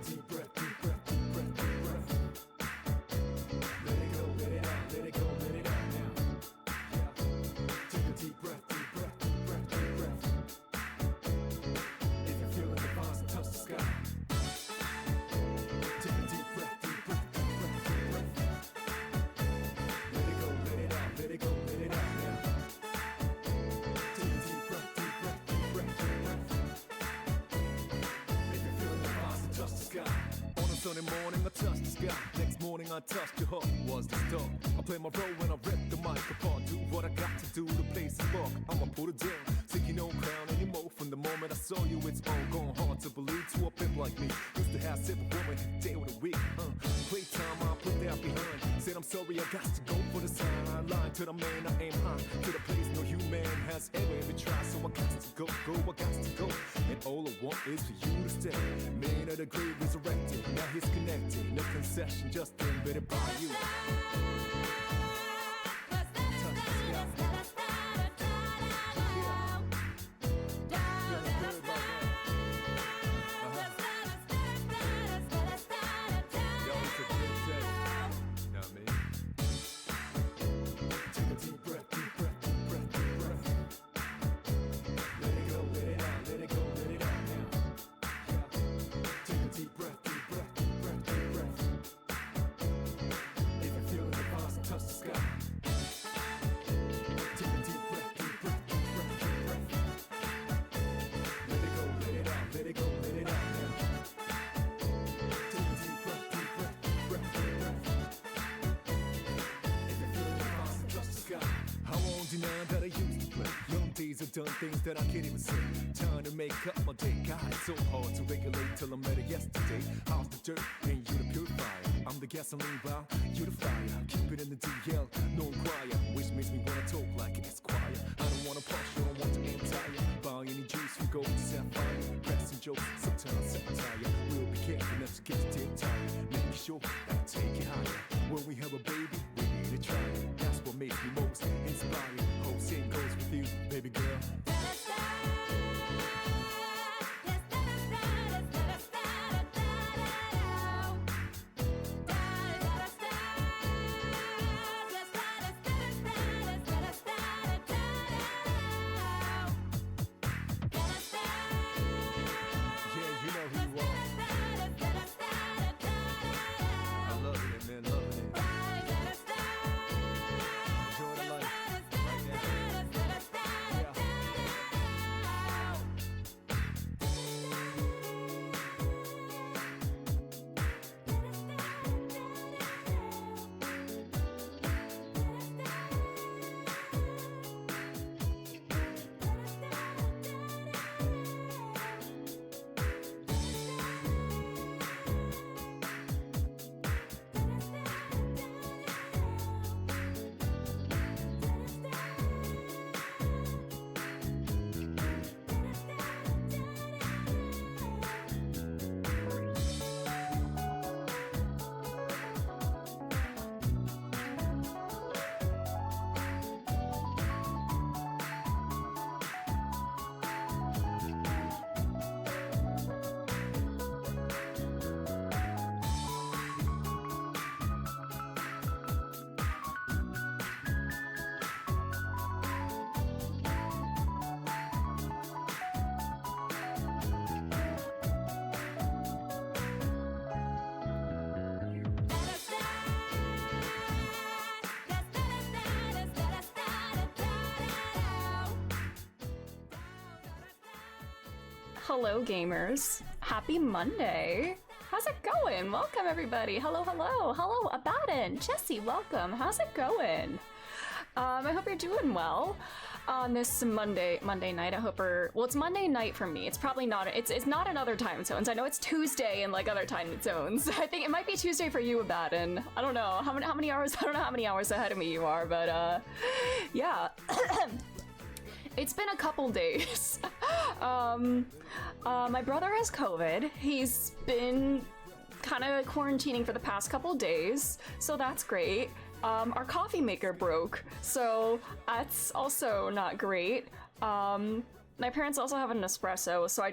deep breath, deep breath, deep breath, deep breath. Let it go, let it out, let it go, let it out now. Yeah. Take a deep breath, deep breath, deep breath, deep breath. If you're feeling the vibes, and touch the sky. Take a deep breath, deep breath, deep breath, deep breath. Let it go, let it out, let it go, let it out now. Take a deep breath, deep breath, deep breath, deep breath. If you're feeling the vibes, and touch the sky. On a Sunday morning, I touched the sky. Next morning, I touched your heart. Was the start. I play my role when I rip the mic apart. Do what I got to do to place a spark. I'ma put it down. Taking no crown anymore. From the moment I saw you, it's all gone hard to believe to a pimp like me. Used to have simple woman day with a week. Playtime, I put that behind. Said I'm sorry, I got to go for the sign. I lied to the man, I aim high. To the place no human has ever tried. So I got to go, I got to go. And all I want is for you to stay. Man of the grave resurrected. Now he's connected. No concession, just invented by you. That I used to play. Young days have done things that I can't even say. Trying to make up my day. God, it's so hard to regulate till I met her yesterday. How's the dirt and you the purifier? I'm the gasoline vial, you the fire. Keep it in the DL, no choir. Which makes me wanna talk like an esquire. I don't wanna push, I don't want to aim tire. Buy any juice from gold to sapphire. Pressing jokes, sometimes I tire. We'll be careful not to get to dead tired. Make sure that I take it higher. When we have a baby, we need to try it. That's what makes me most inspired. Whole same goes with you, baby girl. Hello gamers, happy Monday. How's it going? Welcome everybody. Hello, Abaddon, Jesse, welcome. How's it going? I hope you're doing well on this Monday night. I hope it's Monday night for me. It's probably not, it's not in other time zones. I know it's Tuesday in like other time zones. I think it might be Tuesday for you, Abaddon. I don't know how many hours, I don't know how many hours ahead of me you are, but yeah. It's been a couple days. My brother has COVID. He's been kind of quarantining for the past couple days, so that's great. Our coffee maker broke, so that's also not great. my parents also have an espresso, so I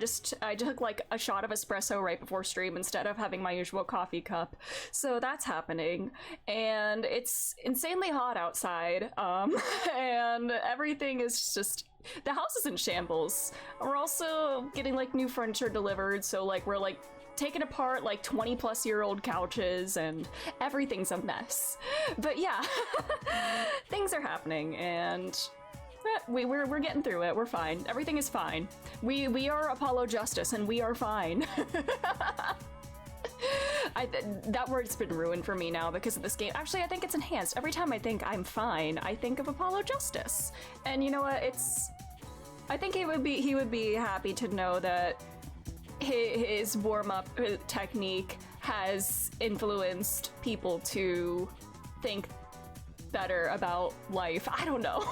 took like a shot of espresso right before stream instead of having my usual coffee cup. So that's happening, and it's insanely hot outside. And everything is just, the house is in shambles. We're also getting like new furniture delivered, so like we're like taking apart like 20-plus-year-old couches, and everything's a mess. But yeah, things are happening, and we're getting through it. We're fine. Everything is fine. We are Apollo Justice, and we are fine. That word's been ruined for me now because of this game. Actually, I think it's enhanced. Every time I think I'm fine, I think of Apollo Justice. And you know what? I think he would be happy to know that his warm-up technique has influenced people to think better about life. I don't know.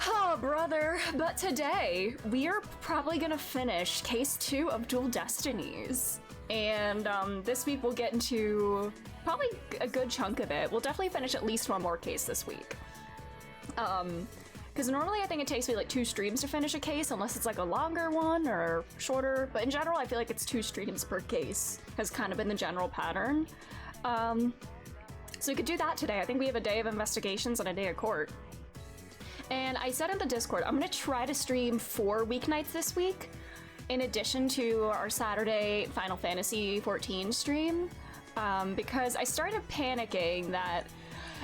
Oh, brother. But today, we are probably gonna finish Case 2 of Dual Destinies. And this week we'll get into probably a good chunk of it. We'll definitely finish at least one more case this week. Because normally I think it takes me like 2 streams to finish a case, unless it's like a longer one or shorter. But in general, I feel like it's 2 streams per case has kind of been the general pattern. So we could do that today. I think we have a day of investigations and a day of court. And I said in the Discord, I'm gonna try to stream 4 weeknights this week, in addition to our Saturday Final Fantasy XIV stream, because I started panicking that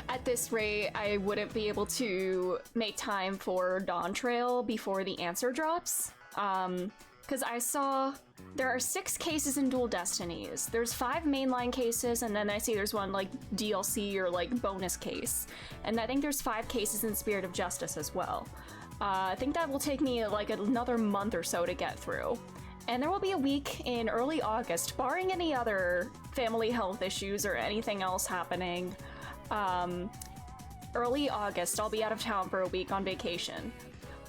at this rate I wouldn't be able to make time for Dawn Trail before the answer drops. Because I saw there are 6 cases in Dual Destinies. There's 5 mainline cases, and then I see there's one like DLC or like bonus case. And I think there's 5 cases in Spirit of Justice as well. I think that will take me like another month or so to get through. And there will be a week in early August, barring any other family health issues or anything else happening. Early August, I'll be out of town for a week on vacation.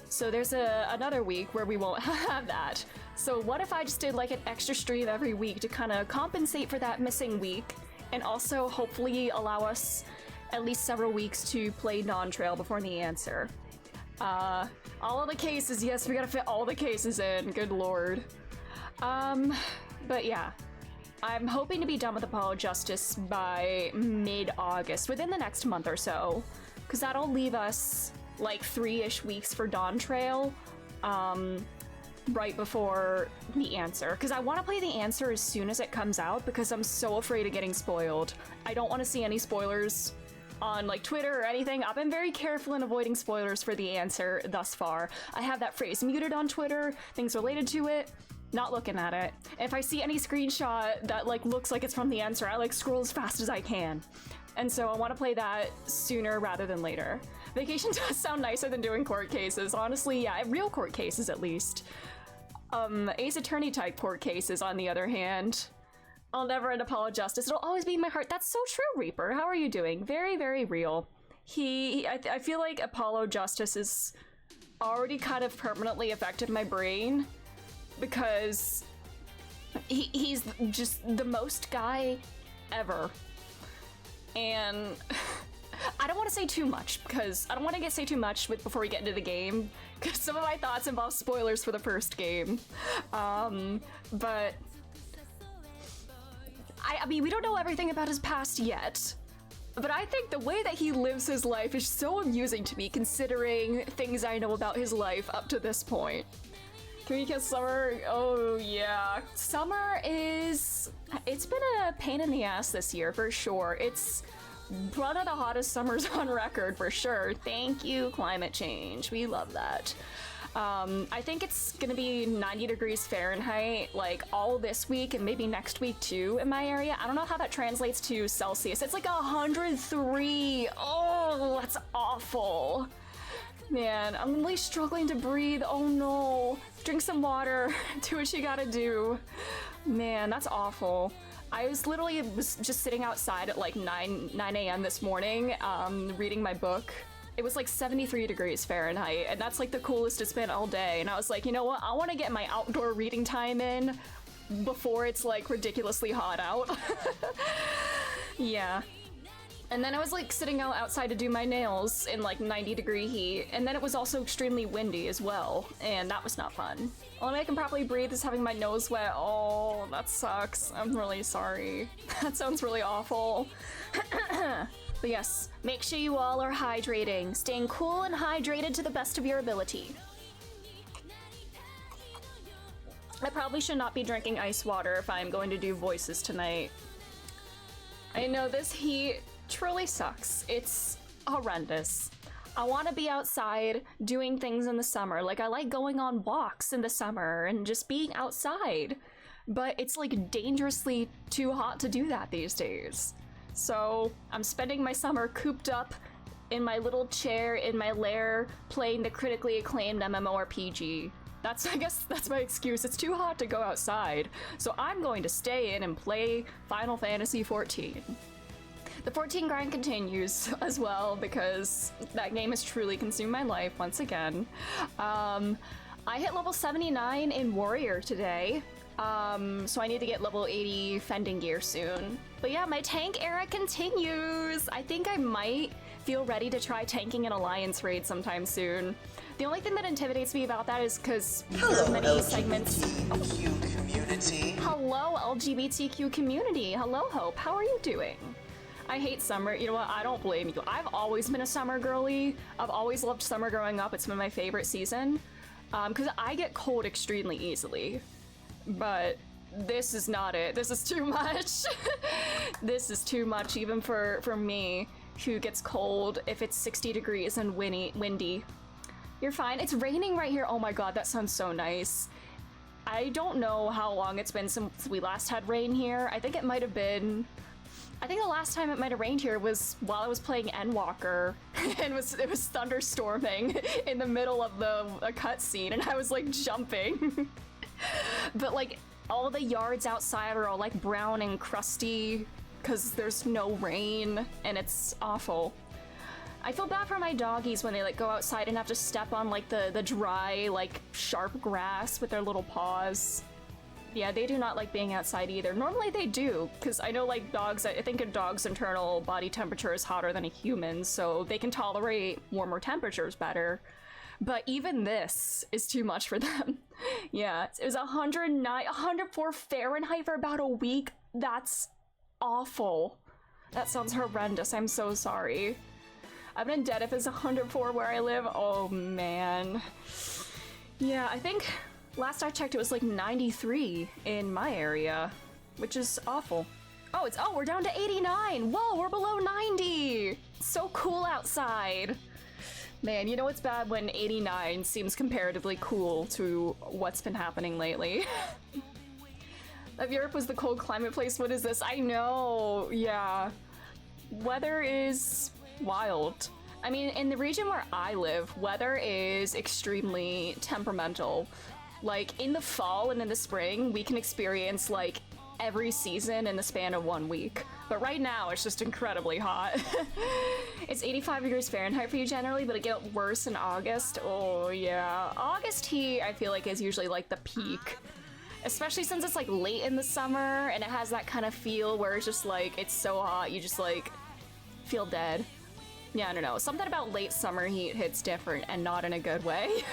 So there's another week where we won't have that. So what if I just did like an extra stream every week to kind of compensate for that missing week, and also hopefully allow us at least several weeks to play Dawn Trail before the answer. All of the cases, yes, we gotta fit all the cases in, good lord. But yeah, I'm hoping to be done with Apollo Justice by mid-August, within the next month or so, because that'll leave us like 3-ish weeks for Dawn Trail, right before the answer. Because I want to play the answer as soon as it comes out, because I'm so afraid of getting spoiled. I don't want to see any spoilers on like Twitter or anything. I've been very careful in avoiding spoilers for the answer thus far. I have that phrase muted on Twitter, things related to it, not looking at it. If I see any screenshot that like looks like it's from the answer, I like scroll as fast as I can. And so I want to play that sooner rather than later. Vacation does sound nicer than doing court cases. Honestly, yeah, real court cases at least. Ace Attorney type court cases, on the other hand, I'll never end Apollo Justice. It'll always be in my heart. That's so true, Reaper. How are you doing? Very, very real. I feel like Apollo Justice has already kind of permanently affected my brain, because he's just the most guy ever. And I don't want to say too much, because I don't want to say too much before we get into the game, because some of my thoughts involve spoilers for the first game. But I mean, we don't know everything about his past yet, but I think the way that he lives his life is so amusing to me, considering things I know about his life up to this point. Can we kiss Summer? Oh yeah. Summer it's been a pain in the ass this year, for sure. It's one of the hottest summers on record, for sure. Thank you, climate change. We love that. I think it's gonna be 90 degrees Fahrenheit, like all this week and maybe next week too in my area. I don't know how that translates to Celsius. It's like 103. Oh, that's awful. Man, I'm really struggling to breathe. Oh no. Drink some water. Do what you gotta do. Man, that's awful. I was just sitting outside at like 9 a.m. this morning, reading my book. It was like 73 degrees Fahrenheit, and that's like the coolest it's been all day. And I was like, you know what? I want to get my outdoor reading time in before it's like ridiculously hot out. Yeah. And then I was like sitting outside to do my nails in like 90-degree heat, and then it was also extremely windy as well, and that was not fun. Only way I can properly breathe is having my nose wet. Oh, that sucks. I'm really sorry. That sounds really awful. But yes, make sure you all are hydrating, staying cool and hydrated to the best of your ability. I probably should not be drinking ice water if I'm going to do voices tonight. I know this heat truly sucks. It's horrendous. I want to be outside doing things in the summer. Like, I like going on walks in the summer and just being outside. But it's like dangerously too hot to do that these days. So I'm spending my summer cooped up in my little chair in my lair playing the critically acclaimed MMORPG. I guess that's my excuse. It's too hot to go outside. So I'm going to stay in and play Final Fantasy XIV. The 14 grind continues as well because that game has truly consumed my life once again. I hit level 79 in Warrior today, so I need to get level 80 Fending Gear soon. But yeah, my tank era continues! I think I might feel ready to try tanking an Alliance raid sometime soon. The only thing that intimidates me about that is because there's many segments. LGBTQ community. Hello, LGBTQ community. Hello, Hope. How are you doing? I hate summer. You know what? I don't blame you. I've always been a summer girly. I've always loved summer growing up. It's been my favorite season. Because I get cold extremely easily. But this is not it. This is too much. This is too much even for me, who gets cold if it's 60 degrees and windy. You're fine. It's raining right here. Oh my god, that sounds so nice. I don't know how long it's been since we last had rain here. I think it might have been... I think the last time it might have rained here was while I was playing Endwalker, and it was thunderstorming in the middle of a cutscene, and I was like jumping. But like all the yards outside are all like brown and crusty because there's no rain, and it's awful. I feel bad for my doggies when they like go outside and have to step on like the dry, like sharp grass with their little paws. Yeah, they do not like being outside either. Normally they do, because I know like dogs, I think a dog's internal body temperature is hotter than a human's, so they can tolerate warmer temperatures better. But even this is too much for them. Yeah, it was 104 Fahrenheit for about a week. That's awful. That sounds horrendous. I'm so sorry. I've been dead if it's 104 where I live. Oh man. Yeah, I think last I checked it was like 93 in my area, which is awful. Oh, we're down to 89. Whoa, we're below 90. It's so cool outside. Man, you know what's bad when 89 seems comparatively cool to what's been happening lately. If Europe was the cold climate place, what is this? I know, yeah. Weather is wild. I mean, in the region where I live, weather is extremely temperamental. Like, in the fall and in the spring, we can experience, like, every season in the span of 1 week. But right now, it's just incredibly hot. It's 85 degrees Fahrenheit for you generally, but it gets worse in August. Oh, yeah. August heat, I feel like, is usually, like, the peak. Especially since it's, like, late in the summer, and it has that kind of feel where it's just, like, it's so hot, you just, like, feel dead. Yeah, I don't know. Something about late summer heat hits different, and not in a good way.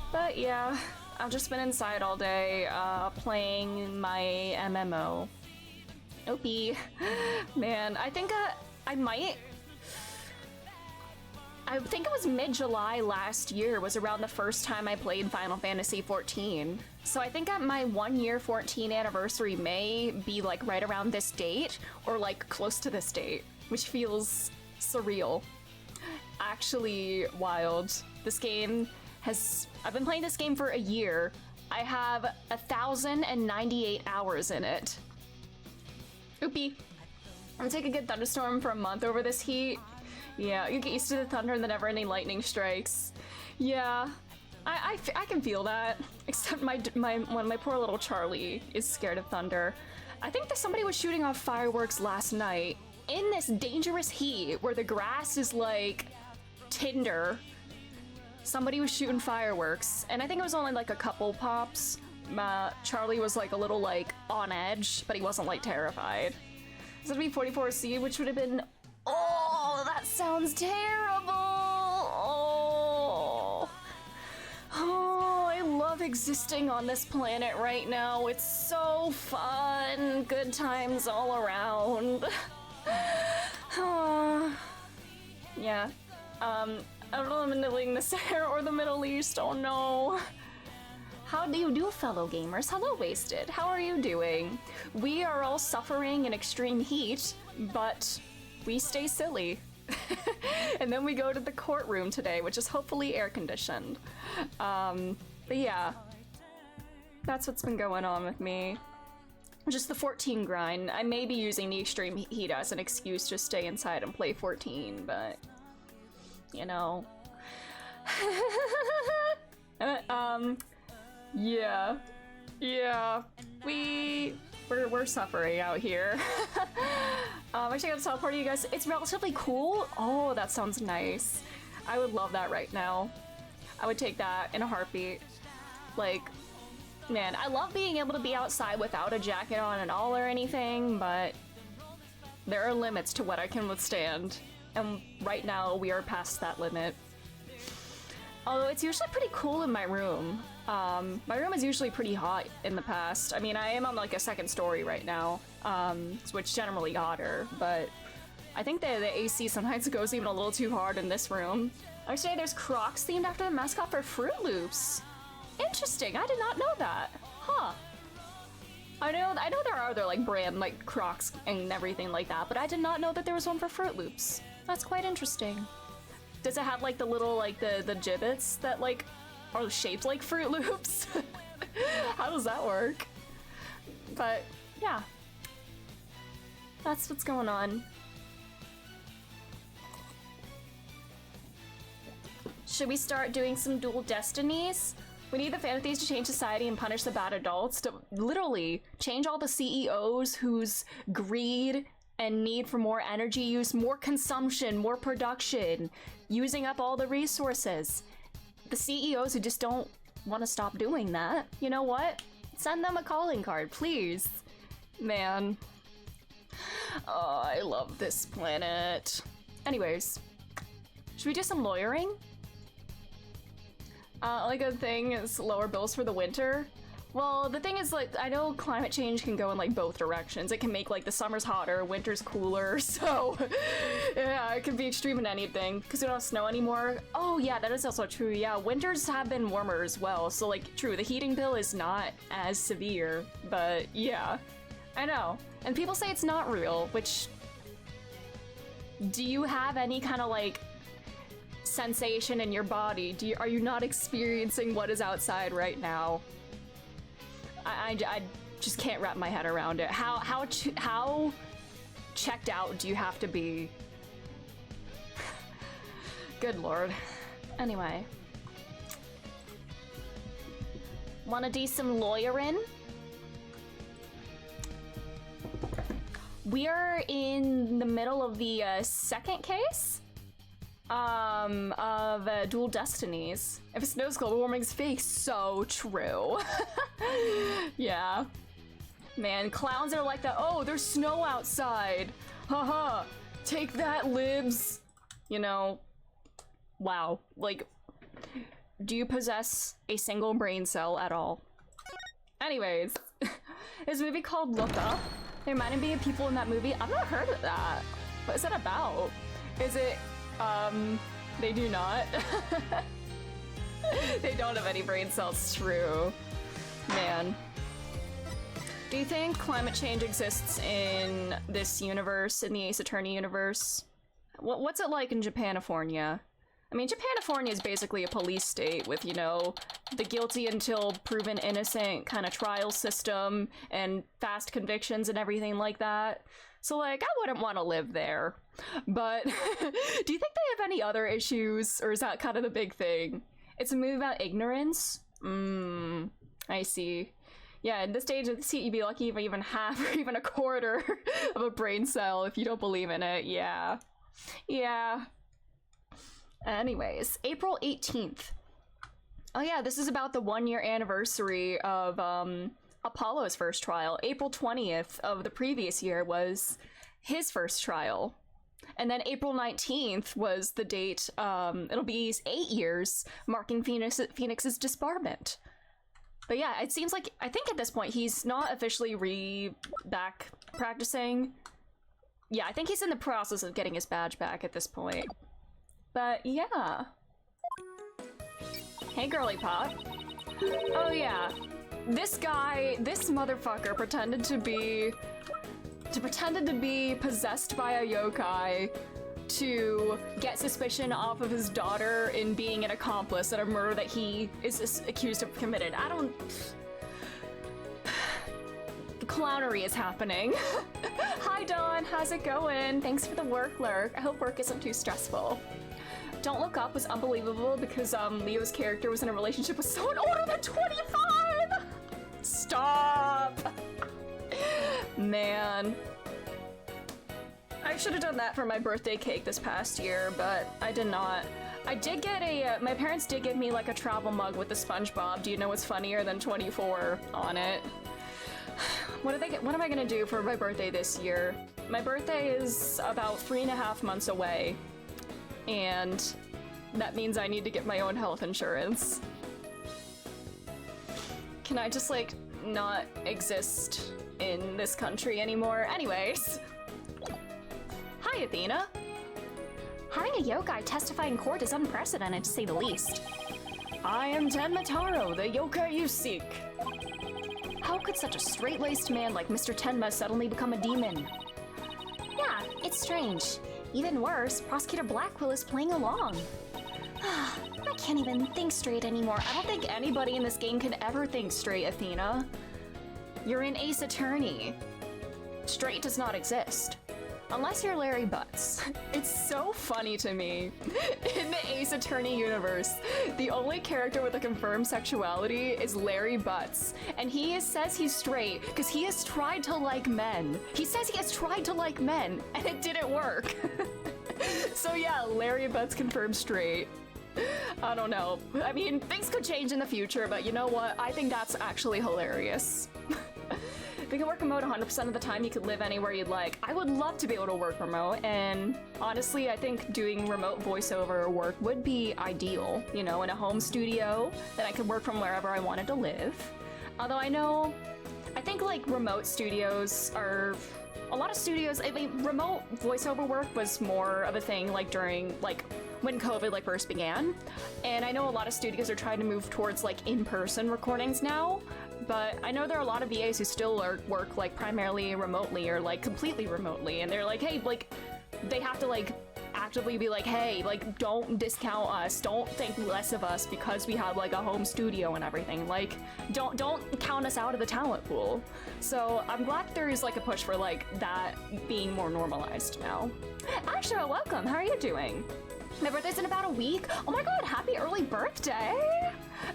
But yeah, I've just been inside all day, playing my MMO. Opie. Man, I think I think it was mid-July last year was around the first time I played Final Fantasy XIV. So I think at my 1 year 14 anniversary may be like right around this date, or like close to this date, which feels surreal. Actually wild. This game I've been playing this game for a year. I have 1,098 hours in it. Oopie. I'm gonna take a good thunderstorm for a month over this heat. Yeah, you get used to the thunder and the never-ending lightning strikes. Yeah, I can feel that. Except my poor little Charlie is scared of thunder. I think that somebody was shooting off fireworks last night in this dangerous heat where the grass is like tinder. Somebody was shooting fireworks, and I think it was only like a couple pops. Charlie was like a little like on edge, but he wasn't like terrified. So it'd be 44C, which would have been... Oh, that sounds terrible! Oh, I love existing on this planet right now. It's so fun. Good times all around. Yeah. I don't know if I'm living the Sahara or the Middle East. Oh no. How do you do, fellow gamers? Hello, Wasted. How are you doing? We are all suffering in extreme heat, but we stay silly. And then we go to the courtroom today, which is hopefully air-conditioned. But yeah. That's what's been going on with me. Just the 14 grind. I may be using the extreme heat as an excuse to stay inside and play 14, but... You know... Yeah. Yeah. We're suffering out here. Actually, I gotta teleport you guys. It's relatively cool. Oh, that sounds nice. I would love that right now. I would take that in a heartbeat. Like, man, I love being able to be outside without a jacket on and all or anything, but there are limits to what I can withstand. And right now, we are past that limit. Although it's usually pretty cool in my room. My room is usually pretty hot in the past. I mean, I am on like a second story right now, so it's generally hotter, but I think the AC sometimes goes even a little too hard in this room. Actually, there's Crocs themed after the mascot for Fruit Loops. Interesting, I did not know that. Huh. I know there are other like brand like Crocs and everything like that, but I did not know that there was one for Fruit Loops. That's quite interesting. Does it have like the little like the gibbets that like are shaped like Fruit Loops? How does that work? But yeah, that's what's going on. Should we start doing some dual destinies? We need the fantasies to change society and punish the bad adults, to literally change all the CEOs whose greed and need for more energy use, more consumption, more production, using up all the resources. The CEOs who just don't want to stop doing that, you know what? Send them a calling card, please. Man. Oh, I love this planet. Anyways, should we do some lawyering? Only good thing is lower bills for the winter. Well, the thing is, like, I know climate change can go in, like, both directions. It can make, like, the summer's hotter, winter's cooler, so... yeah, it can be extreme in anything, because we don't have snow anymore. Oh, yeah, that is also true, yeah. Winters have been warmer as well, so, like, true, the heating bill is not as severe, but, yeah. I know. And people say it's not real, which... Do you have any kind of, like, sensation in your body? Are you not experiencing what is outside right now? I just can't wrap my head around it. How checked out do you have to be? Good lord. Anyway. Wanna do some lawyering? We are in the middle of the second case of Dual Destinies. If it snows, global warming's fake. So true. Yeah. Man, clowns are like that. Oh, there's snow outside. Haha. Take that, libs. You know, wow. Like, do you possess a single brain cell at all? Anyways, there's a movie called Look Up. There might be people in that movie. I've not heard of that. What is it about? Is it, they do not? They don't have any brain cells, true. Man. Do you think climate change exists in this universe, in the Ace Attorney universe? What's it like in Japanifornia? I mean, Japanifornia is basically a police state with, you know, the guilty until proven innocent kind of trial system and fast convictions and everything like that. So, like, I wouldn't want to live there. But do you think they have any other issues, or is that kind of the big thing? It's a movie about ignorance? I see. Yeah, at this stage of the seat, you'd be lucky if even half or even a quarter of a brain cell if you don't believe in it. Yeah. Yeah. Anyways, April 18th. Oh yeah, this is about the 1-year anniversary of Apollo's first trial. April 20th of the previous year was his first trial. And then April 19th was the date, it'll be 8 years, marking Phoenix's disbarment. But yeah, it seems like, I think at this point, he's not officially back practicing. Yeah, I think he's in the process of getting his badge back at this point. But yeah. Hey, girly pop. Oh yeah, this motherfucker pretended to be possessed by a yokai to get suspicion off of his daughter in being an accomplice in a murder that he is accused of committed. The clownery is happening. Hi Dawn, how's it going? Thanks for the work lurk. I hope work isn't too stressful. Don't Look Up was unbelievable because Leo's character was in a relationship with someone older than 25! Stop! Man. I should have done that for my birthday cake this past year, but I did not. I did get my parents did give me like a travel mug with the SpongeBob, do you know what's funnier than 24 on it? What am I gonna do for my birthday this year? My birthday is about 3.5 months away, and that means I need to get my own health insurance. Can I just like not exist in this country anymore? Anyways. Hi, Athena. Having a yokai testify in court is unprecedented, to say the least. I am Tenma, the yokai you seek. How could such a straight-laced man like Mr. Tenma suddenly become a demon? Yeah, it's strange. Even worse, Prosecutor Blackwell is playing along. I can't even think straight anymore. I don't think anybody in this game can ever think straight, Athena. You're an ace attorney. Straight does not exist. Unless you're Larry Butts. It's so funny to me. In the Ace Attorney universe, the only character with a confirmed sexuality is Larry Butts. And he says he's straight because he has tried to like men. He says he has tried to like men, and it didn't work. So yeah, Larry Butts confirmed straight. I don't know. I mean, things could change in the future, but you know what? I think that's actually hilarious. If you can work remote 100% of the time, you could live anywhere you'd like. I would love to be able to work remote, and honestly, I think doing remote voiceover work would be ideal. You know, in a home studio, that I could work from wherever I wanted to live. Although I think like remote studios are, a lot of studios, I mean, remote voiceover work was more of a thing like during, like, when COVID like first began. And I know a lot of studios are trying to move towards like in-person recordings now. But I know there are a lot of VAs who still work like primarily remotely or like completely remotely, and they're like, hey, like they have to like actively be like, hey, like don't discount us, don't think less of us because we have like a home studio and everything. Like don't count us out of the talent pool. So I'm glad there's like a push for like that being more normalized now. Ashra, welcome. How are you doing? My birthday's in about a week. Oh my god, happy early birthday!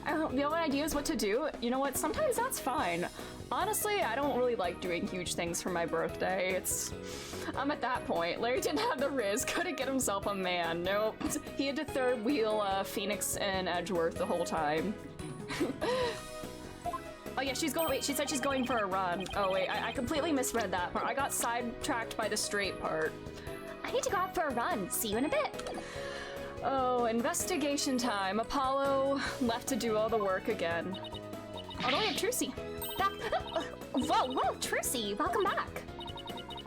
You know what ideas what to do? You know what, sometimes that's fine. Honestly, I don't really like doing huge things for my birthday. I'm at that point. Larry didn't have the riz, couldn't get himself a man. Nope. He had to third wheel Phoenix and Edgeworth the whole time. Oh yeah, she said she's going for a run. Oh wait, I completely misread that part. I got sidetracked by the straight part. I need to go out for a run. See you in a bit. Oh, investigation time. Apollo left to do all the work again. Although we have Trucy. Back. Whoa, Trucy, welcome back.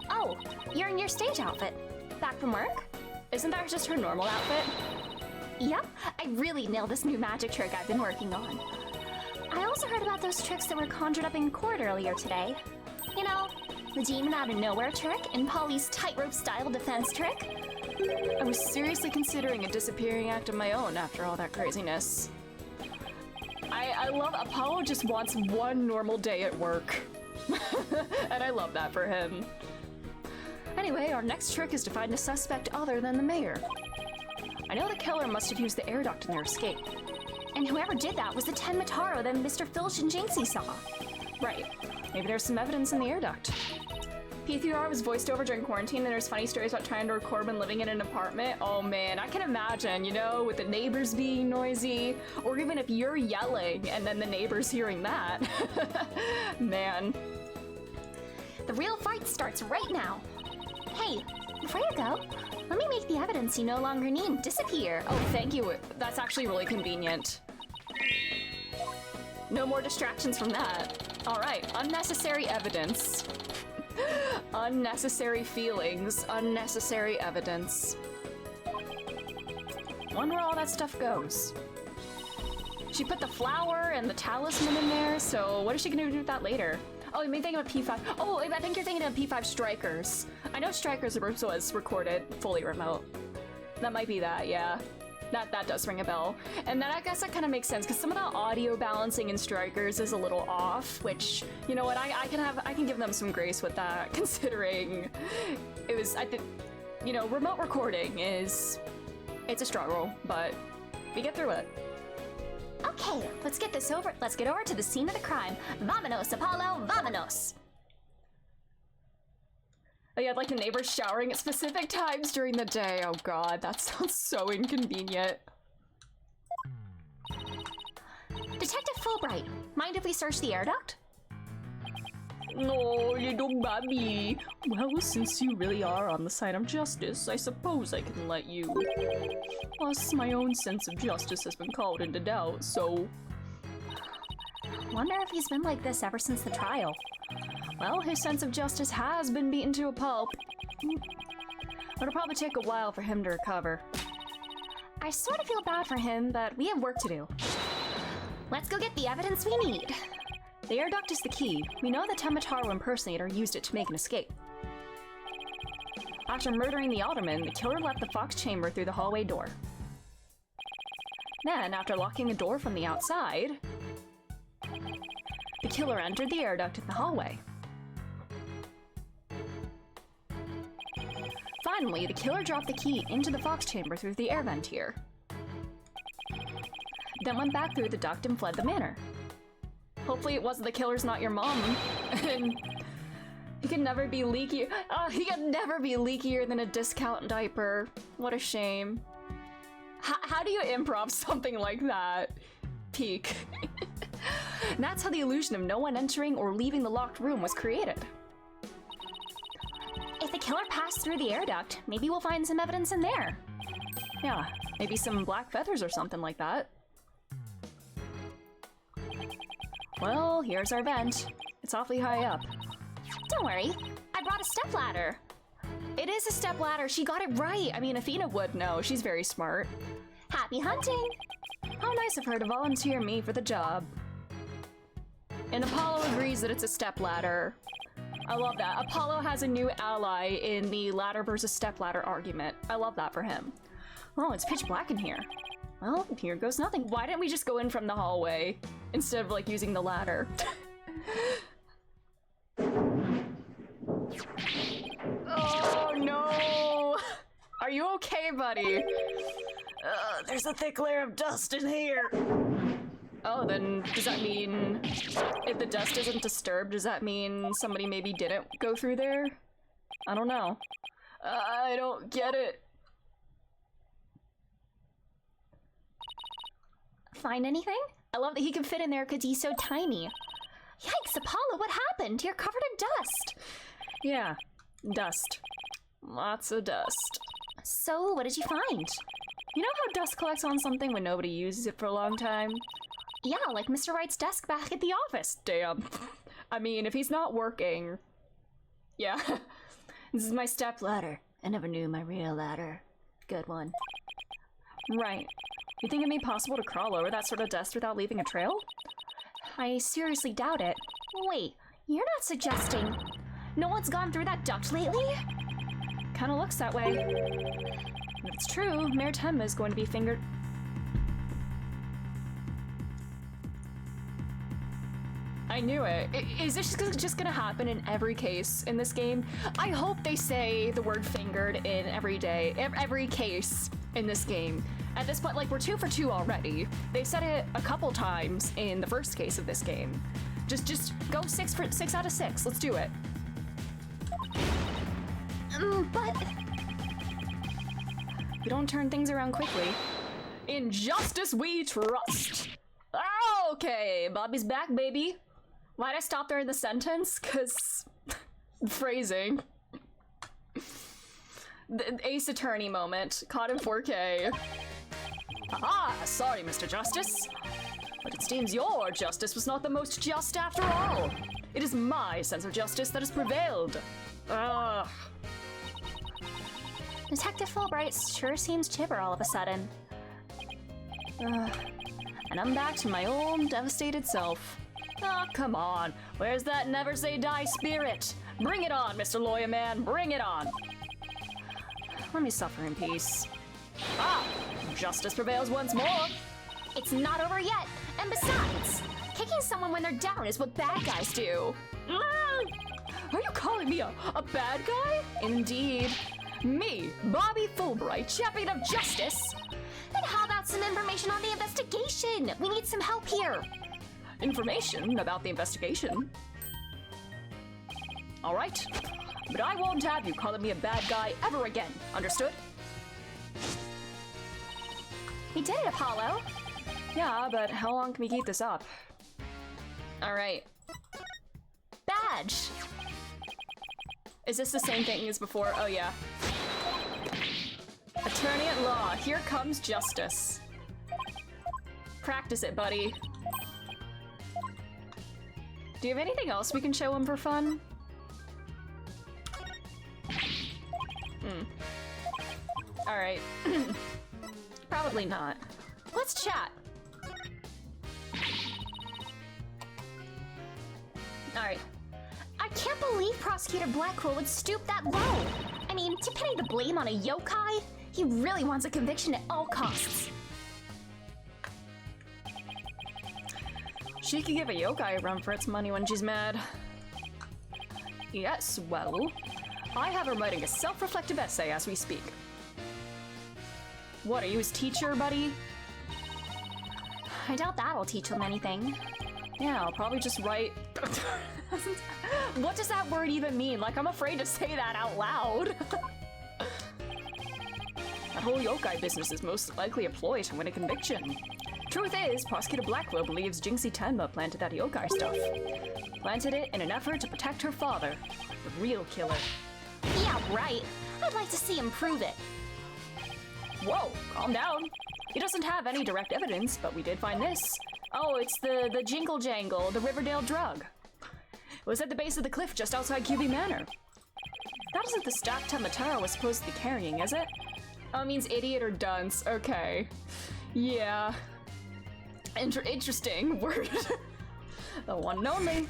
Oh, you're in your stage outfit. Back from work? Isn't that just her normal outfit? Yep, I really nailed this new magic trick I've been working on. I also heard about those tricks that were conjured up in court earlier today. You know, the demon out of nowhere trick and Polly's tightrope style defense trick. I was seriously considering a disappearing act of my own after all that craziness. I love Apollo just wants one normal day at work. And I love that for him. Anyway, our next trick is to find a suspect other than the mayor. I know the killer must have used the air duct in their escape. And whoever did that was the Tenma that Mr. Filch and Jinxie saw. Right. Maybe there's some evidence in the air duct. P3R was voiced over during quarantine, and there's funny stories about trying to record when living in an apartment. Oh man, I can imagine, you know, with the neighbors being noisy, or even if you're yelling and then the neighbors hearing that. Man. The real fight starts right now. Hey, before you go, let me make the evidence you no longer need disappear. Oh, thank you. That's actually really convenient. No more distractions from that. All right, unnecessary evidence. Unnecessary feelings, unnecessary evidence. Wonder where all that stuff goes. She put the flower and the talisman in there, so what is she gonna do with that later? Oh, you may think of P5. Oh, I think you're thinking of P5 Strikers. I know Strikers was recorded fully remote. That might be that, yeah. That does ring a bell. And then I guess that kind of makes sense, because some of the audio balancing in Strikers is a little off, which, you know what, I can give them some grace with that, considering it was, I think, you know, remote recording it's a struggle, but we get through it. Okay, let's get over to the scene of the crime. Vamonos, Apollo, vamonos! Oh, yeah, like the neighbors showering at specific times during the day. Oh god, that sounds so inconvenient. Detective Fulbright, mind if we search the air duct? No, little baby. Well, since you really are on the side of justice, I suppose I can let you. Plus, my own sense of justice has been called into doubt, so... Wonder if he's been like this ever since the trial. Well, his sense of justice has been beaten to a pulp. It'll probably take a while for him to recover. I sort of feel bad for him, but we have work to do. Let's go get the evidence we need. The air duct is the key. We know the Temotaro impersonator used it to make an escape. After murdering the alderman, the killer left the fox chamber through the hallway door. Then, after locking the door from the outside, the killer entered the air duct in the hallway. Finally, the killer dropped the key into the fox chamber through the air vent here. Then went back through the duct and fled the manor. Hopefully it wasn't the killer's not your mom. And he can never be leaky. He can never be leakier than a discount diaper. What a shame. How do you improv something like that? Peak. That's how the illusion of no one entering or leaving the locked room was created. If the killer passed through the air duct, maybe we'll find some evidence in there. Yeah, maybe some black feathers or something like that. Well, here's our vent. It's awfully high up. Don't worry, I brought a stepladder. It is a stepladder. She got it right. I mean, Athena would know. She's very smart. Happy hunting! How nice of her to volunteer me for the job. And Apollo agrees that it's a stepladder. I love that. Apollo has a new ally in the ladder versus stepladder argument. I love that for him. Oh, it's pitch black in here. Well, here goes nothing. Why didn't we just go in from the hallway instead of like using the ladder? Oh no! Are you okay, buddy? There's a thick layer of dust in here. Oh, then does that mean if the dust isn't disturbed, does that mean somebody maybe didn't go through there? I don't know. I don't get it. Find anything? I love that he can fit in there because he's so tiny. Yikes, Apollo, what happened? You're covered in dust. Yeah, dust. Lots of dust. So, what did you find? You know how dust collects on something when nobody uses it for a long time? Yeah, like Mr. Wright's desk back at the office. Damn. I mean, if he's not working... Yeah. This is my step ladder. I never knew my real ladder. Good one. Right. You think it'd be possible to crawl over that sort of dust without leaving a trail? I seriously doubt it. Wait, you're not suggesting no one's gone through that duct lately? Kinda looks that way. If it's true, Mayor Tenma is going to be fingered... I knew it. Is this just gonna happen in every case in this game? I hope they say the word fingered in every case in this game. At this point, like, we're 2 for 2 already. They said it a couple times in the first case of this game. Just go 6 out of 6. Let's do it. But... We don't turn things around quickly. In justice we trust. Okay, Bobby's back, baby. Why'd I stop there in the sentence? 'Cause phrasing. The Ace Attorney moment, caught in 4K. Ah, sorry, Mr. Justice. But it seems your justice was not the most just after all. It is my sense of justice that has prevailed. Ugh. Detective Fulbright sure seems chipper all of a sudden. And I'm back to my old devastated self. Oh, come on. Where's that never say die spirit? Bring it on, Mr. Lawyer Man. Bring it on. Let me suffer in peace. Ah! Justice prevails once more. It's not over yet. And besides, kicking someone when they're down is what bad guys do. Are you calling me a bad guy? Indeed. Me, Bobby Fulbright, champion of justice. Then how about some information on the investigation? We need some help here. Information about the investigation? All right, but I won't have you calling me a bad guy ever again, understood? We did it, Apollo. Yeah, but how long can we keep this up? All right. Badge. Is this the same thing as before? Oh, yeah. Attorney at law, here comes justice. Practice it, buddy. Do you have anything else we can show him for fun? Alright. Probably not. Let's chat. Alright. I can't believe Prosecutor Blackwell would stoop that low. I mean, to pin the blame on a yokai? He really wants a conviction at all costs. She could give a yokai a run for its money when she's mad. Yes, well, I have her writing a self-reflective essay as we speak. What, are you his teacher, buddy? I doubt that'll teach him anything. Yeah, I'll probably just write... What does that word even mean? Like, I'm afraid to say that out loud. That whole yokai business is most likely a ploy to win a conviction. Truth is, Prosecutor Blackwell believes Jinxie Tenma planted that yokai stuff. Planted it in an effort to protect her father, the real killer. Yeah, right. I'd like to see him prove it. Whoa, calm down. He doesn't have any direct evidence, but we did find this. Oh, it's the Jingle Jangle, the Riverdale drug. It was at the base of the cliff just outside QB Manor. That isn't the staff Temataro was supposed to be carrying, is it? Oh, it means idiot or dunce. Okay. Yeah. Interesting word. The one and only.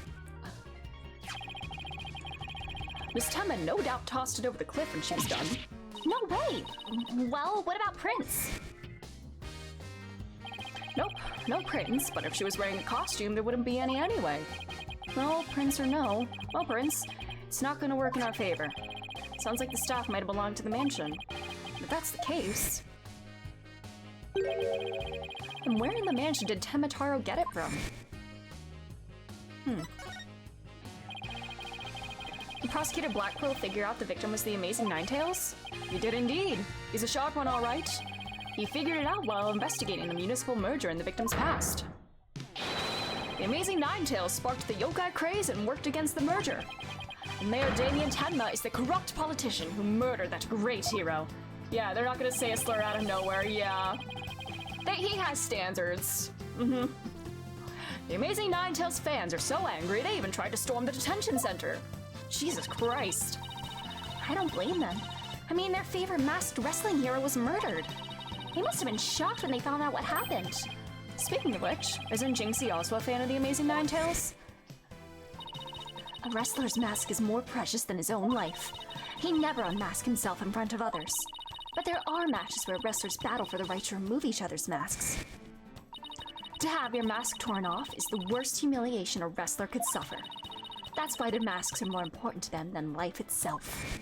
Miss Tenma no doubt tossed it over the cliff when she was done. No way. Well, what about Prince? Nope, no Prince, but if she was wearing a costume, there wouldn't be any anyway. Well, Prince or no. Well, Prince, it's not gonna work in our favor. Sounds like the staff might have belonged to the mansion. If that's the case... And where in the mansion did Temataro get it from? Did Prosecutor Blackwell figure out the victim was the Amazing Ninetales? He did indeed. He's a sharp one, all right. He figured it out while investigating the municipal merger in the victim's past. The Amazing Ninetales sparked the yokai craze and worked against the merger. And Mayor Damien Tenma is the corrupt politician who murdered that great hero. Yeah, they're not gonna say a slur out of nowhere, yeah. He has standards. The Amazing Ninetales fans are so angry they even tried to storm the detention center. Jesus Christ. I don't blame them. I mean, their favorite masked wrestling hero was murdered. They must have been shocked when they found out what happened. Speaking of which, isn't Jinxie also a fan of the Amazing Ninetales? A wrestler's mask is more precious than his own life. He never unmasks himself in front of others. But there are matches where wrestlers battle for the right to remove each other's masks. To have your mask torn off is the worst humiliation a wrestler could suffer. That's why their masks are more important to them than life itself.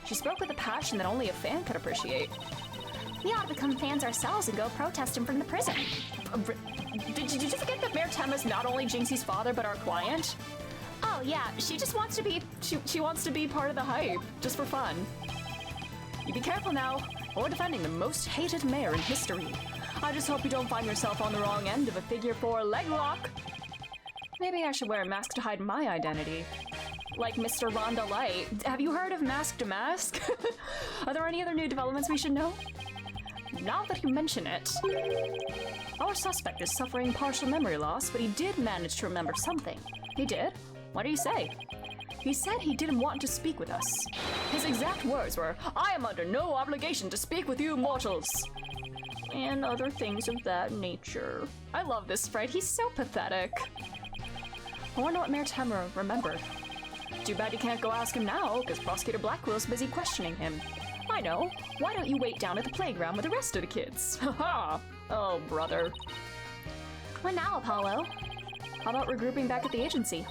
She spoke with a passion that only a fan could appreciate. We ought to become fans ourselves and go protest him from the prison. Did you forget that Mayor Tenma's not only Jinxie's father, but our client? Oh yeah, She just wants to be, she wants to be part of the hype, just for fun. You be careful now, or defending the most hated mayor in history. I just hope you don't find yourself on the wrong end of a figure 4 leg lock. Maybe I should wear a mask to hide my identity. like Mr. Rhonda Light. Have you heard of Mask to Mask? Are there any other new developments we should know? Now that you mention it, our suspect is suffering partial memory loss, but he did manage to remember something. He did? What did he say? He said he didn't want to speak with us. His exact words were, "I am under no obligation to speak with you mortals." And other things of that nature. I love this sprite, he's so pathetic. I wonder what Mayor Temmer remembered. Too bad you can't go ask him now, because Prosecutor Blackwell's busy questioning him. I know. Why don't you wait down at the playground with the rest of the kids? Haha! Oh, brother. What now, Apollo? How about regrouping back at the agency?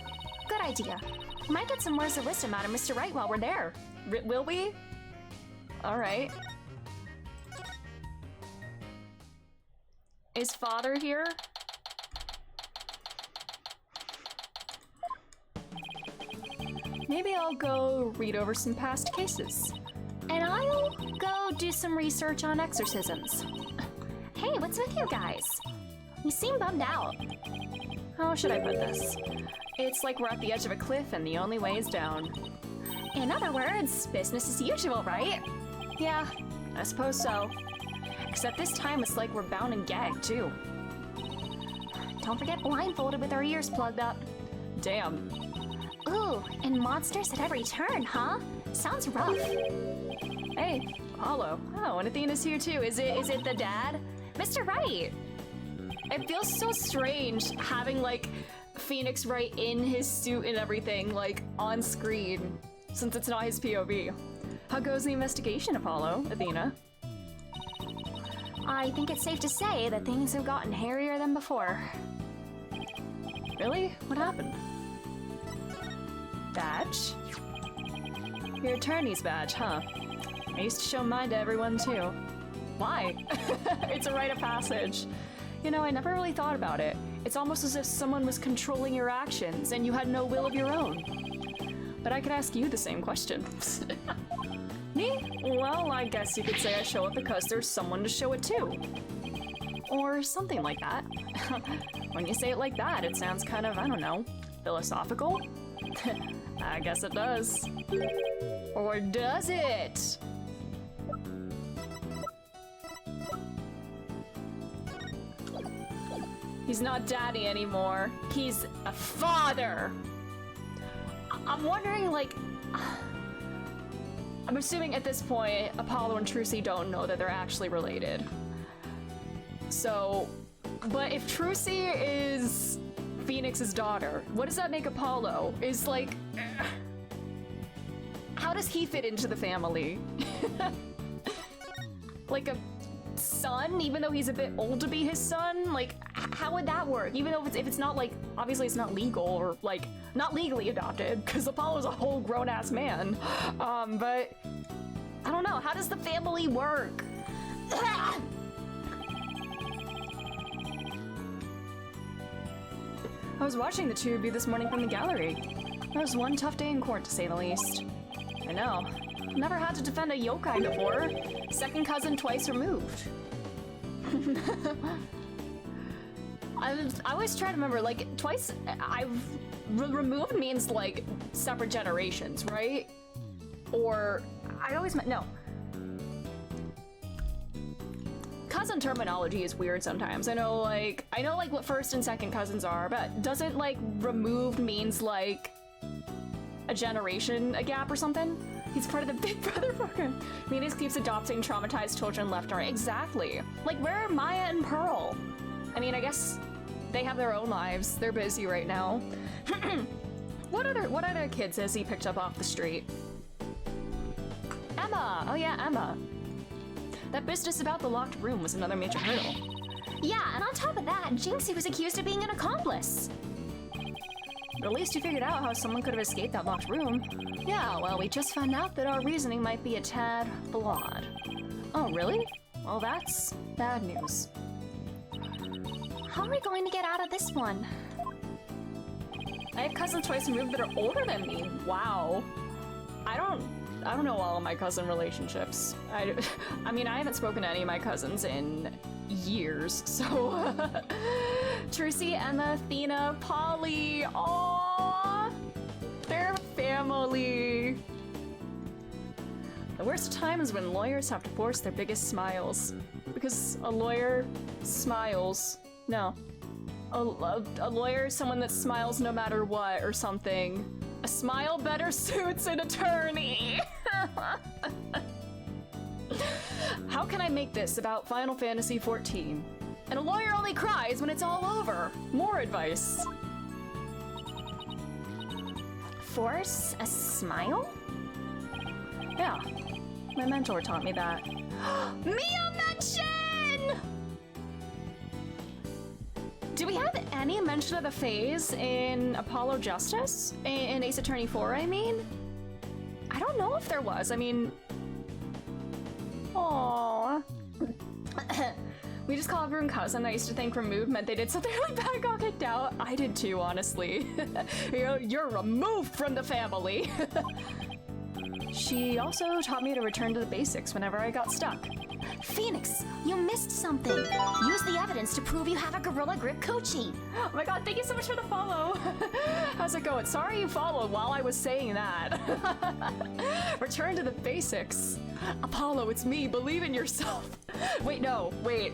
Good idea. Might get some words of wisdom out of Mr. Wright while we're there. Will we? Alright. Is Father here? Maybe I'll go read over some past cases. And I'll go do some research on exorcisms. Hey, what's with you guys? You seem bummed out. How should I put this? It's like we're at the edge of a cliff and the only way is down. In other words, business as usual, right? Yeah, I suppose so. Except this time it's like we're bound and gagged, too. Don't forget blindfolded with our ears plugged up. Damn. Ooh, and monsters at every turn, huh? Sounds rough. Hey, Apollo. Oh, and Athena's here too. Is it the dad? Mr. Wright! It feels so strange having, like, Phoenix Wright in his suit and everything, like, on screen, since it's not his POV. How goes the investigation, Apollo, Athena? I think it's safe to say that things have gotten hairier than before. Really? What happened? Badge? Your attorney's badge, huh? I used to show mine to everyone too. Why? It's a rite of passage. You know, I never really thought about it. It's almost as if someone was controlling your actions and you had no will of your own. But I could ask you the same question. Me? Well, I guess you could say I show it because there's someone to show it to. Or something like that. When you say it like that, it sounds kind of, I don't know, philosophical? I guess it does. Or does it? He's not daddy anymore. He's a father. I'm wondering, like... I'm assuming at this point, Apollo and Trucy don't know that they're actually related. So... But if Trucy is Phoenix's daughter, what does that make Apollo? Is like... How does he fit into the family? Like a son, even though he's a bit old to be his son? Like, how would that work? Even though if it's not like, obviously it's not legal or like, not legally adopted, because Apollo's a whole grown-ass man. But I don't know, how does the family work? I was watching the two of you this morning from the gallery. That was one tough day in court, to say the least. I know. Never had to defend a yokai before. Second cousin twice removed. I always try to remember, like, twice removed means, like, separate generations, right? Or, I always meant, no. Cousin terminology is weird sometimes. I know, like, what first and second cousins are, but doesn't, like, removed means, like, a generation, a gap or something? He's part of the Big Brother program. Venus keeps adopting traumatized children left and right. Exactly. Like, where are Maya and Pearl? I mean, I guess they have their own lives. They're busy right now. What other kids has he picked up off the street? Emma! Oh yeah, Emma. That business about the locked room was another major hurdle. Yeah, and on top of that, Jinxie was accused of being an accomplice. But at least you figured out how someone could have escaped that locked room. Yeah, well, we just found out that our reasoning might be a tad flawed. Oh, really? Well, that's bad news. How are we going to get out of this one? I have cousins twice removed that are older than me. Wow. I don't know all of my cousin relationships. I mean, I haven't spoken to any of my cousins in years, so... Trucy, Emma, Athena, Polly, aww! They're family. The worst time is when lawyers have to force their biggest smiles. Because a lawyer smiles. No. A lawyer is someone that smiles no matter what or something. A smile better suits an attorney. How can I make this about Final Fantasy XIV? And a lawyer only cries when it's all over. More advice. Force a smile? Yeah, my mentor taught me that. Mia mention! Do we have any mention of the phase in Apollo Justice? In Ace Attorney 4, I mean? I don't know if there was. I mean... Aww. We just call everyone cousin. I used to think removed meant they did something really bad and got kicked out. I did too, honestly. You're removed from the family. She also taught me to return to the basics whenever I got stuck. Phoenix, you missed something. Use the evidence to prove you have a Gorilla Grip Kochi. Oh my god, thank you so much for the follow. How's it going? Sorry you followed while I was saying that. Return to the basics. Apollo, it's me. Believe in yourself. Wait, no, wait.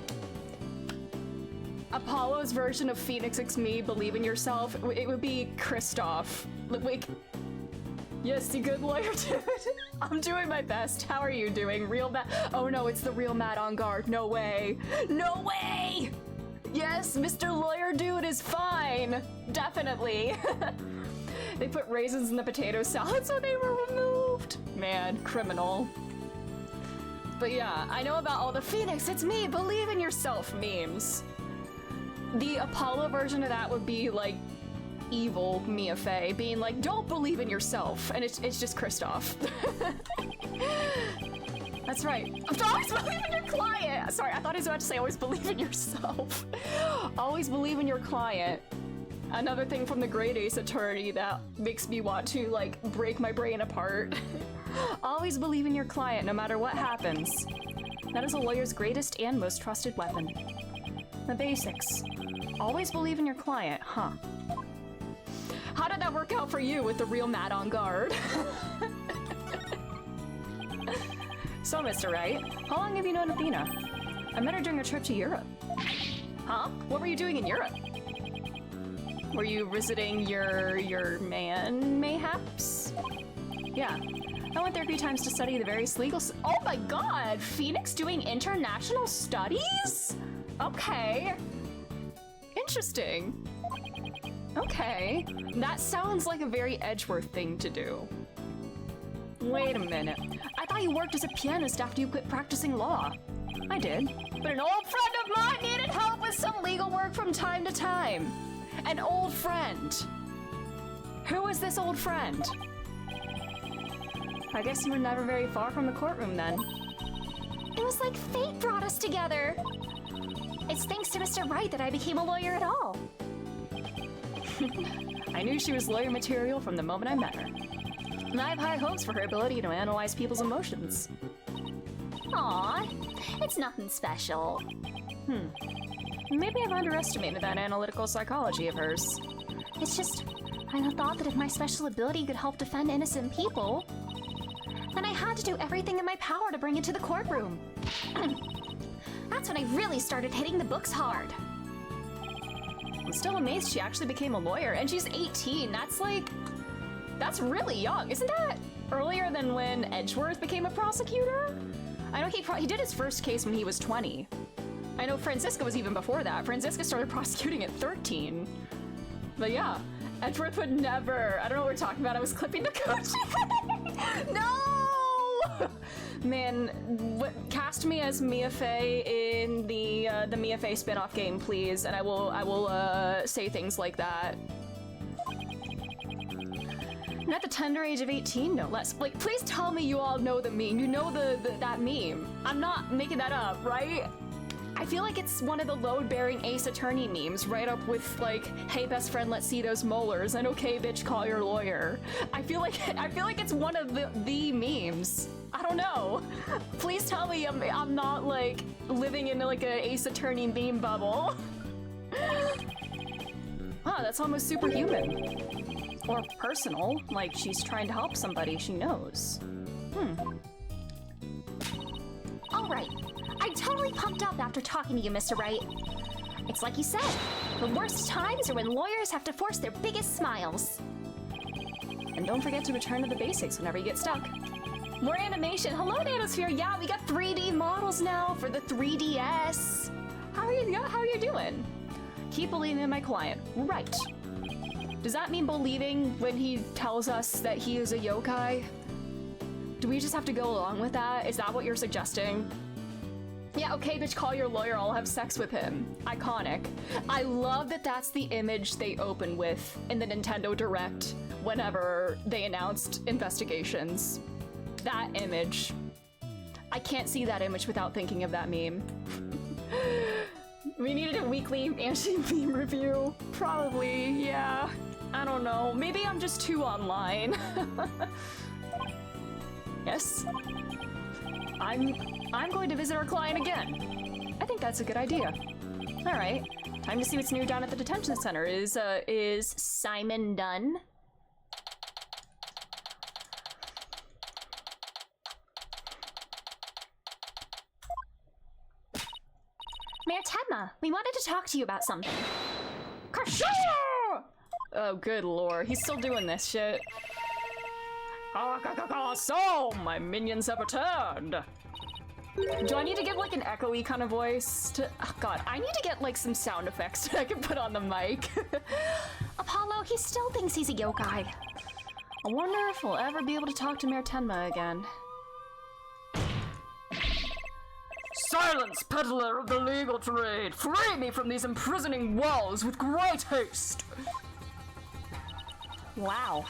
Apollo's version of Phoenix, it's me. Believe in yourself. It would be Kristoff. Wait. Yes, you good lawyer, dude. I'm doing my best. How are you doing? Real Matt? Oh no, it's the real Matt on guard. No way. No way! Yes, Mr. Lawyer Dude is fine. Definitely. They put raisins in the potato salad, so they were removed. Man, criminal. But yeah, I know about all the Phoenix, it's me, believe in yourself memes. The Apollo version of that would be like evil Mia Fey being like, don't believe in yourself, and it's just Kristoff. That's right. Always believe in your client. Sorry, I thought he was about to say always believe in yourself. Always believe in your client. Another thing from the Great Ace Attorney that makes me want to like break my brain apart. Always believe in your client no matter what happens. That is a lawyer's greatest and most trusted weapon. The basics. Always believe in your client, huh? How did that work out for you with the real Matt on guard? So, Mr. Wright, how long have you known Athena? I met her during a trip to Europe. Huh? What were you doing in Europe? Were you visiting your man, mayhaps? Yeah. I went there a few times to study the various legal oh my god! Phoenix doing international studies? Okay. Interesting. Okay. That sounds like a very Edgeworth thing to do. Wait a minute. I thought you worked as a pianist after you quit practicing law. I did. But an old friend of mine needed help with some legal work from time to time. An old friend. Who is this old friend? I guess you were never very far from the courtroom then. It was like fate brought us together. It's thanks to Mr. Wright that I became a lawyer at all. I knew she was lawyer material from the moment I met her. And I have high hopes for her ability to analyze people's emotions. Aw, it's nothing special. Maybe I've underestimated that analytical psychology of hers. It's just, I thought that if my special ability could help defend innocent people, then I had to do everything in my power to bring it to the courtroom. That's when I really started hitting the books hard. I'm still amazed she actually became a lawyer, and she's 18. That's really young. Isn't that earlier than when Edgeworth became a prosecutor? I know he did his first case when he was 20. I know Franziska was even before that. Franziska started prosecuting at 13. But yeah, Edgeworth would never. I don't know what we're talking about. I was clipping the coach. No! Man, cast me as Mia Fey in the Mia Fey spin-off game, please, and I will say things like that. And at the tender age of 18, no less. Like, please tell me you all know the meme. You know that meme. I'm not making that up, right? I feel like it's one of the load-bearing Ace Attorney memes, right up with like, "Hey best friend, let's see those molars," and "Okay bitch, call your lawyer." I feel like it's one of the memes. I don't know. Please tell me I'm not like living in like a Ace Attorney meme bubble. Huh, that's almost superhuman. Or personal, like she's trying to help somebody she knows. Alright, I'm totally pumped up after talking to you, Mr. Wright. It's like you said, the worst times are when lawyers have to force their biggest smiles. And don't forget to return to the basics whenever you get stuck. More animation. Hello, Nanosphere. Yeah, we got 3D models now for the 3DS. How are you doing? Keep believing in my client. Right. Does that mean believing when he tells us that he is a yokai? Do we just have to go along with that? Is that what you're suggesting? Yeah, okay, bitch, call your lawyer. I'll have sex with him. Iconic. I love that that's the image they open with in the Nintendo Direct whenever they announced investigations. That image. I can't see that image without thinking of that meme. We needed a weekly anti-meme review. Probably, yeah. I don't know. Maybe I'm just too online. Yes? I'm going to visit our client again. I think that's a good idea. All right. Time to see what's new down at the detention center. Is Simon done? Mayor Tedma, we wanted to talk to you about something. Oh, good lord. He's still doing this shit. So, my minions have returned. Do I need to give like an echoey kind of voice to— oh god, I need to get like some sound effects that I can put on the mic. Apollo, he still thinks he's a yokai. I wonder if we'll ever be able to talk to Mayor Tenma again. Silence, peddler of the legal trade! Free me from these imprisoning walls with great haste! Wow.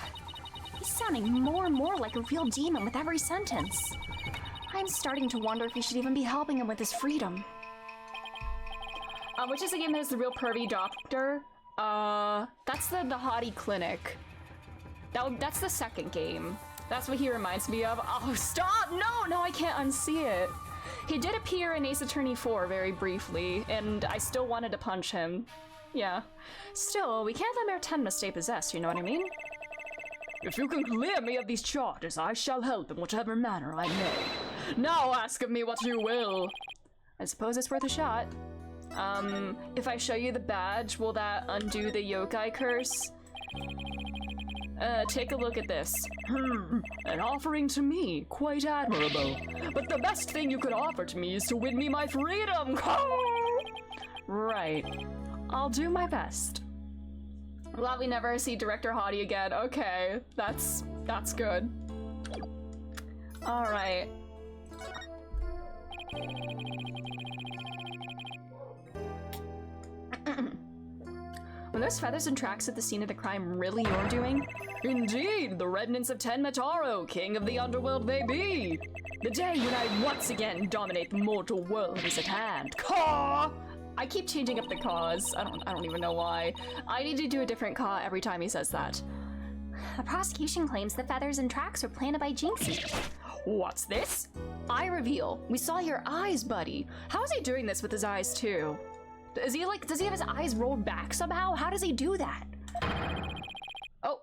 He's sounding more and more like a real demon with every sentence. I'm starting to wonder if we should even be helping him with his freedom. Which is the game that is the real pervy doctor? That's the Hottie Clinic. That's the second game. That's what he reminds me of. Oh, stop! No, I can't unsee it. He did appear in Ace Attorney 4 very briefly, and I still wanted to punch him. Yeah. Still, we can't let Mayor Tenma stay possessed, you know what I mean? If you can clear me of these charges, I shall help in whatever manner I may. Now ask of me what you will. I suppose it's worth a shot. If I show you the badge, will that undo the yokai curse? Take a look at this. An offering to me, quite admirable. But the best thing you could offer to me is to win me my freedom! Right. I'll do my best. Glad we never see Director Hottie again. Okay, that's good. Alright. Were those feathers and tracks at the scene of the crime really your doing? Indeed, the remnants of Tenmataro, king of the underworld they be. The day when I once again dominate the mortal world is at hand. Caw! I keep changing up the caws. I don't even know why. I need to do a different caw every time he says that. The prosecution claims the feathers and tracks were planted by Jinxie. What's this? Eye reveal. We saw your eyes, buddy. How is he doing this with his eyes too? Is he like, does he have his eyes rolled back somehow? How does he do that? Oh.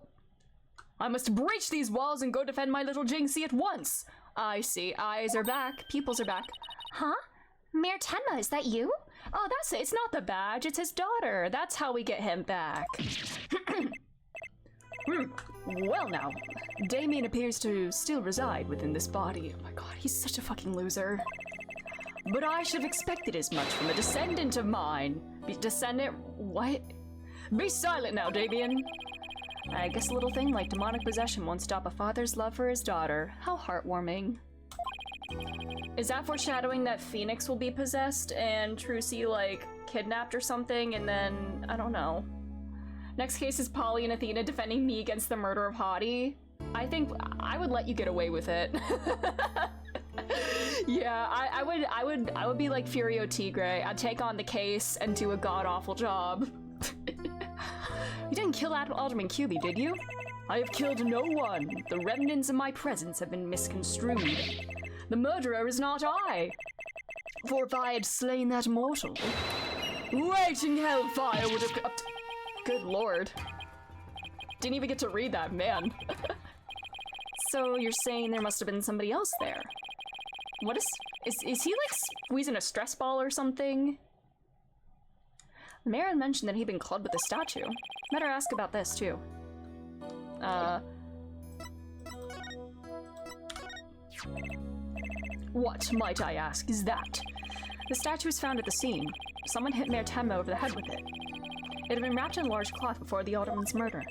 I must breach these walls and go defend my little Jinxie at once. I see. Eyes are back. Pupils are back. Huh? Mayor Tenma, is that you? Oh, that's it. It's not the badge. It's his daughter. That's how we get him back. Well now, Damien appears to still reside within this body. Oh my god, he's such a fucking loser. But I should have expected as much from a descendant of mine. Descendant? What? Be silent now, Damien. I guess a little thing like demonic possession won't stop a father's love for his daughter. How heartwarming. Is that foreshadowing that Phoenix will be possessed and Trucy, like, kidnapped or something, and then, I don't know. Next case is Polly and Athena defending me against the murder of Hottie. I think I would let you get away with it. Yeah, I would be like Furio Tigre. I'd take on the case and do a god-awful job. You didn't kill Alderman Cubey, did you? I have killed no one. The remnants of my presence have been misconstrued. The murderer is not I. For if I had slain that mortal, raging hellfire would have— Good lord. Didn't even get to read that, man. So you're saying there must have been somebody else there? What is he like squeezing a stress ball or something? The mayor had mentioned that he'd been clubbed with a statue. Better ask about this too. What, might I ask, is that? The statue was found at the scene. Someone hit Mayor Tenma over the head with it. It had been wrapped in a large cloth before the alderman's murder.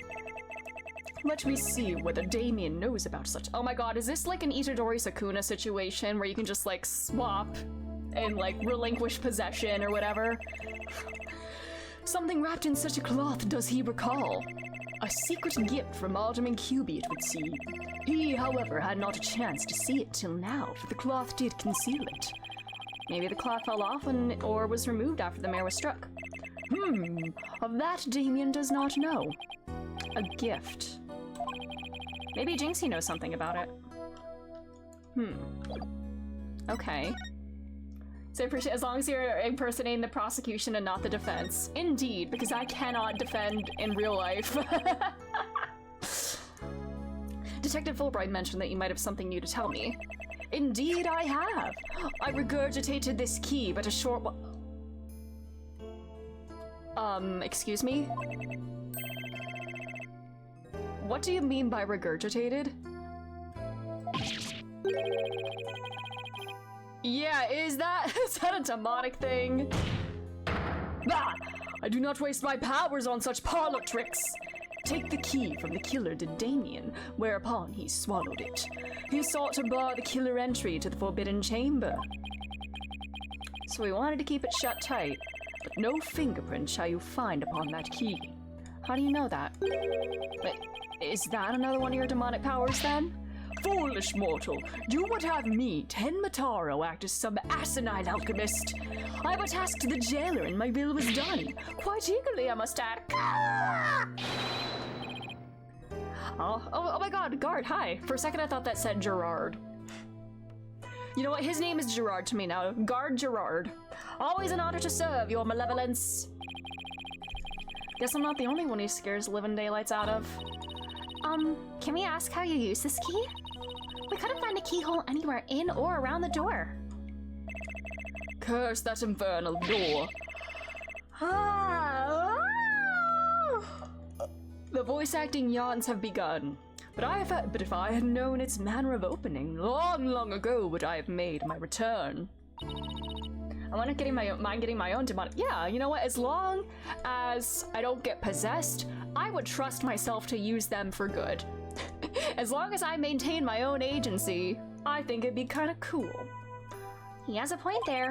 Let me see whether Damien knows about such— Oh my god, is this like an Itadori Sakuna situation where you can just like swap and like relinquish possession or whatever? Something wrapped in such a cloth does he recall. A secret gift from Alderman Cuby, it would seem. He, however, had not a chance to see it till now, for the cloth did conceal it. Maybe the cloth fell off or was removed after the mayor was struck. Of that Damien does not know. A gift. Maybe Jinxie knows something about it. Okay. So I appreciate— as long as you're impersonating the prosecution and not the defense. Indeed, because I cannot defend in real life. Detective Fulbright mentioned that you might have something new to tell me. Indeed, I have. I regurgitated this key, but a short excuse me? What do you mean by regurgitated? Yeah, is that a demonic thing? Bah! I do not waste my powers on such parlor tricks. Take the key from the killer to Damien, whereupon he swallowed it. He sought to bar the killer entry to the forbidden chamber. So we wanted to keep it shut tight, but no fingerprint shall you find upon that key. How do you know that? But is that another one of your demonic powers then? Foolish mortal, you would have me, Tenma Taro, act as some asinine alchemist. I but tasked the jailer and my bill was done. Quite eagerly, I must add. Oh my god, guard, hi. For a second I thought that said Gerard. You know what, his name is Gerard to me now. Guard Gerard. Always an honor to serve, your malevolence. Guess I'm not the only one who scares living daylights out of. Can we ask how you use this key? We couldn't find a keyhole anywhere in or around the door. Curse that infernal door. The voice acting yawns have begun, but if I had known its manner of opening, long ago would I have made my return. I want to mind getting my own demonic— yeah, you know what, as long as I don't get possessed, I would trust myself to use them for good. As long as I maintain my own agency, I think it'd be kind of cool. He has a point there.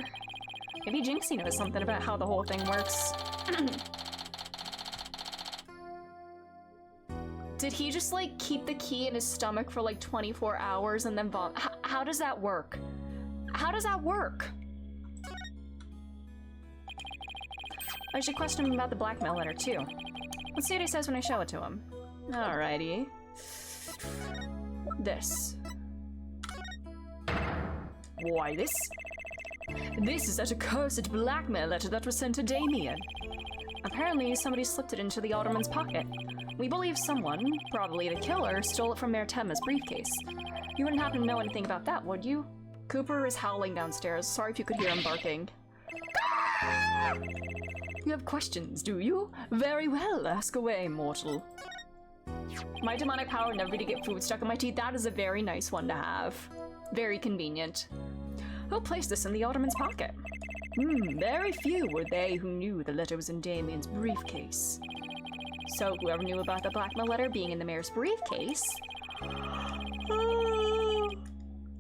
Maybe Jinxie knows something about how the whole thing works. Did he just like keep the key in his stomach for like 24 hours and then vomit? How does that work? How does that work? I should question him about the blackmail letter too. Let's see what he says when I show it to him. Alrighty. This. Why this? This is that accursed blackmail letter that was sent to Damien. Apparently somebody slipped it into the alderman's pocket. We believe someone, probably the killer, stole it from Mayor Tenma's briefcase. You wouldn't happen to know anything about that, would you? Cooper is howling downstairs. Sorry if you could hear him barking. You have questions, do you? Very well, ask away, mortal. My demonic power never to get food stuck in my teeth. That is a very nice one to have. Very convenient. Who placed this in the alderman's pocket? Very few were they who knew the letter was in Damien's briefcase. So whoever knew about the blackmail letter being in the mayor's briefcase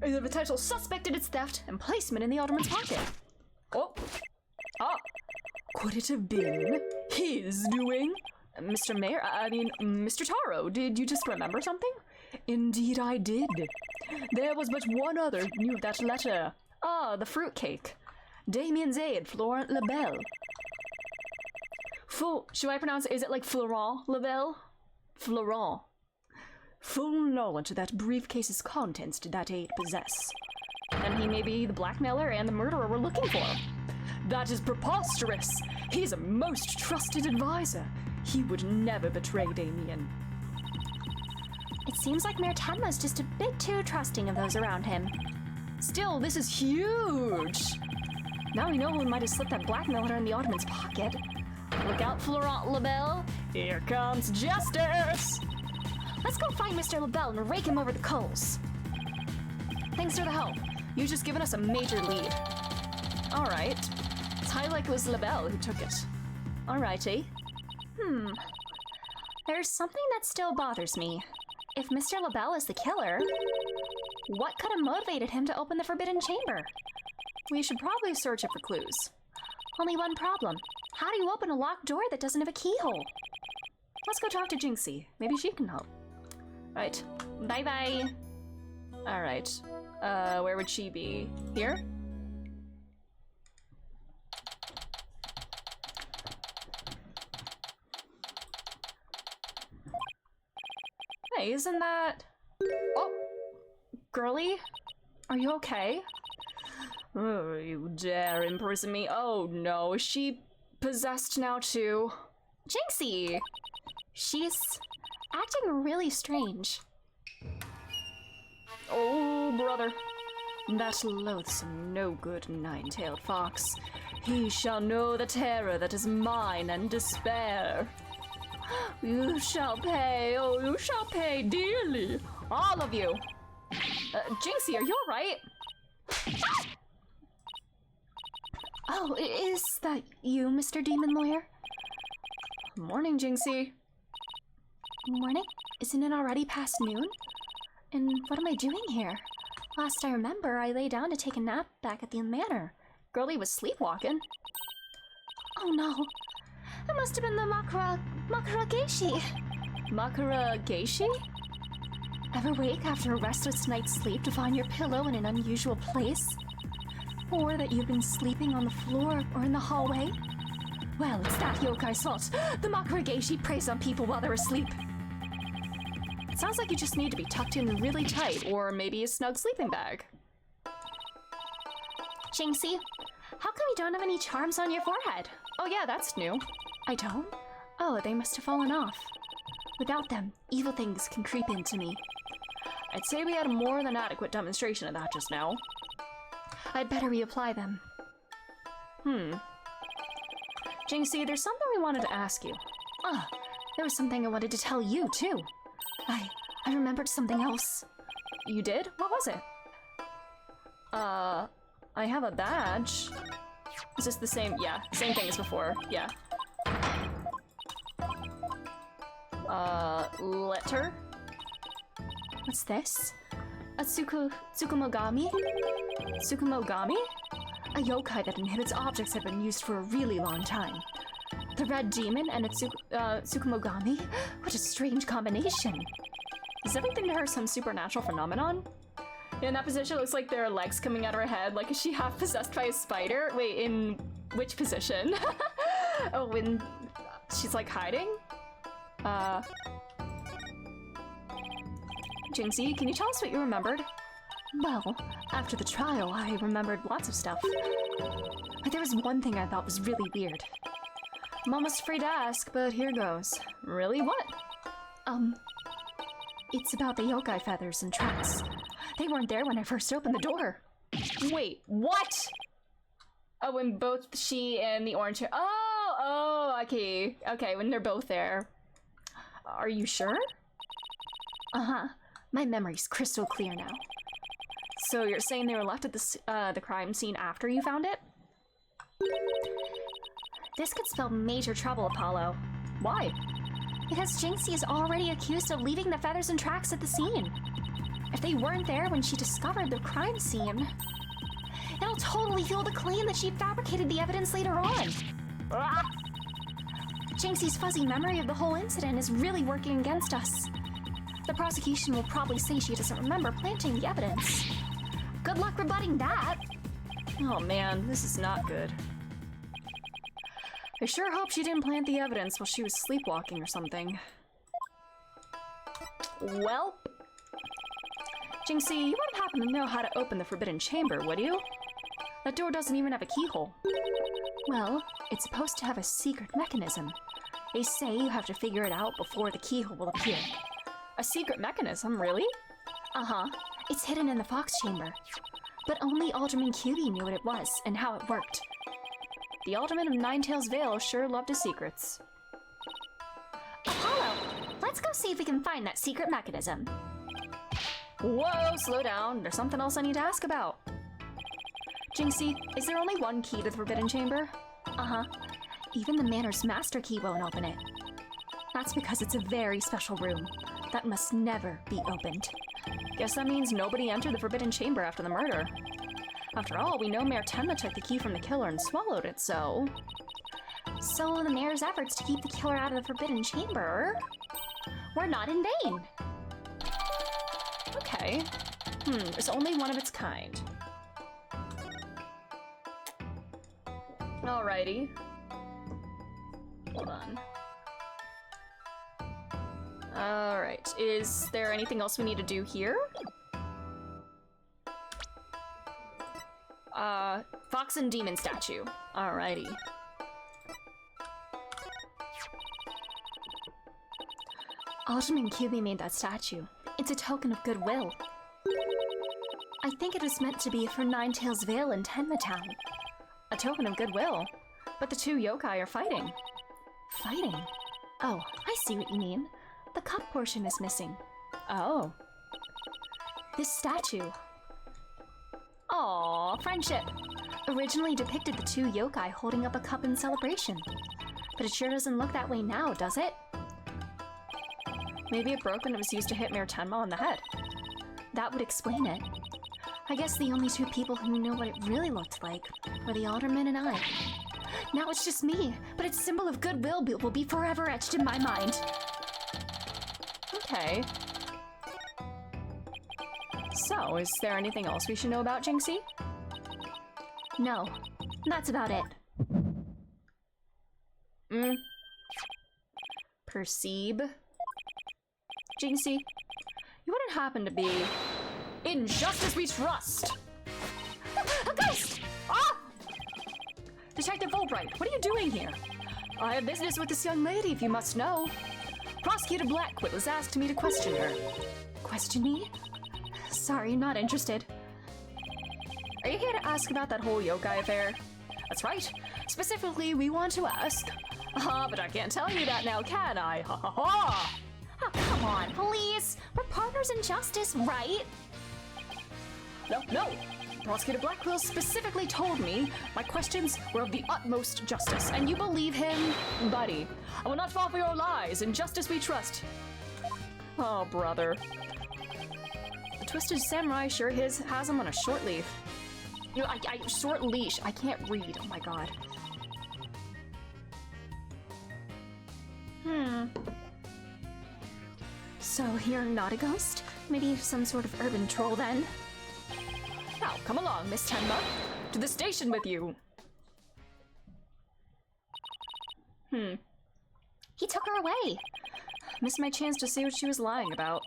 is a potential suspect in its theft and placement in the alderman's pocket. Oh. Ah. Could it have been his doing? Mr. Mayor, Mr. Taro, did you just remember something? Indeed I did. There was but one other who knew that letter. Ah, the fruitcake. Damien's aide, Florent Lebel. Should I pronounce it? Is it like Florent Lebel? Florent. Full knowledge of that briefcase's contents did that aide possess. And he may be the blackmailer and the murderer we're looking for. That is preposterous. He's a most trusted advisor. He would never betray Damien. It seems like Mayor Tenma's just a bit too trusting of those around him. Still, this is huge! Now we know who might have slipped that blackmailer in the Ottoman's pocket. Look out, Florent LaBelle! Here comes justice! Let's go find Mr. LaBelle and rake him over the coals. Thanks for the help. You've just given us a major lead. Alright. It's high like it was LaBelle who took it. Alrighty. There's something that still bothers me. If Mr. LaBelle is the killer, what could have motivated him to open the Forbidden Chamber? We should probably search it for clues. Only one problem. How do you open a locked door that doesn't have a keyhole? Let's go talk to Jinxie. Maybe she can help. Right. Bye-bye. Alright. Where would she be? Here? Hey, isn't that... Oh! Girly? Are you okay? Oh, you dare imprison me? Oh no, is she possessed now too? Jinxie! She's acting really strange. Oh, brother. That loathsome, no-good nine-tailed fox. He shall know the terror that is mine and despair. You shall pay, oh, you shall pay dearly. All of you. Jinxie, are you alright? Oh, is that you, Mr. Demon Lawyer? Morning, Jinxie. Morning? Isn't it already past noon? And what am I doing here? Last I remember, I lay down to take a nap back at the manor. Girlie was sleepwalking. Oh no. It must have been the Makara Geishi. Makara Geishi? Ever wake after a restless night's sleep to find your pillow in an unusual place? Or that you've been sleeping on the floor or in the hallway? Well, it's that yokai's fault. The Makara Geishi preys on people while they're asleep. It sounds like you just need to be tucked in really tight, or maybe a snug sleeping bag. Jinxie, how come you don't have any charms on your forehead? Oh yeah, that's new. I don't? Oh, they must have fallen off. Without them, evil things can creep into me. I'd say we had a more than adequate demonstration of that just now. I'd better reapply them. Jinxie, there's something we wanted to ask you. Ah, there was something I wanted to tell you, too. I remembered something else. You did? What was it? I have a badge. Is this the same? Yeah, same thing as before. Yeah. Letter? What's this? A Tsukumogami? Tsukumogami? A yokai that inhibits objects that have been used for a really long time. The red demon and a Tsukumogami? What a strange combination. Is everything to her some supernatural phenomenon? In that position, it looks like there are legs coming out of her head. Like, is she half possessed by a spider? Wait, in which position? Oh, when she's like hiding? Jinxie, can you tell us what you remembered? Well, after the trial, I remembered lots of stuff. But there was one thing I thought was really weird. I'm almost afraid to ask, but here goes. Really? What? It's about the yokai feathers and tracks. They weren't there when I first opened the door. Wait, what? Oh, when both she and the orange hair. Oh, okay. Okay, when they're both there. Are you sure? Uh-huh. My memory's crystal clear now. So you're saying they were left at the crime scene after you found it? This could spell major trouble, Apollo. Why? Because Jinxie is already accused of leaving the feathers and tracks at the scene. If they weren't there when she discovered the crime scene, it'll totally fuel the claim that she fabricated the evidence later on. Jinxie's fuzzy memory of the whole incident is really working against us. The prosecution will probably say she doesn't remember planting the evidence. Good luck rebutting that! Oh man, this is not good. I sure hope she didn't plant the evidence while she was sleepwalking or something. Well, Jinxie, you wouldn't happen to know how to open the Forbidden Chamber, would you? That door doesn't even have a keyhole. Well, it's supposed to have a secret mechanism. They say you have to figure it out before the keyhole will appear. A secret mechanism, really? Uh-huh. It's hidden in the Fox Chamber. But only Alderman QB knew what it was and how it worked. The Alderman of Ninetails Vale sure loved his secrets. Apollo, let's go see if we can find that secret mechanism. Whoa, slow down. There's something else I need to ask about. Jinxie, is there only one key to the Forbidden Chamber? Uh-huh. Even the Manor's Master Key won't open it. That's because it's a very special room that must never be opened. Guess that means nobody entered the Forbidden Chamber after the murder. After all, we know Mayor Tenma took the key from the killer and swallowed it, so... So the mayor's efforts to keep the killer out of the Forbidden Chamber were not in vain. Okay. It's only one of its kind. Alrighty. Hold on. Alright, is there anything else we need to do here? Fox and Demon statue. Alrighty. Alderman QB made that statue. It's a token of goodwill. I think it was meant to be for Ninetails Vale in Tenma Town. A token of goodwill? But the two yokai are fighting. Fighting? Oh, I see what you mean. The cup portion is missing. Oh. This statue. Aww, friendship. Originally depicted the two yokai holding up a cup in celebration. But it sure doesn't look that way now, does it? Maybe it broke when it was used to hit Mayor Tenma on the head. That would explain it. I guess the only two people who knew what it really looked like were the Alderman and I. Now it's just me, but its symbol of goodwill will be forever etched in my mind. Okay. So, is there anything else we should know about Jinxie? No, that's about it. Perceive? Jinxie, you wouldn't happen to be... In justice we trust! A ghost! Ah! Detective Fulbright, what are you doing here? I have business with this young lady, if you must know. Prosecutor Blackquill has asked me to question her. Question me? Sorry, not interested. Are you here to ask about that whole yokai affair? That's right. Specifically, we want to ask... but I can't tell you that now, can I? Ha ha ha! Oh, come on, please! We're partners in justice, right? No. Prosecutor Blackquill specifically told me my questions were of the utmost justice, and you believe him? Buddy, I will not fall for your lies. In justice we trust. Oh, brother. The Twisted Samurai sure has him on a short leaf. You know, short leash. I can't read. Oh my god. So you're not a ghost? Maybe some sort of urban troll then? Now, come along, Miss Tenma. To the station with you. He took her away. Missed my chance to see what she was lying about.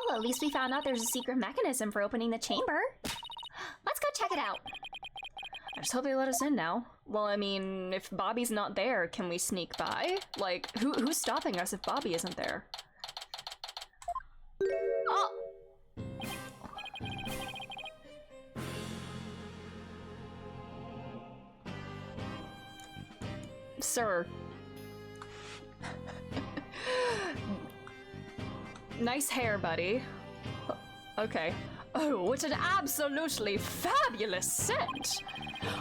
Well, at least we found out there's a secret mechanism for opening the chamber. Let's go check it out. I just hope they let us in now. Well, I mean, if Bobby's not there, can we sneak by? Like, who's stopping us if Bobby isn't there? Oh! Sir. Nice hair, buddy. Okay. Oh, it's an absolutely fabulous scent!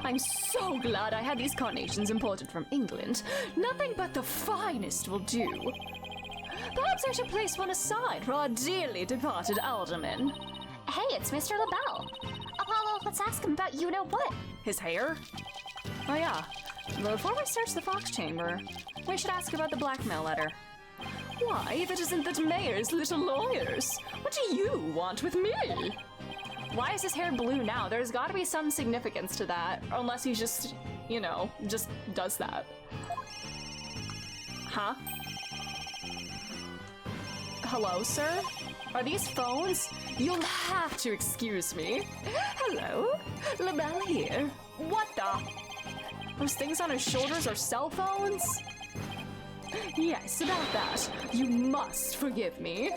I'm so glad I had these carnations imported from England. Nothing but the finest will do. Perhaps I should place one aside for our dearly departed alderman. Hey, it's Mr. LaBelle. Apollo, let's ask him about you-know-what. His hair? Oh yeah. Before we search the Fox Chamber, we should ask about the blackmail letter. Why, if it isn't that mayor's little lawyers? What do you want with me? Why is his hair blue now? There's gotta be some significance to that. Unless he's just, you know, just does that. Huh? Hello, sir? Are these phones? You'll have to excuse me. Hello? LaBelle here. What the? Those things on his shoulders are cell phones? Yes, about that. You must forgive me.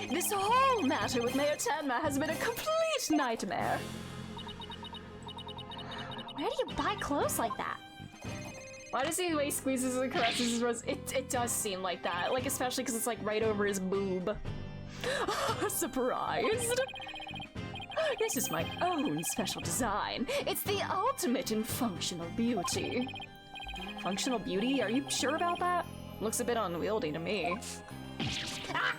This whole matter with Mayor Tenma has been a complete nightmare. Where do you buy clothes like that? Why does he the way he squeezes and caresses his rose? It does seem like that. Like, especially because it's like right over his boob. Surprised? This is my own special design. It's the ultimate in functional beauty. Functional beauty? Are you sure about that? Looks a bit unwieldy to me. Ah!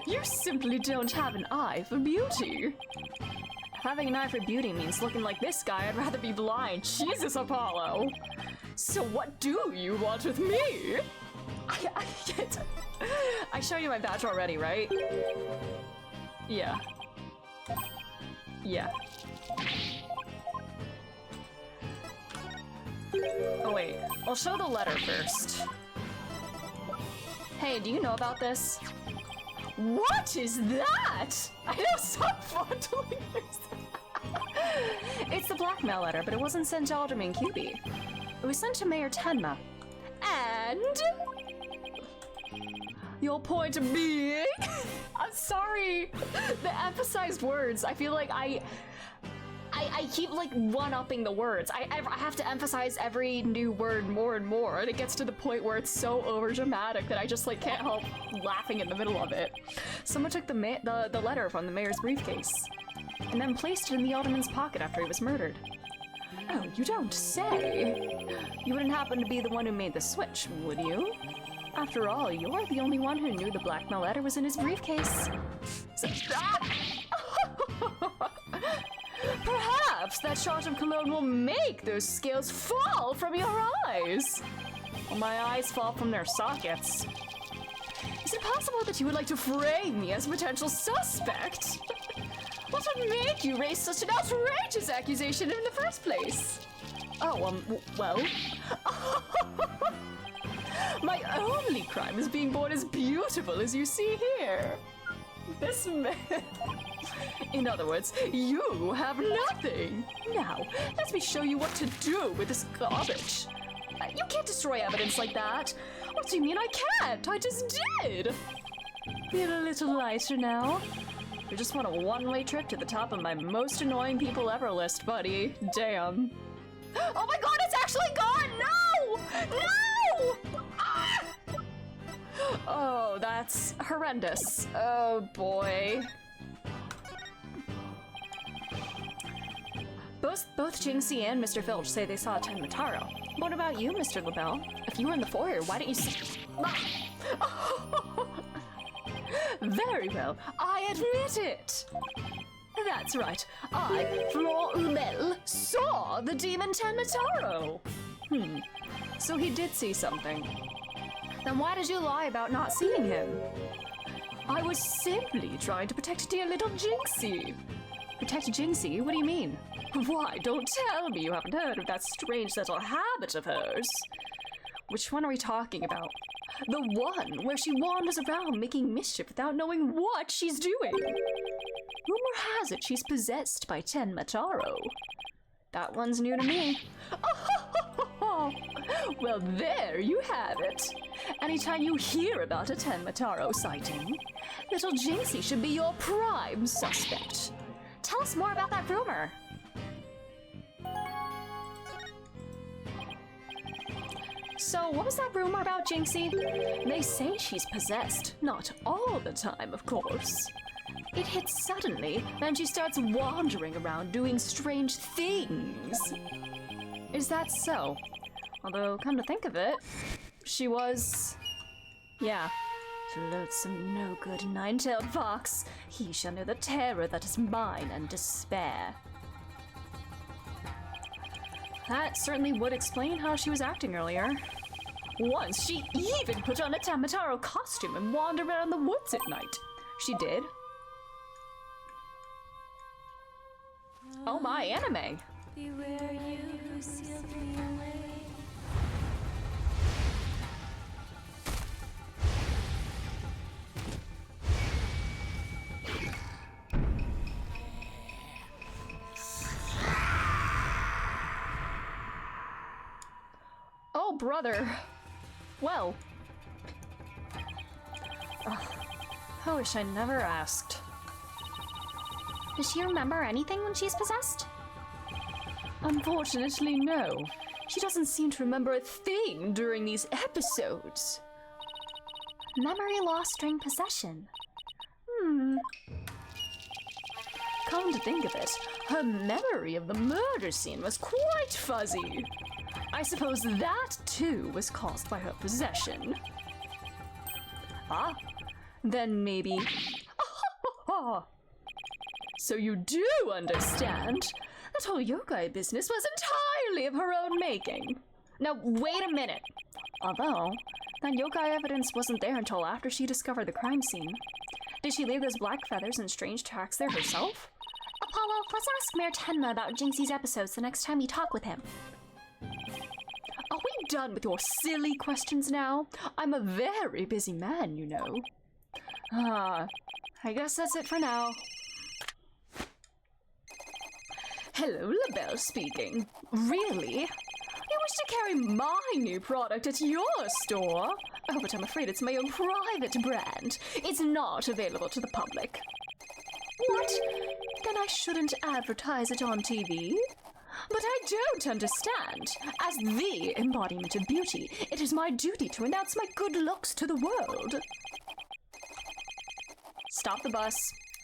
You simply don't have an eye for beauty. If having an eye for beauty means looking like this guy, I'd rather be blind. Jesus, Apollo! So what do you want with me? I can't... I showed you my badge already, right? Yeah. Yeah. Oh wait, I'll show the letter first. Hey, do you know about this? What is that? I know, stop fondling this. It's the blackmail letter, but it wasn't sent to Alderman QB. It was sent to Mayor Tenma. And... your point being? I'm sorry. The emphasized words, I feel like I keep like one-upping the words. I have to emphasize every new word more and more, and it gets to the point where it's so over-dramatic that I just like can't help laughing in the middle of it. Someone took the letter from the mayor's briefcase and then placed it in the alderman's pocket after he was murdered. Oh, you don't say. You wouldn't happen to be the one who made the switch, would you? After all, you're the only one who knew the blackmail letter was in his briefcase. So, perhaps that shot of cologne will make those scales fall from your eyes. Well, my eyes fall from their sockets. Is it possible that you would like to frame me as a potential suspect? What would make you raise such an outrageous accusation in the first place? Oh, well... My only crime is being born as beautiful as you see here. This man... In other words, you have nothing. Now, let me show you what to do with this garbage. You can't destroy evidence like that. What do you mean I can't? I just did. Feel a little lighter now? You just want a one-way trip to the top of my most annoying people ever list, buddy. Damn. Oh my god, it's actually gone! No! No! Ah! Oh, that's horrendous. Oh boy. Both Jinxie and Mr. Filch say they saw Ten Mataro. What about you, Mr. LaBelle? If you were in the foyer, why didn't you see... Very well, I admit it. That's right, I, Flor Umel, saw the demon Ten Mataro. So he did see something. Then why did you lie about not seeing him? I was simply trying to protect dear little Jinxie. Protect Jinxie? What do you mean? Why, don't tell me you haven't heard of that strange little habit of hers. Which one are we talking about? The one where she wanders around making mischief without knowing what she's doing. Rumor has it she's possessed by Ten Mataro. That one's new to me. Oh, well, there you have it. Anytime you hear about a Ten Mataro sighting, little Jinxie should be your prime suspect. Tell us more about that rumor. So, what was that rumor about Jinxie? They say she's possessed. Not all the time, of course. It hits suddenly, and she starts wandering around doing strange things. Is that so? Although, come to think of it, she was... yeah. Loathsome, no-good, nine-tailed fox. He shall know the terror that is mine and despair. That certainly would explain how she was acting earlier. Once, she even put on a Ten Mataro costume and wandered around the woods at night. She did. Oh my, anime! Beware you who sealed me away. Oh brother. Well. Ugh, I wish I never asked. Does she remember anything when she's possessed? Unfortunately, no. She doesn't seem to remember a thing during these episodes. Memory loss during possession. Come to think of it, her memory of the murder scene was quite fuzzy. I suppose that, too, was caused by her possession. Ah, then maybe... So you do understand that whole yokai business was entirely of her own making. Now, wait a minute. Although, that yokai evidence wasn't there until after she discovered the crime scene. Did she leave those black feathers and strange tracks there herself? Apollo, let's ask Mayor Tenma about Jinxie's episodes the next time you talk with him. Are we done with your silly questions now? I'm a very busy man, you know. I guess that's it for now. Hello, LaBelle speaking. Really? You wish to carry my new product at your store? Oh, but I'm afraid it's my own private brand. It's not available to the public. What? Then I shouldn't advertise it on TV? But I don't understand. As the embodiment of beauty, it is my duty to announce my good looks to the world. Stop the bus.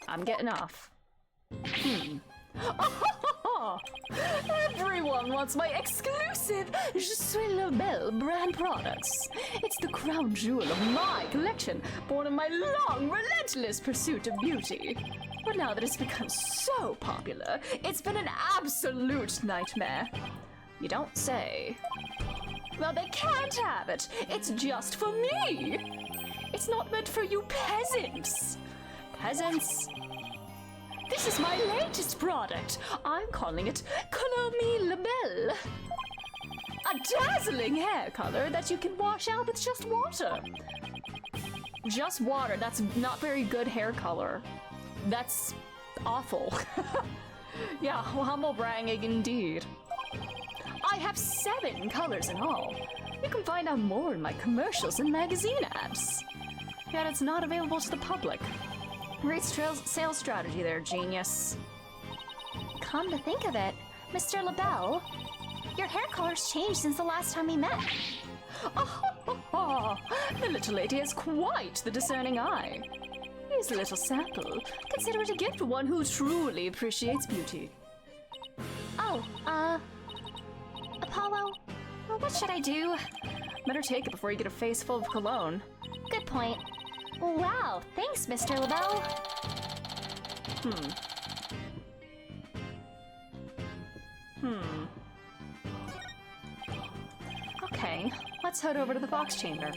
I'm getting off. Everyone wants my exclusive Je suis la belle brand products. It's the crown jewel of my collection, born of my long, relentless pursuit of beauty. But now that it's become so popular, it's been an absolute nightmare. You don't say. Well, they can't have it. It's just for me. It's not meant for you peasants. Peasants? This is my latest product. I'm calling it Color Me La Belle. A dazzling hair color that you can wash out with just water. Just water, that's not very good hair color. That's awful. Yeah, well, humble bragging indeed. I have 7 colors in all. You can find out more in my commercials and magazine ads. Yet it's not available to the public. Great sales strategy there, genius. Come to think of it, Mr. LaBelle, your hair color's changed since the last time we met. The little lady has quite the discerning eye. Here's a little sample. Consider it a gift for one who truly appreciates beauty. Oh, Apollo, what should I do? Better take it before you get a face full of cologne. Good point. Wow, thanks, Mr. LaBelle. Okay, let's head over to the Fox Chamber.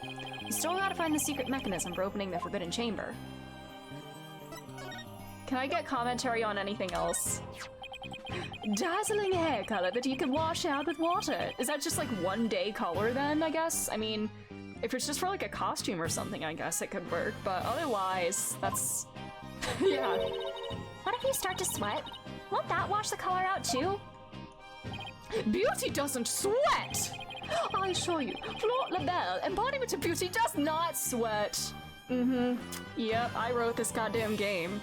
We still gotta find the secret mechanism for opening the Forbidden Chamber. Can I get commentary on anything else? Dazzling hair color that you can wash out with water. Is that just like one day color then, I guess? I mean, if it's just for like a costume or something, I guess it could work, but otherwise, that's... yeah. What if you start to sweat? Won't that wash the color out too? Beauty doesn't sweat! I assure you, Flaunt LaBelle, embodiment of beauty, does not sweat. Yep, I wrote this goddamn game.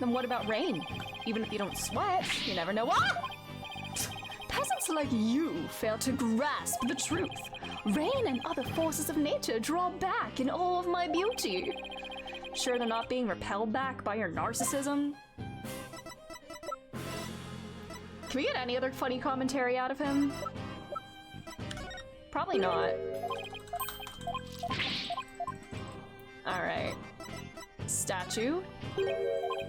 Then what about rain? Even if you don't sweat, you never know. Ah! Peasants like you fail to grasp the truth. Rain and other forces of nature draw back in awe of my beauty. Sure they're not being repelled back by your narcissism? Can we get any other funny commentary out of him? Probably not. Alright. Statue?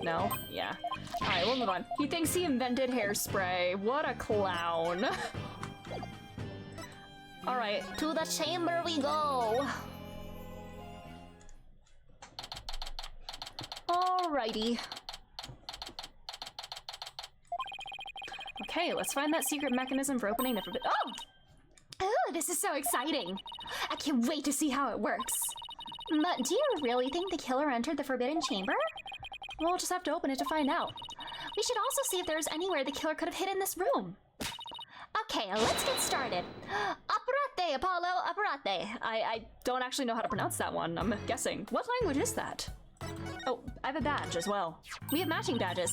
No? Yeah. Alright, we'll move on. He thinks he invented hairspray. What a clown. Alright. To the chamber we go. Alrighty. Okay, let's find that secret mechanism for opening the forbidden— Oh! Oh, this is so exciting. I can't wait to see how it works. But do you really think the killer entered the Forbidden Chamber? We'll just have to open it to find out. We should also see if there's anywhere the killer could have hidden this room. Okay, let's get started. Up Aparate, Apollo, aparate. I don't actually know how to pronounce that one. I'm guessing. What language is that? Oh, I have a badge as well. We have matching badges.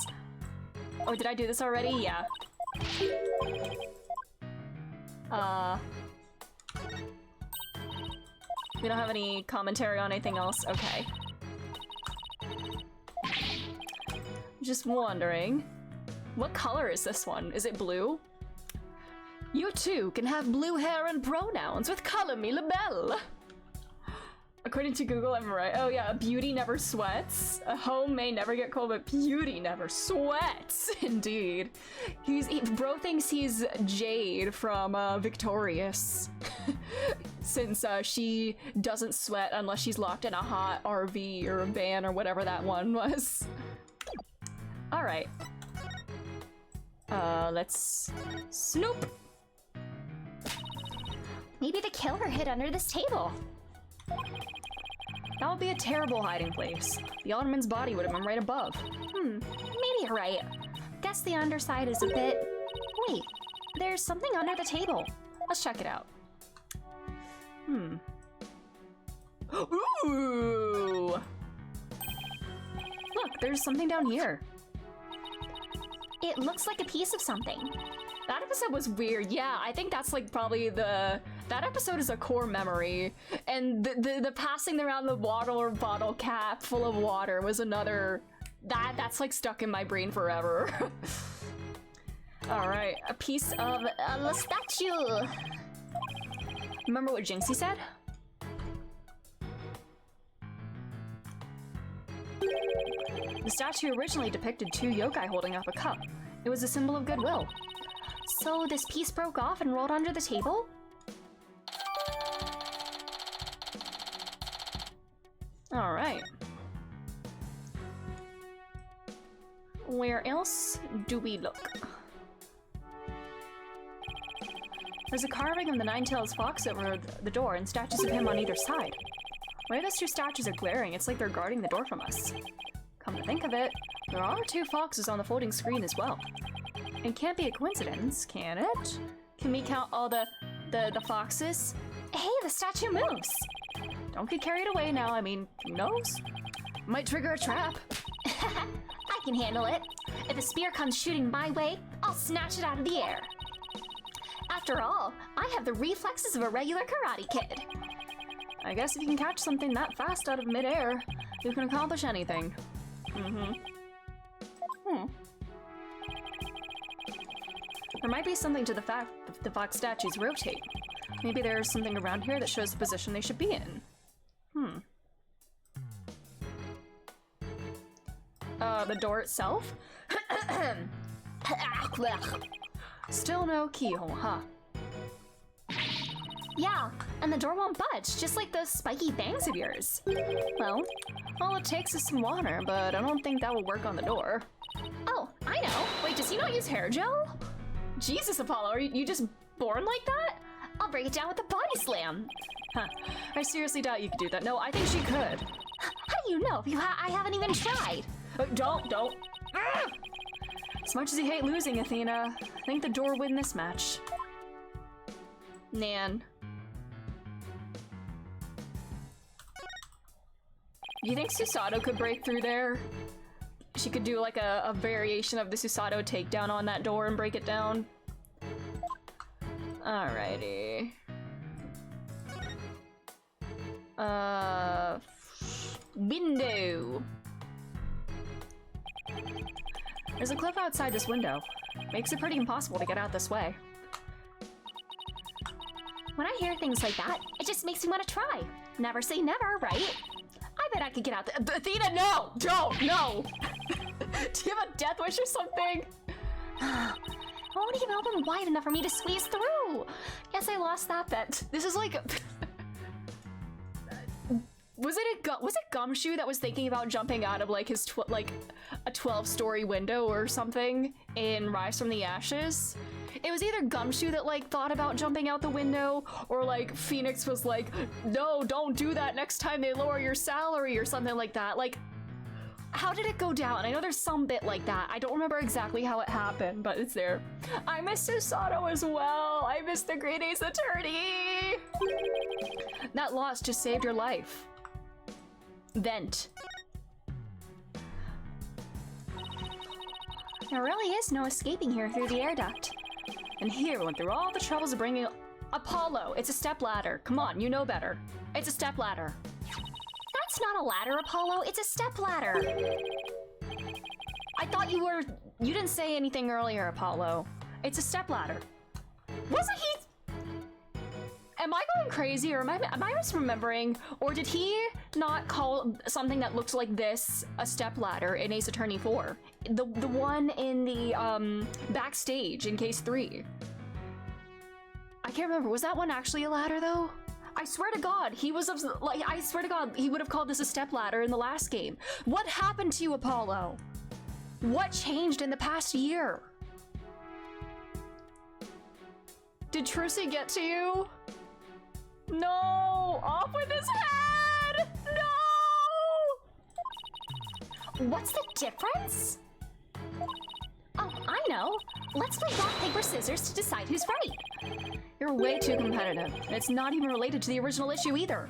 Oh, did I do this already? Yeah. We don't have any commentary on anything else. Okay. Just wondering. What color is this one? Is it blue? You too can have blue hair and pronouns with Color Me Labelle. According to Google, I'm right. Oh yeah, beauty never sweats. A home may never get cold, but beauty never sweats. Indeed. Bro thinks he's Jade from Victorious. Since she doesn't sweat unless she's locked in a hot RV or a van or whatever that one was. Alright. Let's snoop. Maybe the killer hid under this table. That would be a terrible hiding place. The Ottoman's body would have been right above. Maybe you're right. Guess the underside is a bit... Wait, there's something under the table. Let's check it out. Ooh! Look, there's something down here. It looks like a piece of something. That episode was weird. Yeah, I think that's like probably that episode is a core memory. And the passing around the water bottle cap full of water was another... That's like stuck in my brain forever. Alright, a piece of a statue. Remember what Jinxie said? The statue originally depicted two yokai holding up a cup. It was a symbol of goodwill. So this piece broke off and rolled under the table? All right. Where else do we look? There's a carving of the nine-tailed fox over the door and statues of him on either side. Why those two statues are glaring? It's like they're guarding the door from us. Come to think of it, there are two foxes on the floating screen as well. It can't be a coincidence, can it? Can we count all the foxes? Hey, the statue moves! Don't get carried away now, I mean, who knows? Might trigger a trap. I can handle it. If a spear comes shooting my way, I'll snatch it out of the air. After all, I have the reflexes of a regular karate kid. I guess if you can catch something that fast out of midair, you can accomplish anything. There might be something to the fact that the fox statues rotate. Maybe there's something around here that shows the position they should be in. The door itself? Still no keyhole, huh? Yeah, and the door won't budge, just like those spiky bangs of yours. Well, all it takes is some water, but I don't think that will work on the door. Oh, I know. Wait, does he not use hair gel? Jesus, Apollo, are you just born like that? I'll break it down with a body slam. Huh. I seriously doubt you could do that. No, I think she could. How do you know? I haven't even tried. Don't. As much as you hate losing, Athena, I think the door win this match. Nan. Do you think Susato could break through there? She could do like a variation of the Susato takedown on that door and break it down. Alrighty. Window. There's a cliff outside this window. Makes it pretty impossible to get out this way. When I hear things like that, it just makes me want to try. Never say never, right? I bet I could get out the- Athena, no! Don't, no! Do you have a death wish or something? I won't even open wide enough for me to squeeze through. Guess I lost that bet. This is like... Was it Gumshoe that was thinking about jumping out of like his a 12-story window or something in Rise from the Ashes? It was either Gumshoe that like thought about jumping out the window, or like Phoenix was like, no, don't do that next time they lower your salary or something like that. Like, how did it go down? I know there's some bit like that. I don't remember exactly how it happened, but it's there. I miss Susato as well. I missed the Great Ace Attorney! That loss just saved your life. Vent. There really is no escaping here through the air duct. And here we went through all the troubles of bringing Apollo. It's a stepladder. Come on, you know better. It's a stepladder. That's not a ladder, Apollo. It's a stepladder. I thought you didn't say anything earlier, Apollo. It's a stepladder. Wasn't he? Am I going crazy, or am I misremembering? Or did he not call something that looked like this a stepladder in Ace Attorney 4? The one in the backstage in case 3. I can't remember. Was that one actually a ladder though? I swear to God, he was like, I swear to God, he would have called this a stepladder in the last game. What happened to you, Apollo? What changed in the past year? Did Trucy get to you? No! Off with his head! No! What's the difference? Oh, I know. Let's play rock, paper, scissors to decide who's right. You're way too competitive. And it's not even related to the original issue either.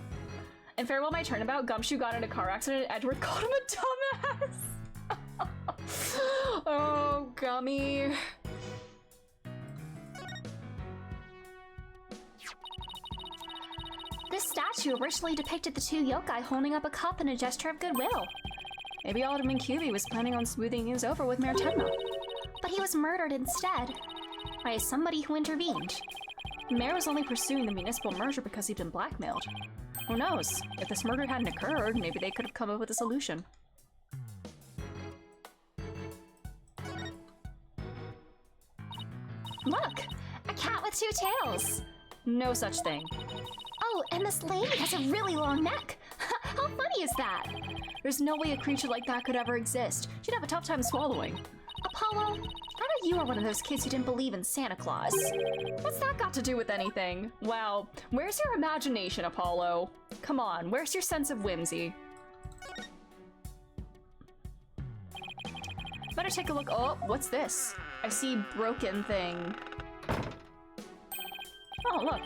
In Farewell My Turnabout, Gumshoe got in a car accident and Edward called him a dumbass. Oh, Gummy. This statue originally depicted the two yokai holding up a cup in a gesture of goodwill. Maybe Alderman Cubey was planning on smoothing things over with Mayor Tenma. But he was murdered instead by somebody who intervened. The mayor was only pursuing the municipal merger because he'd been blackmailed. Who knows? If this murder hadn't occurred, maybe they could have come up with a solution. Look! A cat with two tails! No such thing. Oh, and this lady has a really long neck! How funny is that? There's no way a creature like that could ever exist. She'd have a tough time swallowing. Apollo, I bet you are one of those kids who didn't believe in Santa Claus. What's that got to do with anything? Wow, where's your imagination, Apollo? Come on, where's your sense of whimsy? Better take a look. Oh, what's this? I see broken thing. Oh, look.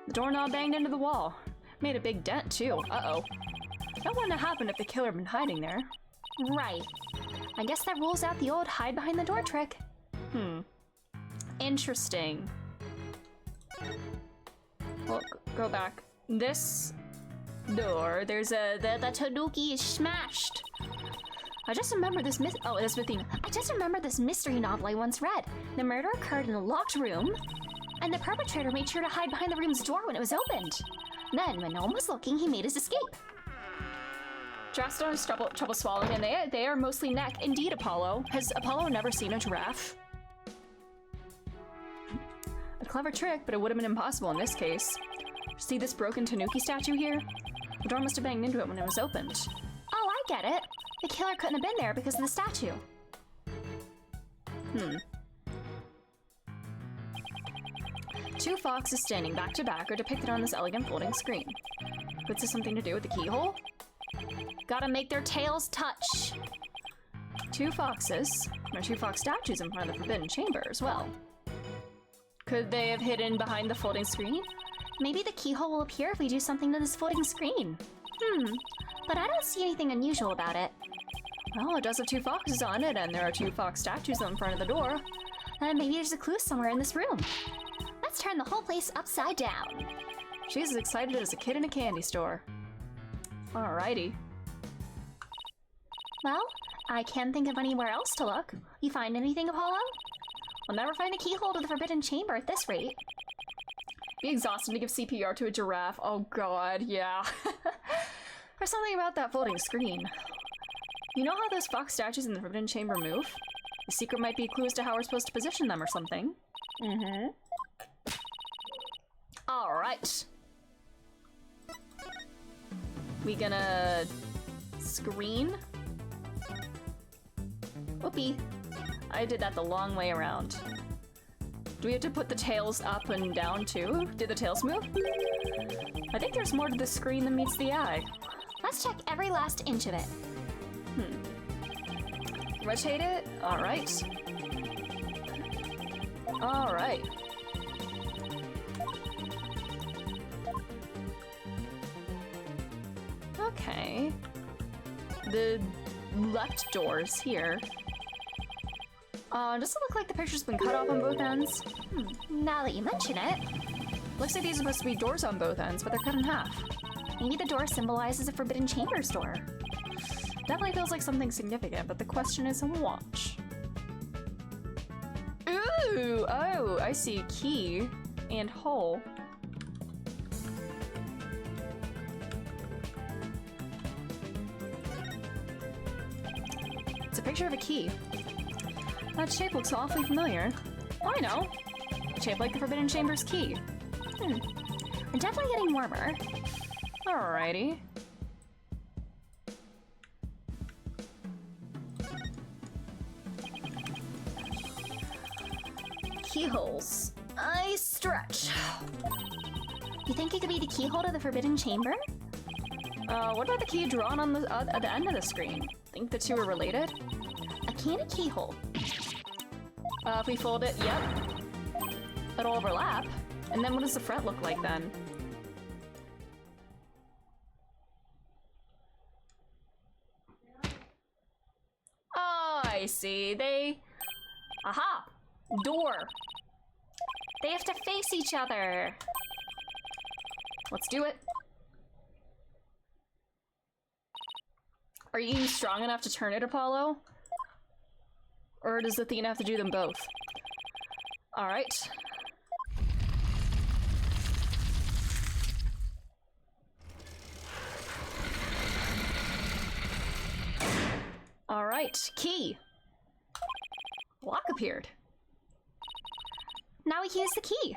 The doorknob banged into the wall. Made a big dent, too. Uh-oh. That wouldn't have happened if the killer had been hiding there. Right. I guess that rules out the old hide behind the door trick. Interesting. Look, go back. This door, there's the tanuki is smashed. I just remember this mystery novel I once read. The murder occurred in a locked room, and the perpetrator made sure to hide behind the room's door when it was opened. Then, when no one was looking, he made his escape. Giraffes don't have trouble swallowing, and they are mostly neck. Indeed, Apollo. Has Apollo never seen a giraffe? A clever trick, but it would have been impossible in this case. See this broken tanuki statue here? The door must have banged into it when it was opened. Oh, I get it. The killer couldn't have been there because of the statue. Two foxes standing back to back are depicted on this elegant folding screen. Could this have something to do with the keyhole? Gotta make their tails touch! Two foxes. There are two fox statues in front of the Forbidden Chamber as well. Could they have hidden behind the folding screen? Maybe the keyhole will appear if we do something to this folding screen. But I don't see anything unusual about it. Well, it does have two foxes on it, and there are two fox statues in front of the door. Maybe there's a clue somewhere in this room. Let's turn the whole place upside down. She's as excited as a kid in a candy store. Alrighty. Well, I can't think of anywhere else to look. You find anything, Apollo? We'll never find a keyhole to the Forbidden Chamber at this rate. Be exhausted to give CPR to a giraffe. Oh god, yeah. There's something about that folding screen. You know how those fox statues in the Forbidden Chamber move? The secret might be a clue as to how we're supposed to position them or something. Alright. We gonna screen? Whoopee. I did that the long way around. Do we have to put the tails up and down too? Did the tails move? I think there's more to the screen than meets the eye. Let's check every last inch of it. Rotate it? Alright. Alright. Okay. The left doors here. Does it look like the picture's been cut off on both ends? Now that you mention it, Looks like these are supposed to be doors on both ends, but they're cut in half. maybe the door symbolizes a Forbidden Chambers door. Definitely feels like something significant, but the question is what? Ooh! Oh, I see. Key and hole. It's a picture of a key. That shape looks awfully familiar. Oh, I know. Shaped like the Forbidden Chambers key. We're definitely getting warmer. Alrighty. Keyholes. I stretch. You think it could be the keyhole to the Forbidden Chamber? What about the key drawn on the at the end of the screen? Think the two are related? A key and a keyhole. If we fold it, yep. It'll overlap. And then what does the front look like then? Oh, I see. Aha! Door! They have to face each other. Let's do it. Are you strong enough to turn it, Apollo? Or does Athena have to do them both? Alright. Alright, key. Lock appeared. Now we can use the key.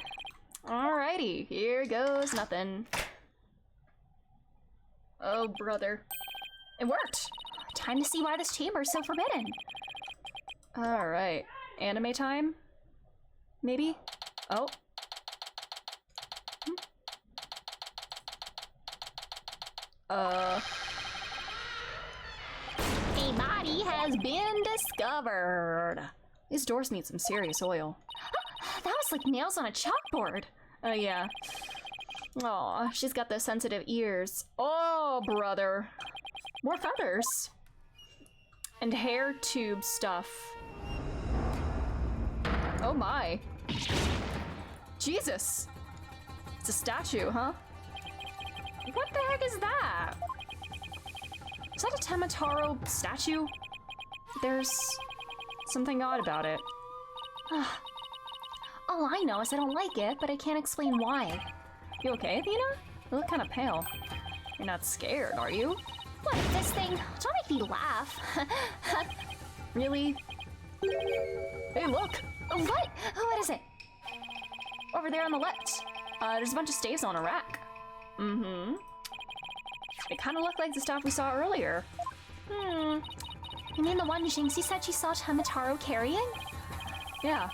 Alrighty, here goes nothing. Oh, brother. It worked! Time to see why this chamber is so forbidden. Alright. Anime time? Maybe? Oh. A body has been discovered. These doors need some serious oil. That was like nails on a chalkboard. Oh, yeah. Aw, she's got those sensitive ears. Oh, brother. More feathers. And hair tube stuff. Oh my. Jesus. It's a statue, huh? What the heck is that? Is that a Temataro statue? There's something odd about it. All I know is I don't like it, but I can't explain why. You okay, Athena? You look kind of pale. You're not scared, are you? What, this thing? Don't make me laugh. Really? Hey, look! What? What is it? Over there on the left. There's a bunch of staves on a rack. Mm-hmm. They kind of look like the stuff we saw earlier. You mean the one Jinxie said she saw Temataro carrying? Yeah.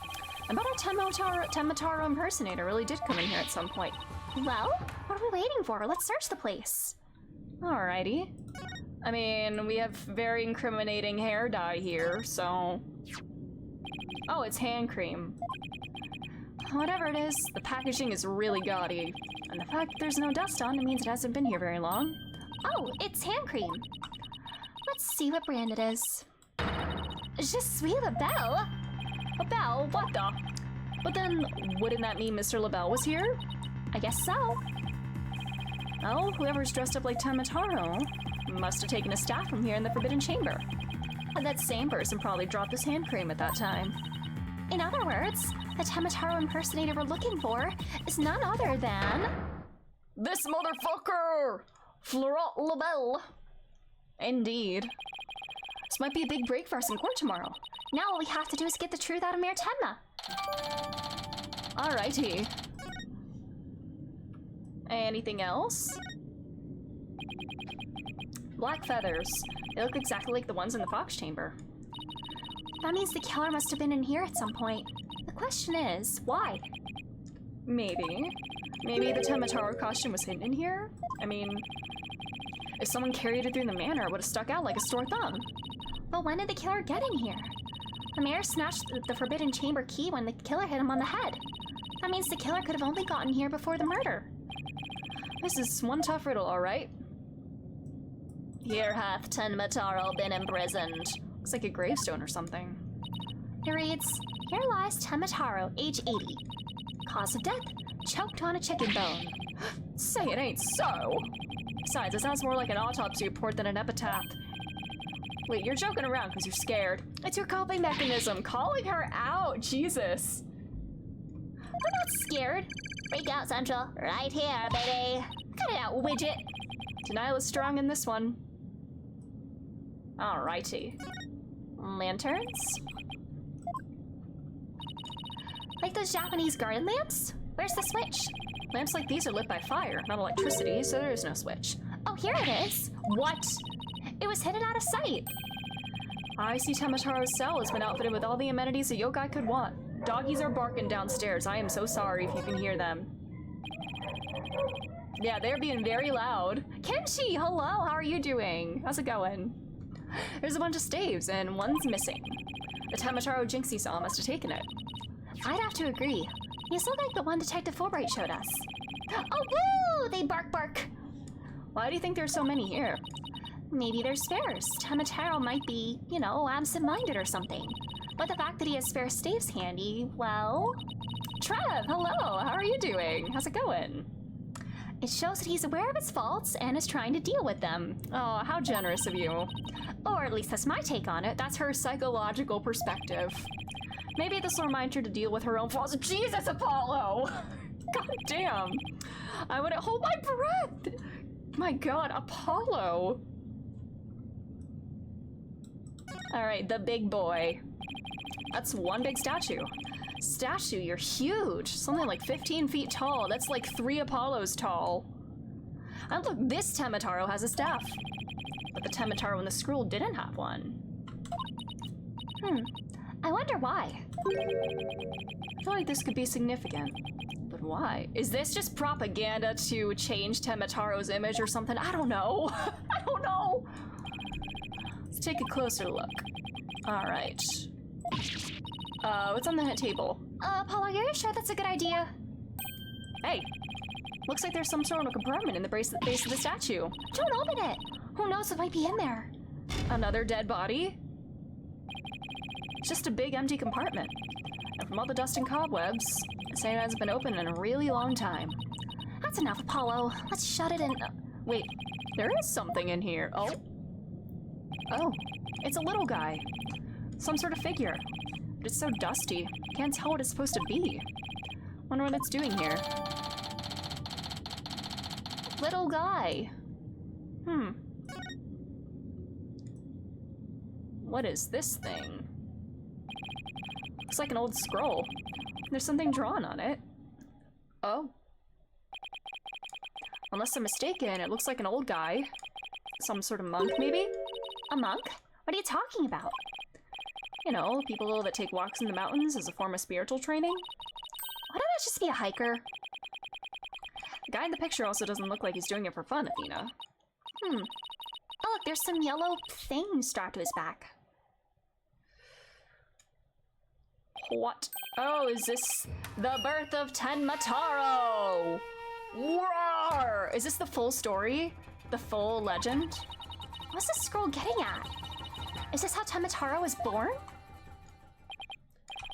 I bet our Temataro impersonator really did come in here at some point. Well, what are we waiting for? Let's search the place. Alrighty. I mean, we have very incriminating hair dye here, so... Oh, it's hand cream. Whatever it is, the packaging is really gaudy. And the fact there's no dust on it means it hasn't been here very long. Oh, it's hand cream. Let's see what brand it is. Je suis LaBelle? LaBelle? What the? But then, wouldn't that mean Mr. LaBelle was here? I guess so. Well, whoever's dressed up like Temataro must have taken a staff from here in the Forbidden Chamber. And that same person probably dropped this hand cream at that time. In other words, the Temataro impersonator we're looking for is none other than... This motherfucker! Florent LaBelle! Indeed. This might be a big break for us in court tomorrow. Now all we have to do is get the truth out of Mayor Tenma. Alrighty. Anything else? Black feathers. They look exactly like the ones in the Fox Chamber. That means the killer must have been in here at some point. The question is, why? Maybe. Maybe the Temataro costume was hidden in here? I mean, if someone carried it through the manor, it would have stuck out like a sore thumb. But when did the killer get in here? The mayor snatched the Forbidden Chamber key when the killer hit him on the head. That means the killer could have only gotten here before the murder. This is one tough riddle, alright? Here hath Tenmataro been imprisoned. Looks like a gravestone or something. It reads, here lies Tenmataro, age 80. Cause of death, choked on a chicken bone. Say it ain't so. Besides, it sounds more like an autopsy report than an epitaph. Wait, you're joking around because you're scared. It's your coping mechanism, calling her out, Jesus. We're not scared. Freak out Central, right here, baby. Cut it out, widget. Denial is strong in this one. Alrighty. Lanterns? Like those Japanese garden lamps? Where's the switch? Lamps like these are lit by fire, not electricity, so there is no switch. Oh, here it is. What? It was hidden out of sight. I see Temataro's cell has been outfitted with all the amenities a yokai could want. Doggies are barking downstairs. I am so sorry if you can hear them. Yeah, they're being very loud. Kenshi, hello, how are you doing? How's it going? There's a bunch of staves, and one's missing. The Temataro Jinxie saw must have taken it. I'd have to agree. He's look like the one Detective Fulbright showed us. Oh, woo! They bark, bark. Why do you think there's so many here? Maybe they're spares. Temataro might be, you know, absent-minded or something. But the fact that he has spare staves handy, well... Trev, hello, how are you doing? How's it going? It shows that he's aware of his faults and is trying to deal with them. Oh, how generous of you. Or at least that's my take on it. That's her psychological perspective. Maybe this will remind her to deal with her own faults. Jesus, Apollo! God damn. I wouldn't hold my breath. My God, Apollo. All right, the big boy. That's one big statue. Statue, you're huge. Something like 15 feet tall. That's like 3 Apollos tall. And look, this Temataro has a staff. But the Temataro in the scroll didn't have one. I wonder why. I feel like this could be significant. But why? Is this just propaganda to change Temataro's image or something? I don't know. I don't know. Let's take a closer look. All right. What's on the table? Paula, are you sure that's a good idea? Hey, looks like there's some sort of compartment in the base of the statue. Don't open it. Who knows what might be in there? Another dead body? It's just a big empty compartment. And from all the dust and cobwebs, it's saying it hasn't been open in a really long time. That's enough, Apollo. Let's shut it in. Wait, there is something in here. Oh. Oh, it's a little guy. Some sort of figure. But it's so dusty. Can't tell what it's supposed to be. Wonder what it's doing here. Little guy. What is this thing? Looks like an old scroll. There's something drawn on it. Oh. Unless I'm mistaken, it looks like an old guy. Some sort of monk, maybe? A monk? What are you talking about? You know, people that take walks in the mountains as a form of spiritual training. Why don't I just be a hiker? The guy in the picture also doesn't look like he's doing it for fun, Athena. Oh, look, there's some yellow thing strapped to his back. What? Oh, is this the birth of Tenmataro? Roar! Is this the full story? The full legend? What's this scroll getting at? Is this how Temataro was born?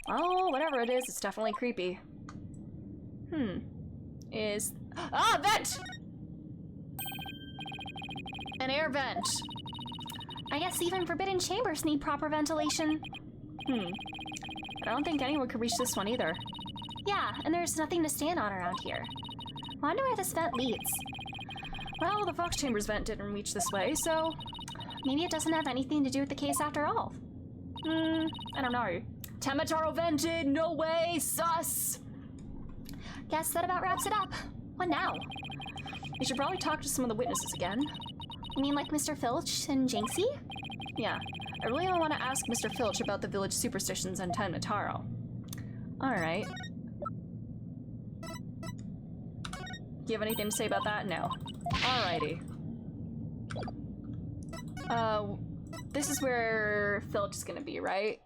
Oh, whatever it is, it's definitely creepy. Ah, vent! An air vent. I guess even forbidden chambers need proper ventilation. I don't think anyone could reach this one either. Yeah, and there's nothing to stand on around here. Wonder where this vent leads. Well, the Fox Chambers vent didn't reach this way, so maybe it doesn't have anything to do with the case after all. I don't know. Temataro vented, no way, sus! Guess that about wraps it up. What now? We should probably talk to some of the witnesses again. You mean like Mr. Filch and Jinxie? Yeah, I really want to ask Mr. Filch about the village superstitions and Temataro. Alright. Do you have anything to say about that? No. Alrighty. This is where Filch is gonna be, right?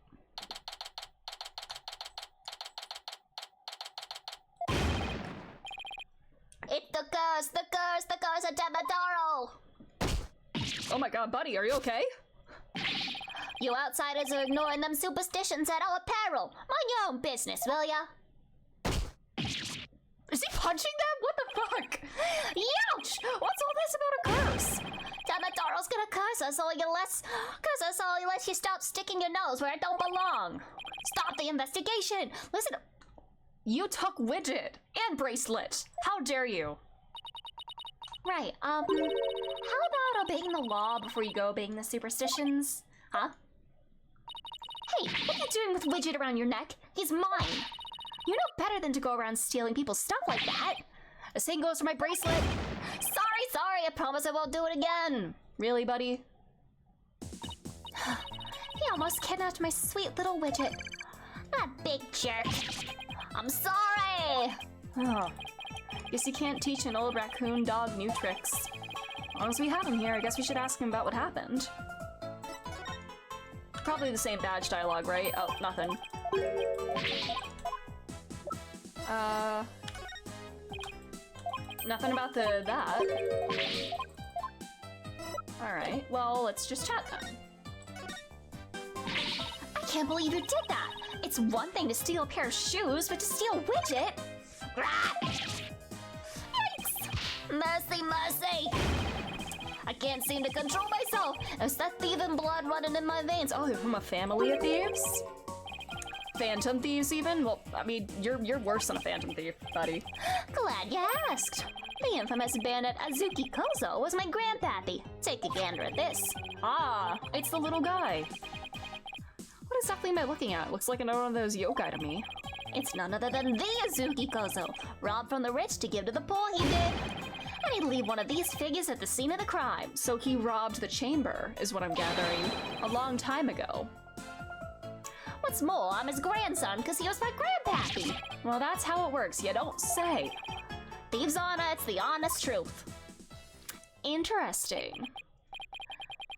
It's the curse of Temataro! Oh my fuck? Buddy, are you okay? You outsiders are ignoring them superstitions at our peril. Mind your own business, will ya? Is he punching them? What the fuck? Youch! What's all this about a curse? Tamatoro's gonna curse us all you less you stop sticking your nose where it don't belong. Stop the investigation. Listen. You took Widget and Bracelet. How dare you? Right, how about obeying the law before you go obeying the superstitions? Huh? Hey, what are you doing with Widget around your neck? He's mine. You know better than to go around stealing people's stuff like that. The same goes for my bracelet. Sorry, I promise I won't do it again. Really, buddy? He almost kidnapped my sweet little Widget. That big jerk. I'm sorry. Oh. Guess you can't teach an old raccoon dog new tricks. As long as we have him here, I guess we should ask him about what happened. Probably the same badge dialogue, right? Oh, nothing. Nothing about that. Alright, well, let's just chat then. I can't believe you did that. It's one thing to steal a pair of shoes, but to steal Widget? Yikes! Mercy! I can't seem to control myself. It's that thieving blood running in my veins. Oh, you're from a family of thieves? Phantom thieves, even? Well, I mean, you're worse than a phantom thief, buddy. Glad you asked. The infamous bandit Azuki Kozo was my grandpappy. Take a gander at this. Ah, it's the little guy. What exactly am I looking at? Looks like another one of those yokai to me. It's none other than the Azuki Kozo. Robbed from the rich to give to the poor, he did. And he'd leave one of these figures at the scene of the crime. So he robbed the chamber, is what I'm gathering, a long time ago. What's more, I'm his grandson because he was my grandpappy. Well, that's how it works, you don't say. Thieves' honor, it's the honest truth. Interesting.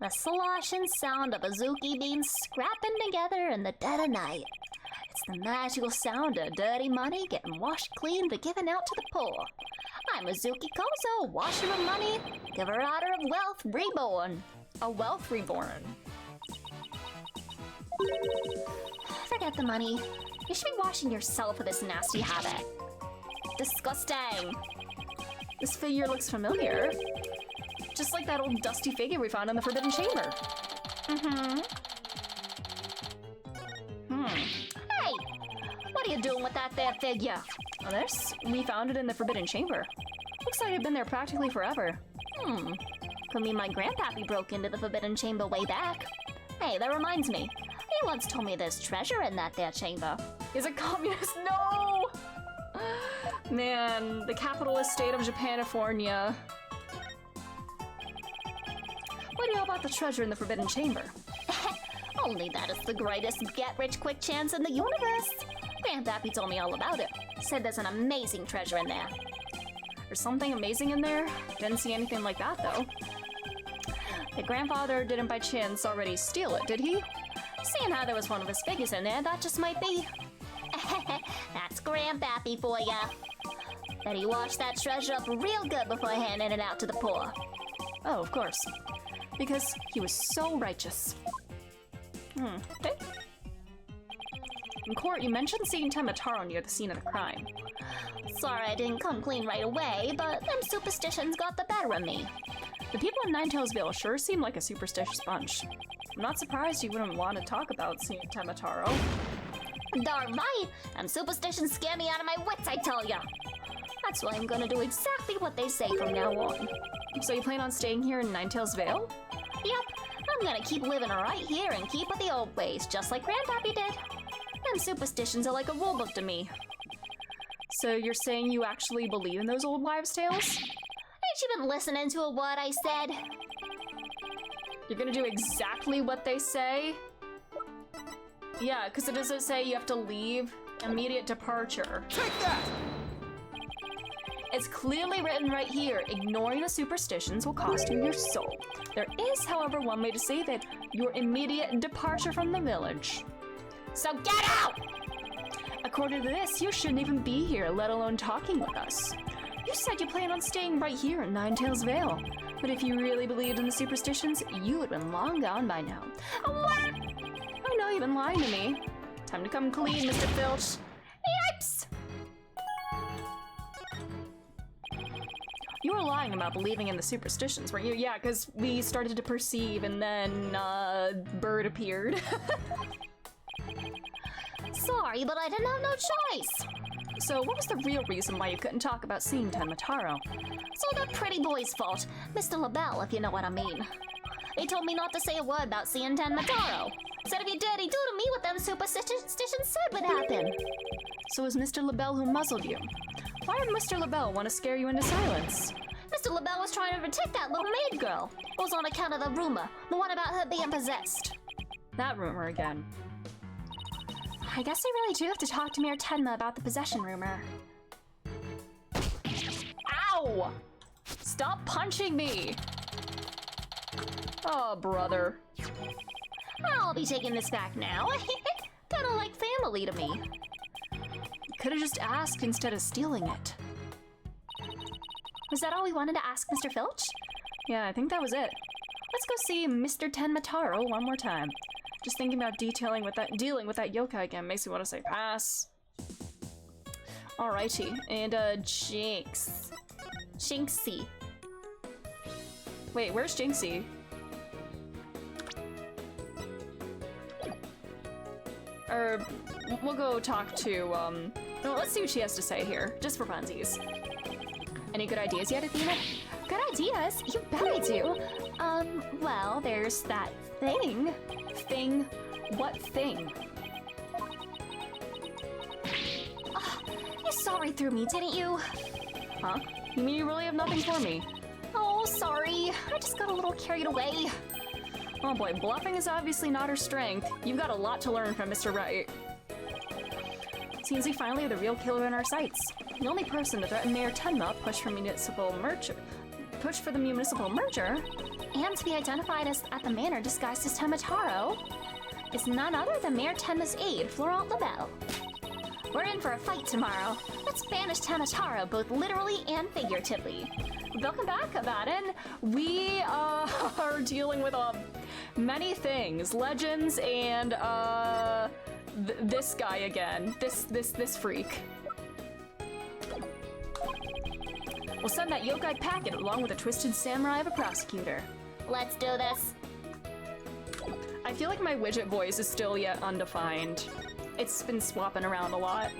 The sloshing sound of Azuki beans scrapping together in the dead of night. It's the magical sound of dirty money getting washed clean for giving out to the poor. I'm Azuki Kozo, washer of money, giver outer of wealth reborn. A wealth reborn. Forget the money. You should be washing yourself for this nasty habit. Disgusting. This figure looks familiar. Just like that old dusty figure we found in the Forbidden Chamber. Hey! What are you doing with that there figure? Oh, we found it in the Forbidden Chamber. Looks like it'd been there practically forever. Could mean my grandpappy broke into the Forbidden Chamber way back. Hey, that reminds me. He once told me there's treasure in that there chamber. Is it communist? No! Man, the capitalist state of Japanifornia. What do you know about the treasure in the Forbidden Chamber? Only that it's the greatest get-rich-quick chance in the universe. Grandpappy told me all about it. Said there's an amazing treasure in there. There's something amazing in there? Didn't see anything like that, though. Your grandfather didn't by chance already steal it, did he? Seeing how there was one of his figures in there, that just might be. That's Grandpappy for ya. Bet he washed that treasure up real good before handing it out to the poor. Oh, of course. Because he was so righteous. Okay. In court, you mentioned seeing Tamataro near the scene of the crime. Sorry I didn't come clean right away, but them superstitions got the better of me. The people in Ninetales sure seem like a superstitious bunch. I'm not surprised you wouldn't want to talk about seeing Tamataro. Darn right! And superstitions scare me out of my wits, I tell ya! That's why I'm gonna do exactly what they say from now on. So you plan on staying here in Ninetales Vale? Yep, I'm gonna keep living right here and keep with the old ways, just like Grandpappy did. Them superstitions are like a rulebook to me. So you're saying you actually believe in those old wives' tales? Ain't you been listening to what I said? You're gonna do exactly what they say? Yeah, because it doesn't say you have to leave. Immediate departure. Take that! It's clearly written right here, ignoring the superstitions will cost you your soul. There is, however, one way to say that, your immediate departure from the village. So get out! According to this, you shouldn't even be here, let alone talking with us. You said you plan on staying right here in Ninetales Vale. But if you really believed in the superstitions, you would have been long gone by now. What? Oh no, you've been lying to me. Time to come clean, Mr. Filch. Yipes! You were lying about believing in the superstitions, weren't you? Yeah, because we started to perceive and then, Bird appeared. Sorry, but I didn't have no choice. So what was the real reason why you couldn't talk about seeing Tenmataro? It's all that pretty boy's fault. Mr. LaBelle, if you know what I mean. He told me not to say a word about seeing Tenmataro. Said if he did, he'd do to me what them superstitions said would happen. So it was Mr. LaBelle who muzzled you. Why would Mr. LaBelle want to scare you into silence? Mr. LaBelle was trying to protect that little maid girl. It was on account of the rumor, the one about her being possessed. That rumor again. I guess I really do have to talk to Mayor Tenma about the possession rumor. Ow! Stop punching me! Oh, brother. I'll be taking this back now. Kinda like family to me. Could have just asked instead of stealing it. Was that all we wanted to ask Mr. Filch? Yeah, I think that was it. Let's go see Mr. Tenmataro one more time. Just thinking about dealing with that yokai again makes me want to say pass. Alrighty, and Jinx. Jinxie. Wait, where's Jinxie? We'll go talk to, no, let's see what she has to say here, just for funsies. Any good ideas yet, Athena? Good ideas? You bet I do. Well, there's that thing. Thing? What thing? You saw right through me, didn't you? Huh? You mean you really have nothing for me? Oh, sorry. I just got a little carried away. Oh boy, bluffing is obviously not her strength. You've got a lot to learn from Mr. Right. Seems we finally have the real killer in our sights. The only person to threaten Mayor Tenma pushed for the municipal merger, and to be identified as at the manor disguised as Tenmataro, is none other than Mayor Tenma's aide, Florent LaBelle. We're in for a fight tomorrow. Let's banish Tenmataro both literally and figuratively. Welcome back, Abaddon. We are dealing with many things, legends, and this guy again. This freak. We'll send that yokai packet along with a twisted samurai of a prosecutor. Let's do this. I feel like my widget voice is still yet undefined. It's been swapping around a lot.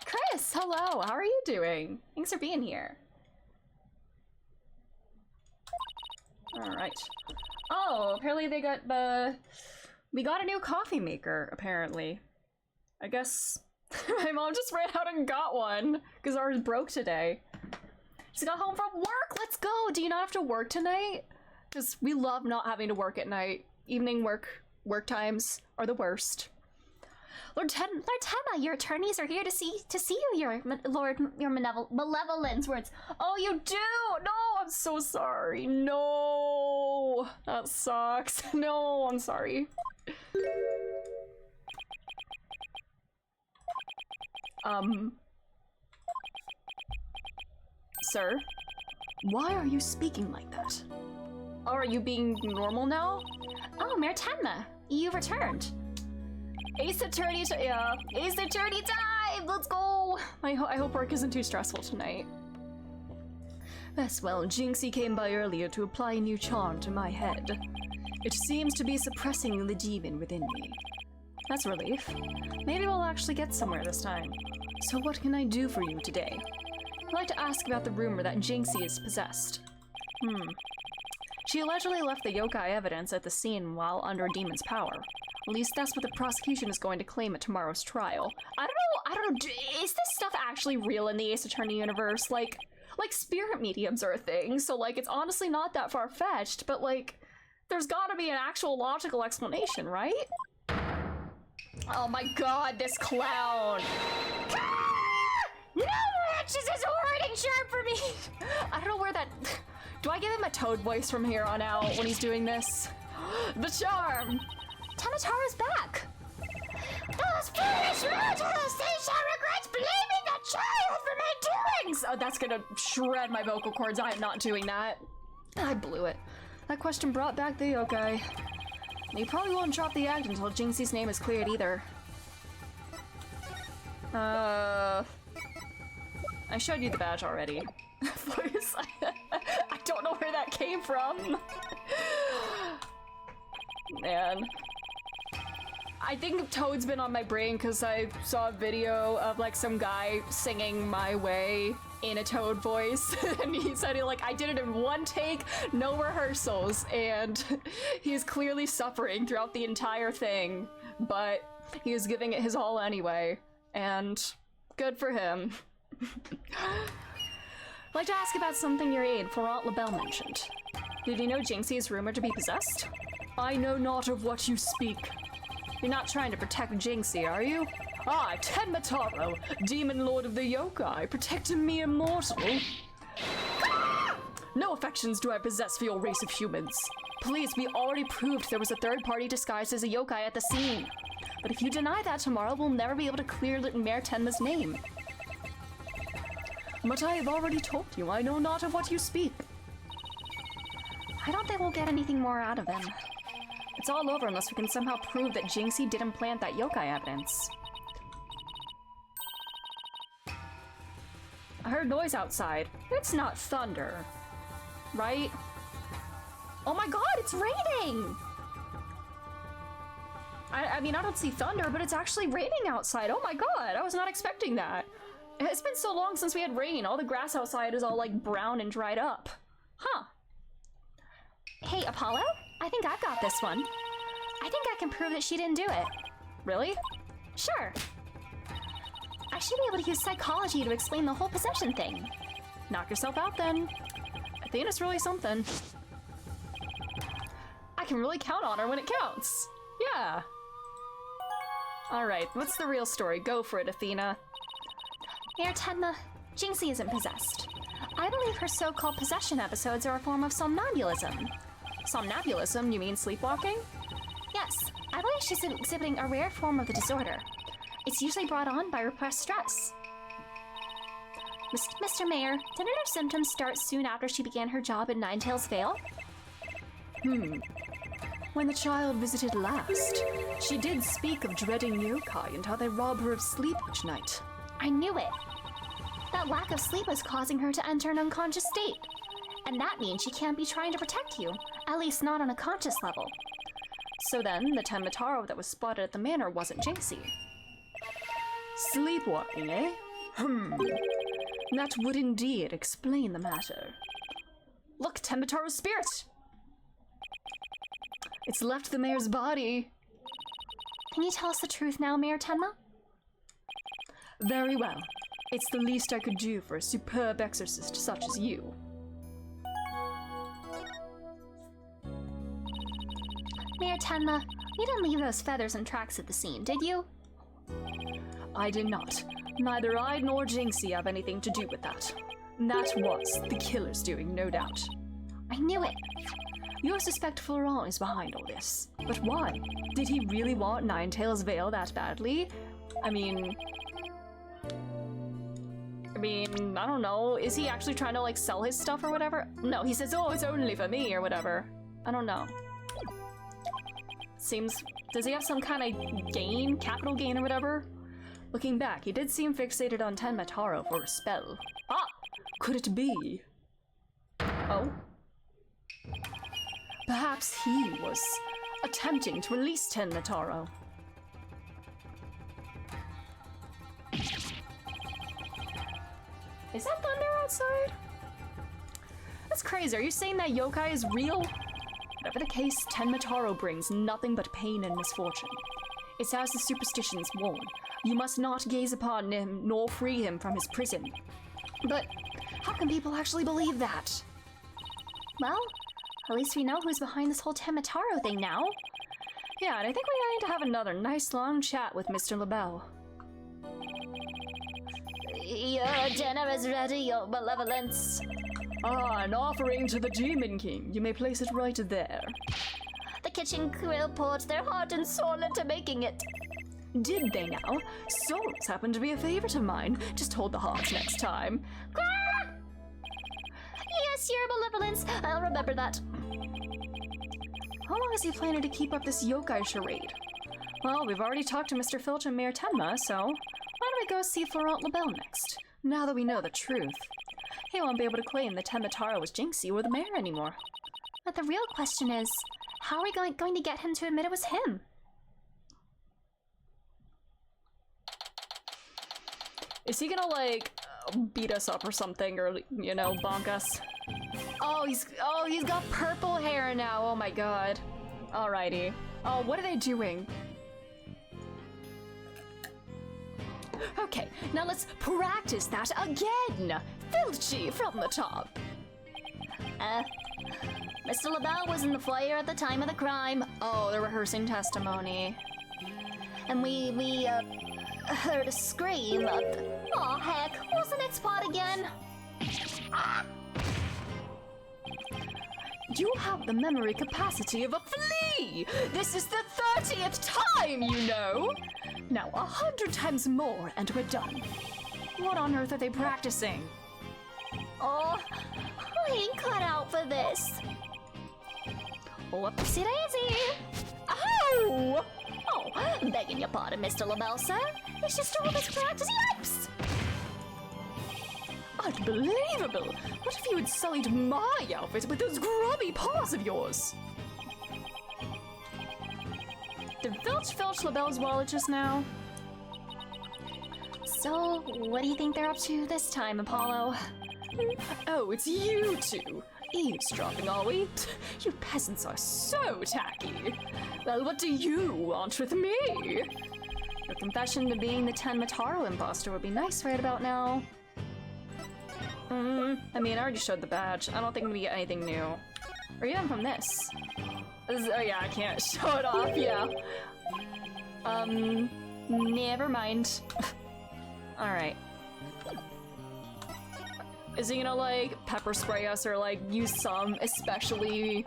Chris, hello, how are you doing? Thanks for being here. Alright. Oh, apparently we got a new coffee maker, apparently. I guess my mom just ran out and got one, because ours broke today. She got home from work, let's go! Do you not have to work tonight? Because we love not having to work at night. Evening work times are the worst. Lord Tenma, your attorneys are here to see you, your malevolence words. Oh, you do? No, I'm so sorry. No, that sucks. No, I'm sorry. Sir, why are you speaking like that? Oh, are you being normal now? Oh, Mayor Tenma, you've returned. Ace Attorney Ace Attorney time! Let's go! I hope work isn't too stressful tonight. Yes, well, Jinxie came by earlier to apply a new charm to my head. It seems to be suppressing the demon within me. That's a relief. Maybe we'll actually get somewhere this time. So what can I do for you today? I'd like to ask about the rumor that Jinxie is possessed. She allegedly left the yokai evidence at the scene while under a demon's power. At least that's what the prosecution is going to claim at tomorrow's trial. I don't know, is this stuff actually real in the Ace Attorney universe? Like spirit mediums are a thing, so like it's honestly not that far-fetched, but like there's gotta be an actual logical explanation, right? Oh my god, this clown! No, this is horrid sharp for me! I don't know where that... Do I give him a toad voice from here on out when he's doing this? The charm! Tenmataro's back! Those foolish mortals, they shall regret that's gonna shred my vocal cords. I am not doing that. I blew it. That question brought back the yokai. You probably won't drop the act until Jinxie's name is cleared either. I showed you the badge already. Please. I don't know where that came from. Man. I think Toad's been on my brain because I saw a video of like some guy singing My Way in a Toad voice. And he said I did it in one take, no rehearsals, and he's clearly suffering throughout the entire thing, but he was giving it his all anyway, and good for him. I'd like to ask about something your aide, Florent LaBelle, mentioned. Did you know Jinxie is rumored to be possessed? I know not of what you speak. You're not trying to protect Jinxie, are you? I, Tenmataro, demon lord of the yokai, protecting me immortal. No affections do I possess for your race of humans. Please, we already proved there was a third party disguised as a yokai at the scene. But if you deny that tomorrow, we'll never be able to clear Mayor Tenma's name. But I have already told you, I know not of what you speak. I don't think we'll get anything more out of him. It's all over unless we can somehow prove that Jinxie didn't plant that yokai evidence. I heard noise outside. It's not thunder. Right? Oh my god, it's raining! I mean, I don't see thunder, but it's actually raining outside. Oh my god, I was not expecting that. It's been so long since we had rain. All the grass outside is all like brown and dried up. Huh. Hey, Apollo? I think I've got this one. I think I can prove that she didn't do it. Really? Sure. I should be able to use psychology to explain the whole possession thing. Knock yourself out then. Athena's really something. I can really count on her when it counts. Yeah. Alright, what's the real story? Go for it, Athena. Mayor Tenma, Jinxie isn't possessed. I believe her so-called possession episodes are a form of somnambulism. Somnambulism? You mean sleepwalking? Yes, I believe she's exhibiting a rare form of the disorder. It's usually brought on by repressed stress. Mr. Mayor, didn't her symptoms start soon after she began her job at Ninetails Vale? When the child visited last, she did speak of dreading yokai and how they rob her of sleep each night. I knew it! That lack of sleep is causing her to enter an unconscious state. And that means she can't be trying to protect you, at least not on a conscious level. So then, the Tenmataro that was spotted at the manor wasn't Jinxie. Sleepwalking, eh? That would indeed explain the matter. Look, Tenmataro's spirit! It's left the mayor's body. Can you tell us the truth now, Mayor Tenma? Very well. It's the least I could do for a superb exorcist such as you. Mayor Tenma, you didn't leave those feathers and tracks at the scene, did you? I did not. Neither I nor Jinxie have anything to do with that. That was the killer's doing, no doubt. I knew it! You suspect Florent is behind all this. But why? Did he really want Ninetails Vale that badly? I mean, I don't know. Is he actually trying to like sell his stuff or whatever? No, he says, oh, it's only for me or whatever. I don't know. Seems, does he have some kind of gain, capital gain or whatever? Looking back, he did seem fixated on Tenmataro for a spell. Ah, could it be? Oh? Perhaps he was attempting to release Tenmataro. Is that thunder outside? That's crazy. Are you saying that yokai is real? Whatever the case, Tenmataro brings nothing but pain and misfortune. It's as the superstitions warn. You must not gaze upon him, nor free him from his prison. But how can people actually believe that? Well, at least we know who's behind this whole Tenmataro thing now. Yeah, and I think we need to have another nice long chat with Mr. LaBelle. Your dinner is ready, your malevolence. Ah, an offering to the Demon King. You may place it right there. The kitchen crew poured their heart and soul into making it. Did they now? Souls happen to be a favorite of mine. Just hold the hearts next time. Yes, your malevolence. I'll remember that. How long is he planning to keep up this yokai charade? Well, we've already talked to Mr. Filch and Mayor Tenma, so why don't we go see Florent LaBelle next? Now that we know the truth. He won't be able to claim that Tenma Taro was Jinxie or the mayor anymore. But the real question is, how are we going to get him to admit it was him? Is he gonna, like, beat us up or something, or, you know, bonk us? Oh, he's got purple hair now, oh my god. Alrighty. Oh, what are they doing? Okay, now let's practice that again! Filchy from the top! Mr. LaBelle was in the foyer at the time of the crime. Oh, they're rehearsing testimony. And we heard a scream. Aw, heck, what's the next part again? You have the memory capacity of a flea! This is the 30th time, you know! Now 100 times more and we're done. What on earth are they practicing? Oh, I ain't cut out for this. Whoopsie daisy! Ow! Oh, begging your pardon, Mr. LaBelle, sir. It's just all this practice. Yipes! Unbelievable! What if you had sullied my outfit with those grubby paws of yours? Did Filch filch LaBelle's wallet just now? So, what do you think they're up to this time, Apollo? Oh, it's you two! Eavesdropping, are we? You peasants are so tacky! Well, what do you want with me? Your confession to being the Tenma Taro imposter would be nice right about now. I mean, I already showed the badge. I don't think I'm gonna get anything new. Or even from this. Oh yeah, I can't show it off, yeah. Never mind. Alright. Is he gonna, like, pepper spray us or, like, use some especially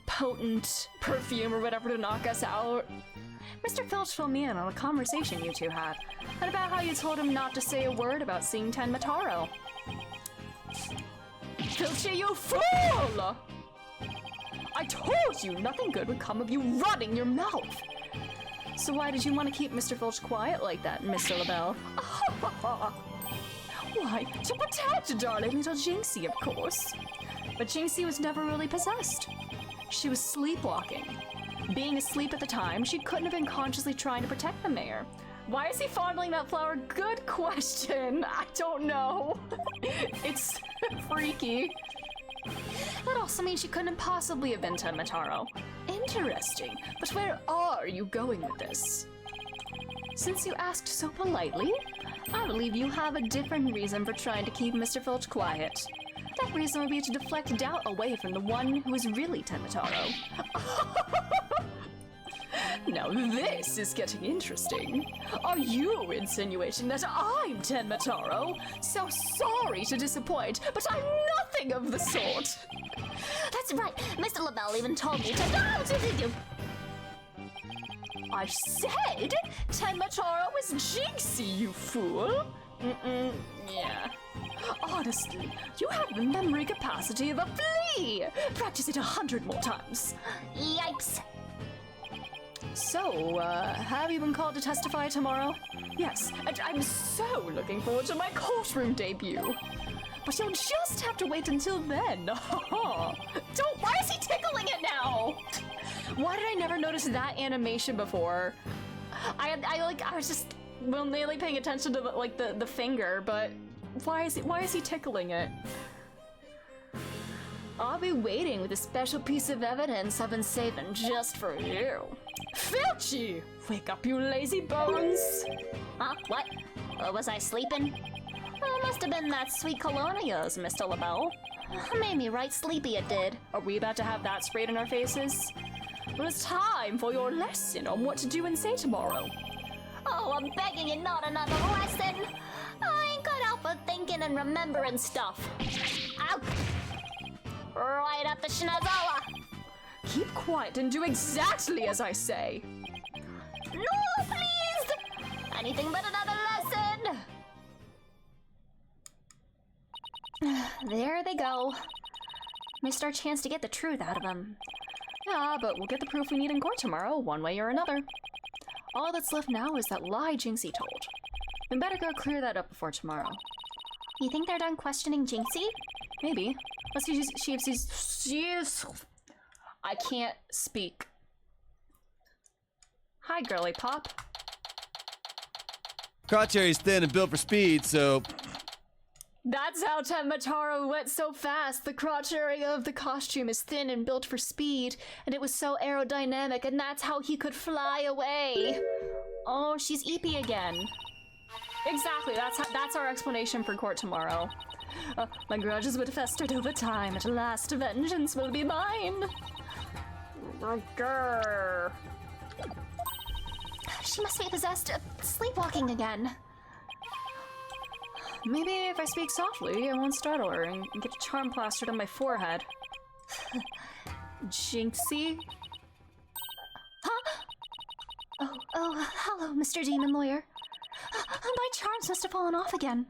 potent perfume or whatever to knock us out? Mr. Filch filled me in on a conversation you two had, and about how you told him not to say a word about seeing Tenma Taro. Filchy, you fool! I told you nothing good would come of you running your mouth! So why did you want to keep Mr. Filch quiet like that, Mr. LaBelle? Why, to protect darling little Jinxie, of course. But Jinxie was never really possessed. She was sleepwalking. Being asleep at the time, she couldn't have been consciously trying to protect the mayor. Why is he fondling that flower? Good question. I don't know. It's freaky. That also means she couldn't possibly have been Tenma Taro. Interesting. But where are you going with this? Since you asked so politely, I believe you have a different reason for trying to keep Mr. Filch quiet. That reason would be to deflect doubt away from the one who is really Tenma Taro. Now this is getting interesting. Are you insinuating that I'm Tenma Taro? So sorry to disappoint, but I'm nothing of the sort. That's right. Mr. LaBelle even told me to... I said Tenma Taro was Jinxie, you fool. Yeah. Honestly, you have the memory capacity of a flea. Practice it 100 more times. Yipes. So, have you been called to testify tomorrow? Yes, and I'm so looking forward to my courtroom debut. But you'll just have to wait until then. Why is he tickling it now? Why did I never notice that animation before? I was just mainly paying attention to the finger, but why is he tickling it? I'll be waiting with a special piece of evidence I've been saving just for you. Filchy! Wake up, you lazy bones! Huh? What? Was I sleeping? It must have been that sweet cologne of yours, Mr. LaBelle. Made me right sleepy, it did. Are we about to have that sprayed in our faces? Well, it's time for your lesson on what to do and say tomorrow. Oh, I'm begging you, not another lesson. I ain't cut out for thinking and remembering stuff. Ow! Right up the schnozola. Keep quiet and do exactly as I say. No, please! Anything but another lesson! There they go. Missed our chance to get the truth out of him. Yeah, but we'll get the proof we need in court tomorrow, one way or another. All that's left now is that lie Jinxie told. We better go clear that up before tomorrow. You think they're done questioning Jinxie? Maybe. Let's see if she's... I can't speak. Hi, girly pop. Crotcherry's thin and built for speed, so... That's how Tenmataro went so fast. The crotch area of the costume is thin and built for speed, and it was so aerodynamic, and that's how he could fly away. Oh, she's Eepy again. Exactly, that's our explanation for court tomorrow. My grudges would have festered over time. At last, vengeance will be mine. Grr. She must be possessed, sleepwalking again. Maybe if I speak softly, I won't startle her and get a charm plastered on my forehead. Jinxie? Huh? Oh, hello, Mr. Demon Lawyer. My charms must have fallen off again.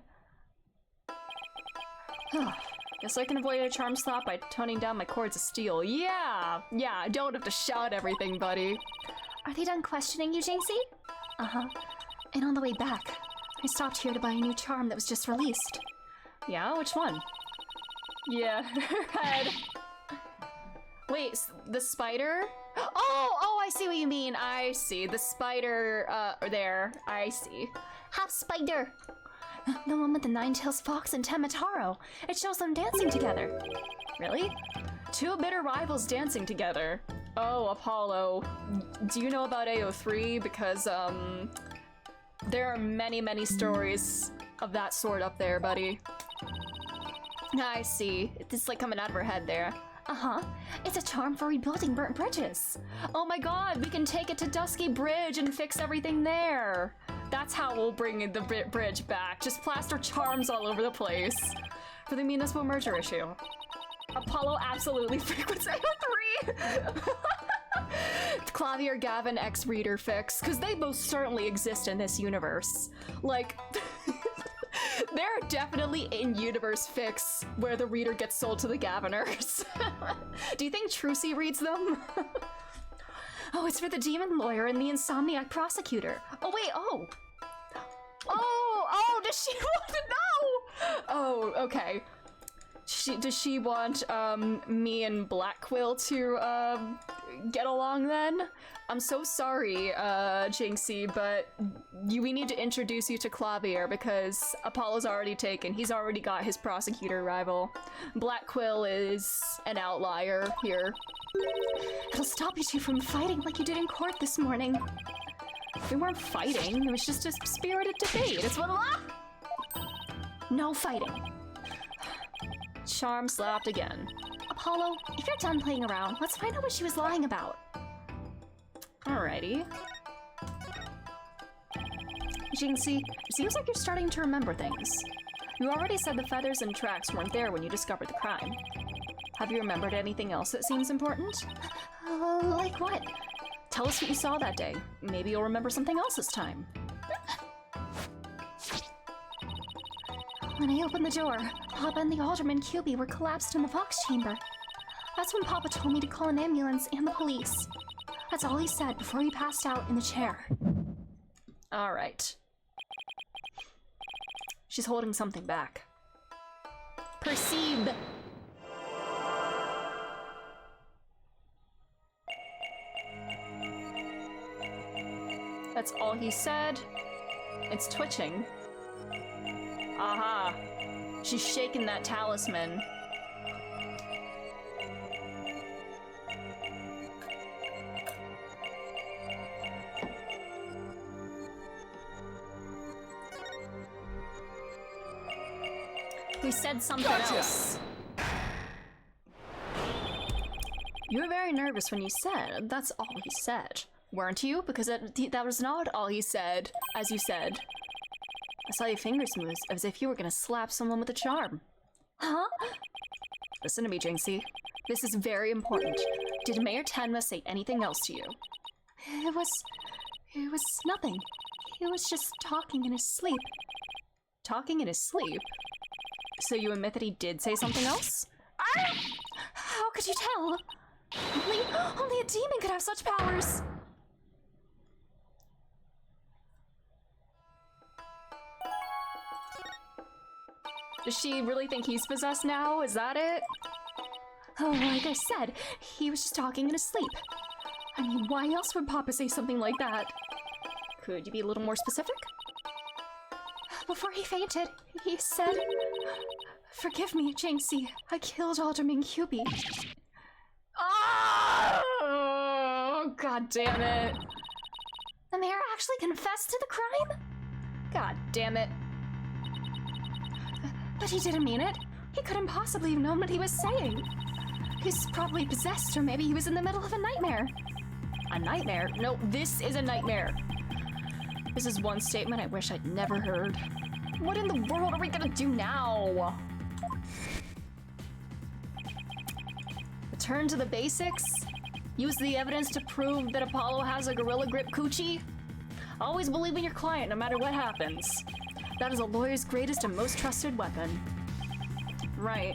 Guess I can avoid a charm slap by toning down my cords of steel. Yeah, I don't have to shout everything, buddy. Are they done questioning you, Jinxie? Uh-huh. And on the way back, I stopped here to buy a new charm that was just released. Yeah, which one? Yeah, her head. Wait, the spider? Oh, I see what you mean. I see. The spider, there. I see. Half spider! The one with the nine-tails fox and Tenmataro. It shows them dancing together. Really? Two bitter rivals dancing together. Oh, Apollo. Do you know about AO3? Because, there are many stories of that sort up there, buddy. I see. It's like coming out of her head there. Uh-huh. It's a charm for rebuilding burnt bridges. Oh my god, we can take it to Dusky Bridge and fix everything there. That's how we'll bring the bridge back. Just plaster charms all over the place. For the municipal merger issue. Apollo absolutely frequents AO3! Clavier Gavin X Reader fix, because they most certainly exist in this universe. Like, there are definitely in-universe fics where the reader gets sold to the Gaviners. Do you think Trucy reads them? Oh, it's for the demon lawyer and the insomniac prosecutor. Oh, wait, oh, does she want to know? Oh, okay. Does she want, me and Black Quill to, get along then? I'm so sorry, Jinxie, but we need to introduce you to Clavier because Apollo's already taken. He's already got his prosecutor rival. Black Quill is an outlier here. It'll stop you two from fighting like you did in court this morning. We weren't fighting. It was just a spirited debate. It's what. No fighting. Charm slapped again. Apollo, if you're done playing around, let's find out what she was lying about. Alrighty. Jinxie, it seems like you're starting to remember things. You already said the feathers and tracks weren't there when you discovered the crime. Have you remembered anything else that seems important? Like what? Tell us what you saw that day. Maybe you'll remember something else this time. When I opened the door, Papa and the Alderman QB were collapsed in the Fox chamber. That's when Papa told me to call an ambulance and the police. That's all he said before he passed out in the chair. All right. She's holding something back. Perceive. That's all he said. It's twitching. Aha. She's shaking that talisman. We said something else. You were very nervous when you said, that's all he said. Weren't you? Because that was not all he said, as you said. I saw your fingers move as if you were gonna slap someone with a charm. Huh? Listen to me, Jinxie. This is very important. Did Mayor Tenma say anything else to you? It was nothing. He was just talking in his sleep. Talking in his sleep? So you admit that he did say something else? could you tell? Only a demon could have such powers. Does she really think he's possessed now? Is that it? Oh, like I said, he was just talking in his sleep. I mean, why else would Papa say something like that? Could you be a little more specific? Before he fainted, he said, "Forgive me, Jinxie. I killed Alderman Cubie." Oh, god damn it. The mayor actually confessed to the crime? God damn it. But he didn't mean it. He couldn't possibly have known what he was saying. He's probably possessed, or maybe he was in the middle of a nightmare. A nightmare? No, this is a nightmare. This is one statement I wish I'd never heard. What in the world are we gonna do now? Return to the basics? Use the evidence to prove that Apollo has a gorilla grip coochie? Always believe in your client no matter what happens. That is a lawyer's greatest and most trusted weapon. Right.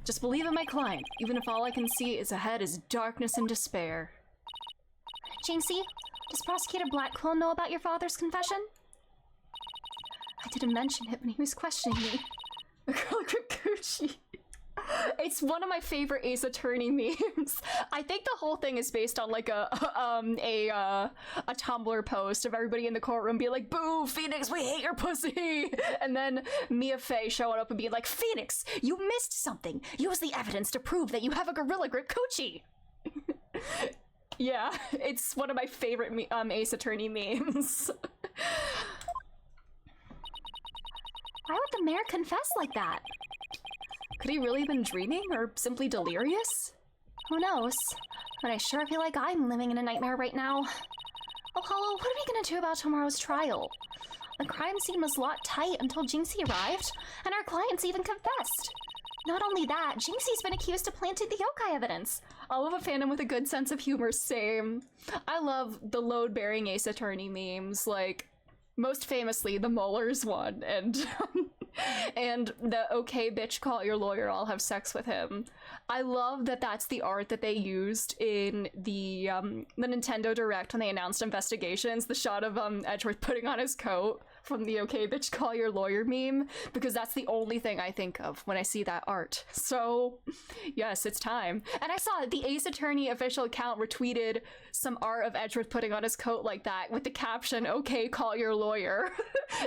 Just believe in my client, even if all I can see is ahead is darkness and despair. Jinxie, does Prosecutor Blackquill know about your father's confession? I didn't mention it when he was questioning me. The gorilla grip coochie. It's one of my favorite Ace Attorney memes. I think the whole thing is based on like a Tumblr post of everybody in the courtroom being like, "Boo, Phoenix, we hate your pussy," and then Mia Fey showing up and being like, "Phoenix, you missed something. Use the evidence to prove that you have a gorilla grip coochie." Yeah, it's one of my favorite Ace Attorney memes. Why would the mayor confess like that? Could he really have been dreaming or simply delirious? Who knows? But I sure feel like I'm living in a nightmare right now. Oh, hello, what are we gonna do about tomorrow's trial? The crime scene was locked tight until Jinxie arrived, and our clients even confessed. Not only that, Jinxie's been accused of planting the yokai evidence. I love a fandom with a good sense of humor, same. I love the load-bearing Ace Attorney memes, like, most famously, the Mueller's one, and and the "okay bitch, call your lawyer, I'll have sex with him." I love that that's the art that they used in the Nintendo Direct when they announced investigations, the shot of Edgeworth putting on his coat from the "okay bitch, call your lawyer" meme, because that's the only thing I think of when I see that art. So yes, it's time. And I saw the Ace Attorney official account retweeted some art of Edgeworth putting on his coat like that with the caption, "okay, call your lawyer."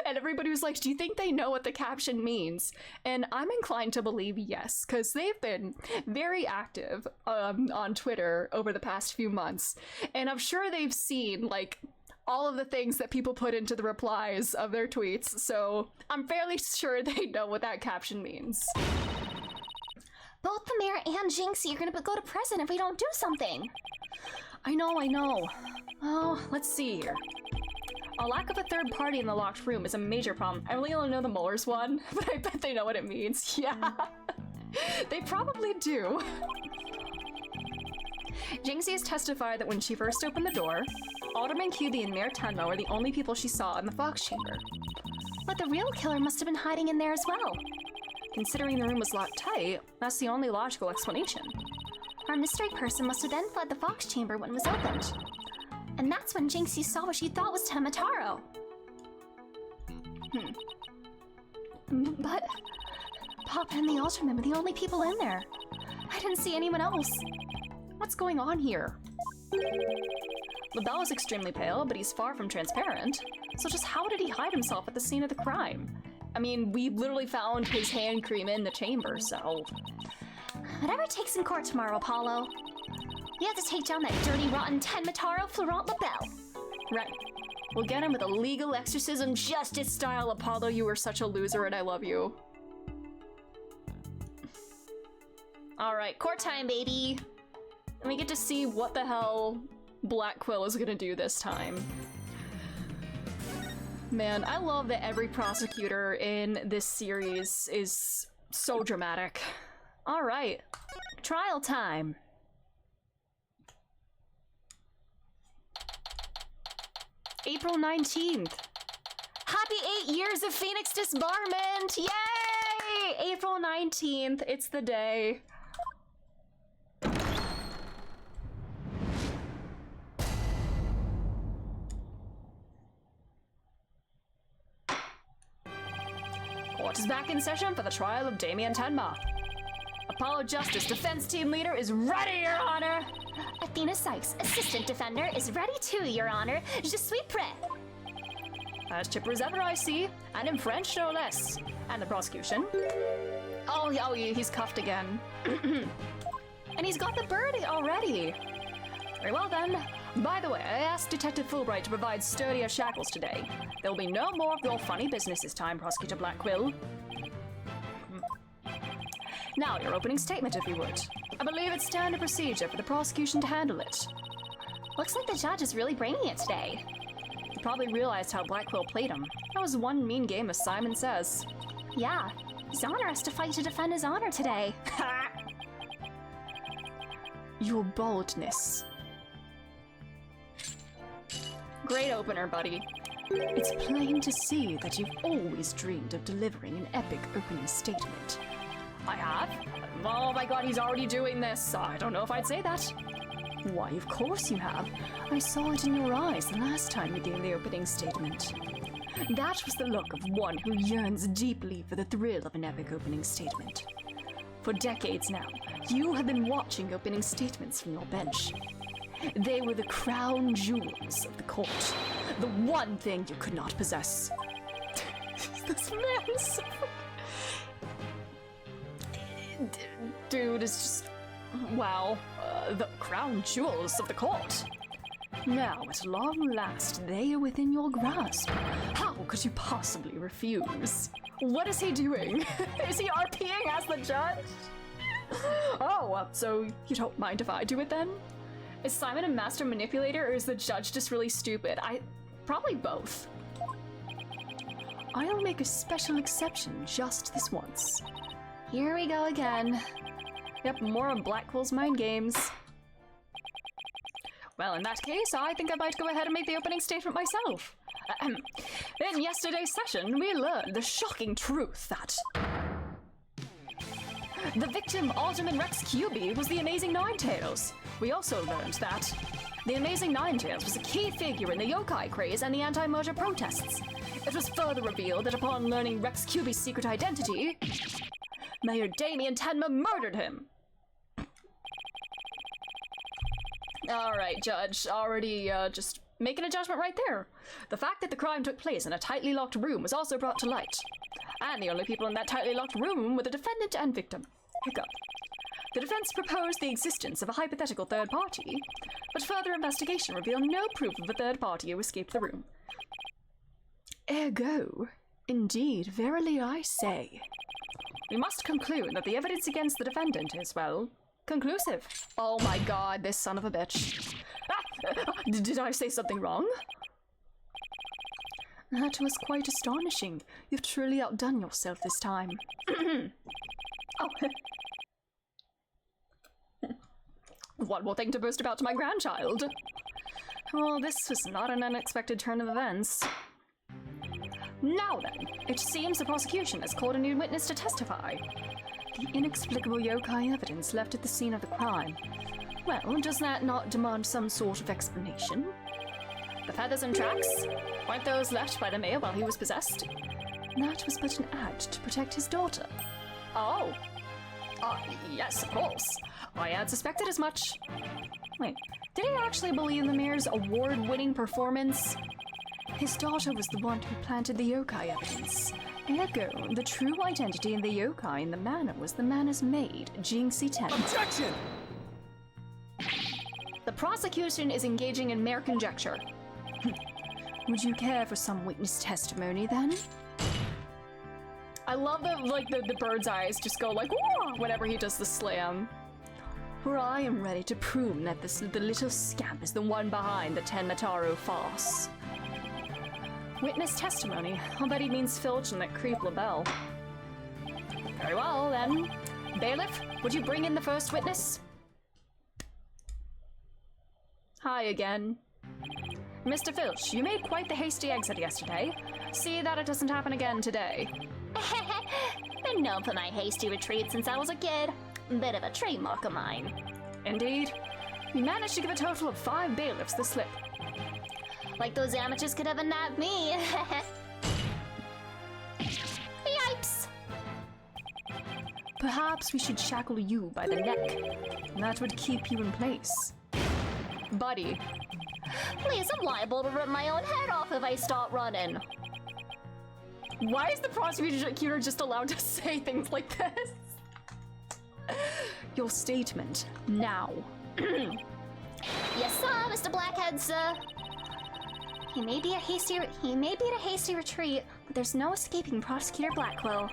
And everybody was like, do you think they know what the caption means? And I'm inclined to believe yes, because they've been very active on Twitter over the past few months. And I'm sure they've seen, like, all of the things that people put into the replies of their tweets. So I'm fairly sure they know what that caption means. Both the mayor and Jinxie are gonna go to prison if we don't do something. I know. Oh, let's see here. A lack of a third party in the locked room is a major problem. I really only know the Mueller's one, but I bet they know what it means. Yeah, they probably do. Jinxie has testified that when she first opened the door, Alderman Cubie and Mayor Tenmo were the only people she saw in the Fox Chamber. But the real killer must have been hiding in there as well. Considering the room was locked tight, that's the only logical explanation. Our mystery person must have then fled the Fox Chamber when it was opened. And that's when Jinxie saw what she thought was Temataro. But Papa and the Alderman were the only people in there. I didn't see anyone else. What's going on here? LaBelle is extremely pale, but he's far from transparent. So just how did he hide himself at the scene of the crime? I mean, we literally found his hand cream in the chamber, so... Whatever takes in court tomorrow, Apollo. We have to take down that dirty, rotten Tenmataro Florent LaBelle. Right. We'll get him with a legal exorcism justice style. Apollo, you were such a loser and I love you. Alright, court time, baby! And we get to see what the hell Blackquill is gonna do this time. Man, I love that every prosecutor in this series is so dramatic. Alright, trial time. April 19th. Happy 8 years of Phoenix disbarment! Yay! April 19th, it's the day. Court is back in session for the trial of Damien Tenma. Apollo Justice Defense Team Leader is ready, Your Honor! Athena Sykes, Assistant Defender, is ready too, Your Honor. Je suis prêt. As chipper as ever, I see, and in French, no less. And the prosecution. Oh, he's cuffed again. And he's got the bird already. Very well then. By the way, I asked Detective Fulbright to provide sturdier shackles today. There will be no more of your funny business this time, Prosecutor Blackquill. Now, your opening statement, if you would. I believe it's standard procedure for the prosecution to handle it. Looks like the judge is really bringing it today. You probably realized how Blackquill played him. That was one mean game, as Simon says. Yeah, his honor has to fight to defend his honor today. Your boldness. Great opener, buddy. It's plain to see that you've always dreamed of delivering an epic opening statement. I have? Oh my god, he's already doing this. I don't know if I'd say that. Why, of course you have. I saw it in your eyes the last time you gave the opening statement. That was the look of one who yearns deeply for the thrill of an epic opening statement. For decades now, you have been watching opening statements from your bench. They were the crown jewels of the court. The one thing you could not possess. This man's... Dude is just... Wow. The crown jewels of the court. Now, at long last, they are within your grasp. How could you possibly refuse? What is he doing? Is he RPing as the judge? Oh, so you don't mind if I do it then? Is Simon a master manipulator, or is the judge just really stupid? Probably both. I'll make a special exception just this once. Here we go again. Yep, more of Blackwell's mind games. Well, in that case, I think I might go ahead and make the opening statement myself. In yesterday's session, we learned the shocking truth that the victim, Alderman Rex Cuby, was the Amazing Ninetales. We also learned that the Amazing Ninetales was a key figure in the yokai craze and the anti-merger protests. It was further revealed that upon learning Rex Cuby's secret identity, Mayor Damien Tenma murdered him. Alright, Judge, already just making a judgment right there. The fact that the crime took place in a tightly locked room was also brought to light. And the only people in that tightly locked room were the defendant and victim. Hiccup. The defense proposed the existence of a hypothetical third party, but further investigation revealed no proof of a third party who escaped the room. Ergo, indeed, verily I say, we must conclude that the evidence against the defendant is, well, conclusive. Oh my god, this son of a bitch. Did I say something wrong? That was quite astonishing. You've truly outdone yourself this time. Oh. One more thing to boast about to my grandchild. Well, this was not an unexpected turn of events. Now then, it seems the prosecution has called a new witness to testify. The inexplicable yokai evidence left at the scene of the crime. Well, does that not demand some sort of explanation? The feathers and tracks? Weren't those left by the mayor while he was possessed? That was but an act to protect his daughter. Oh. Yes, of course. I had suspected as much. Wait, did he actually believe the mayor's award-winning performance? His daughter was the one who planted the yokai evidence. Ergo, the true identity in the yokai in the manor was the manor's maid, Jinxie Ten. Objection! The prosecution is engaging in mere conjecture. Would you care for some witness testimony, then? I love that, like, the bird's eyes just go like, whoa, whenever he does the slam. For I am ready to prove that the little scamp is the one behind the Tenmataro farce. Witness testimony. I'll bet he means Filch and that creep LaBelle. Very well, then. Bailiff, would you bring in the first witness? Hi again. Mr. Filch, you made quite the hasty exit yesterday. See that it doesn't happen again today. Been known for my hasty retreat since I was a kid. Bit of a trademark of mine. Indeed. You managed to give a total of 5 bailiffs the slip. Like those amateurs could ever nab me. Yipes! Perhaps we should shackle you by the neck. That would keep you in place. Buddy. Please, I'm liable to rip my own head off if I start running. Why is the prosecutor just allowed to say things like this? Your statement, now. Yes, sir, Mr. Blackhead, sir. He may be at a hasty retreat, but there's no escaping Prosecutor Blackquill.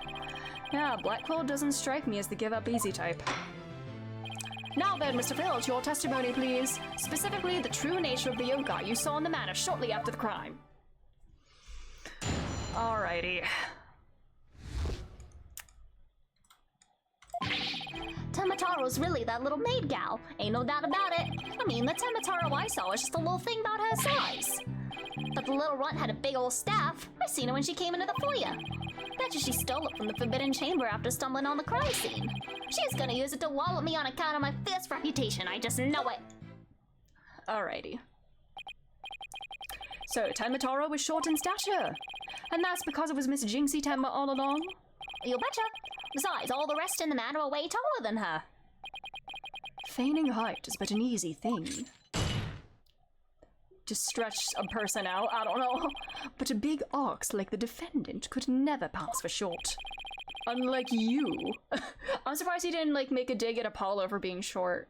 Yeah, Blackquill doesn't strike me as the give-up-easy type. Now then, Mr. Filch, your testimony, please. Specifically, the true nature of the yokai you saw in the manor shortly after the crime. Alrighty. Temataro's really that little maid gal. Ain't no doubt about it. I mean, the Temataro I saw was just a little thing about her size. But the little runt had a big old staff. I seen her when she came into the foyer. Betcha she stole it from the Forbidden Chamber after stumbling on the crime scene. She's gonna use it to wallop me on account of my fierce reputation, I just know it. Alrighty. So, Temataro was short in stature. And that's because it was Miss Jinxie Tenma all along? You betcha. Besides, all the rest in the manor are way taller than her. Feigning height is but an easy thing. To stretch a person out, I don't know. But a big ox like the defendant could never pass for short. Unlike you. I'm surprised he didn't, like, make a dig at Apollo for being short.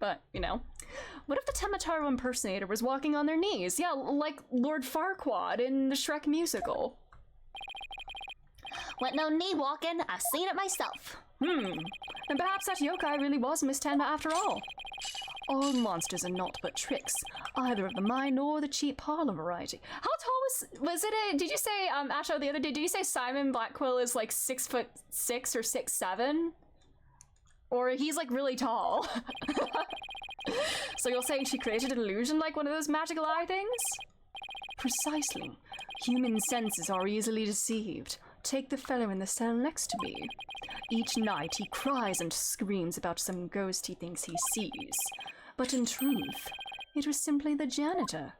But, you know. What if the Temataro impersonator was walking on their knees? Yeah, like Lord Farquaad in the Shrek musical. Went no knee walking, I've seen it myself. And perhaps that yokai really was Miss Tenma after all. All monsters are not but tricks, either of the mind or the cheap parlor variety. How tall was it? Did you say, Asho, the other day, did you say Simon Blackquill is like 6'6" or 6'7"? Or he's like really tall. So you're saying she created an illusion like one of those magical eye things? Precisely. Human senses are easily deceived. Take the fellow in the cell next to me. Each night he cries and screams about some ghost he thinks he sees. But in truth, it was simply the janitor.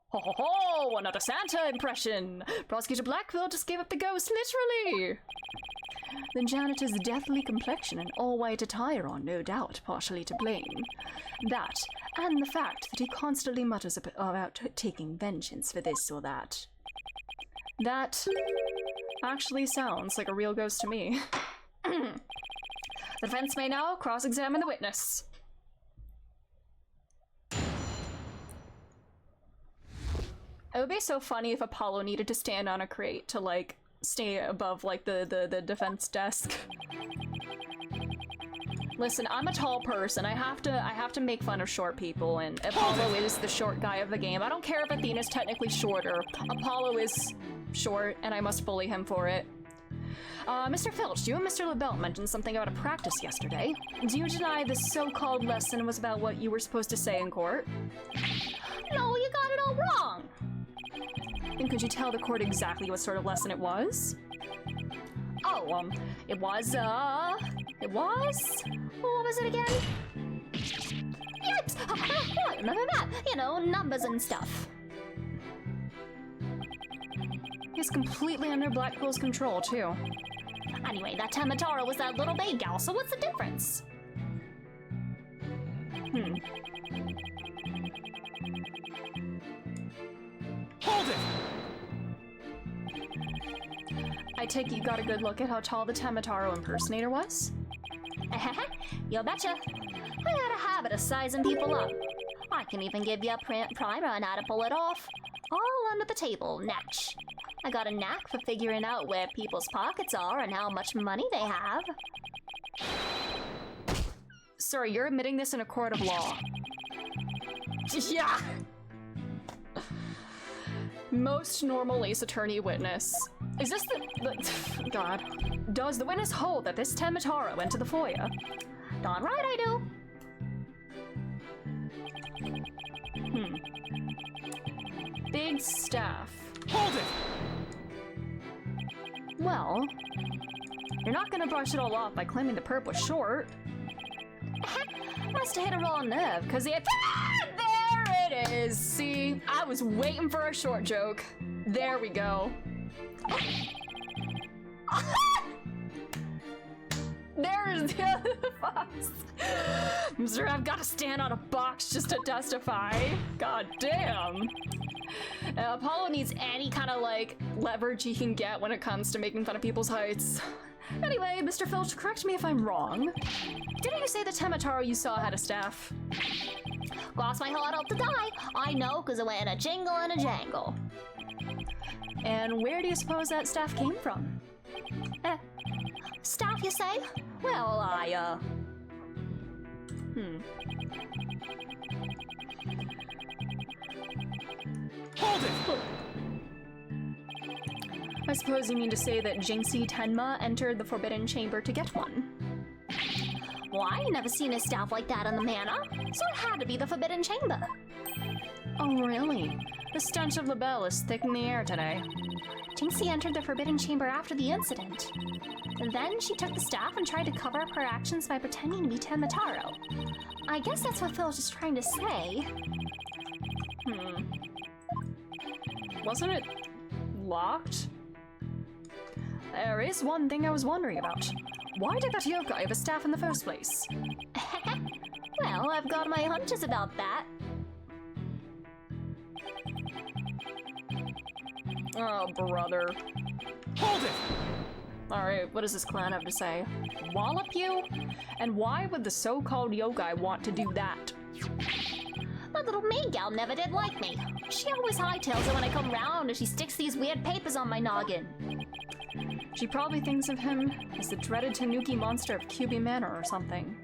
Ho ho ho! Another Santa impression! Prosecutor Blackquill just gave up the ghost, literally! The janitor's deathly complexion and all-white attire are no doubt partially to blame. That, and the fact that he constantly mutters about taking vengeance for this or that. That actually sounds like a real ghost to me. The defense may now cross-examine the witness. It would be so funny if Apollo needed to stand on a crate to, like, stay above, like, the defense desk. Listen, I'm a tall person. I have to make fun of short people, and Apollo is the short guy of the game. I don't care if Athena's technically shorter. Apollo is short, and I must bully him for it. Mr. Filch, you and Mr. LaBelle mentioned something about a practice yesterday. Do you deny this so-called lesson was about what you were supposed to say in court? No, you got it all wrong. And could you tell the court exactly what sort of lesson it was? Oh, it was, what was it again? Yipes! I remember that. You know, numbers and stuff. He's completely under Blackquill's control, too. Anyway, that Temataro was that little bay gal, so what's the difference? Hold it! I take it you got a good look at how tall the Temataro impersonator was? You betcha. I got a habit of sizing people up. I can even give you a primer on how to pull it off. All under the table, natch. I got a knack for figuring out where people's pockets are and how much money they have. Sorry, you're admitting this in a court of law. Yeah! Most normal Ace Attorney witness. Is this the God. Does the witness hold that this Temataro went to the foyer? Darn right I do. Big staff. Hold it! Well, you're not gonna brush it all off by claiming the perp was short. Must have hit a raw nerve, cause there it is! See, I was waiting for a short joke. There we go. Where's the other box? Sir, I've got to stand on a box just to testify. God damn. Apollo needs any kind of like leverage he can get when it comes to making fun of people's heights. Anyway, Mr. Filch, correct me if I'm wrong. Didn't you say the Temataro you saw had a staff? Cross my heart hope to die. I know, cause it went in a jingle and a jangle. And where do you suppose that staff came from? Staff, you say? Well, Hold it! I suppose you mean to say that Jinxie Tenma entered the Forbidden Chamber to get one. Well, I ain't never seen a staff like that in the manor, so it had to be the Forbidden Chamber. Oh, really? The stench of Labelle is thick in the air today. Jinxie entered the Forbidden Chamber after the incident. Then she took the staff and tried to cover up her actions by pretending to be Temataro. I guess that's what Phil's just trying to say. Wasn't it locked? There is one thing I was wondering about. Why did that yokai have a staff in the first place? Well, I've got my hunches about that. Oh, brother. Hold it! Alright, what does this clan have to say? Wallop you? And why would the so-called yokai want to do that? That little maid gal never did like me. She always hightails it when I come round and she sticks these weird papers on my noggin. She probably thinks of him as the dreaded Tanuki monster of Kyubi Manor or something.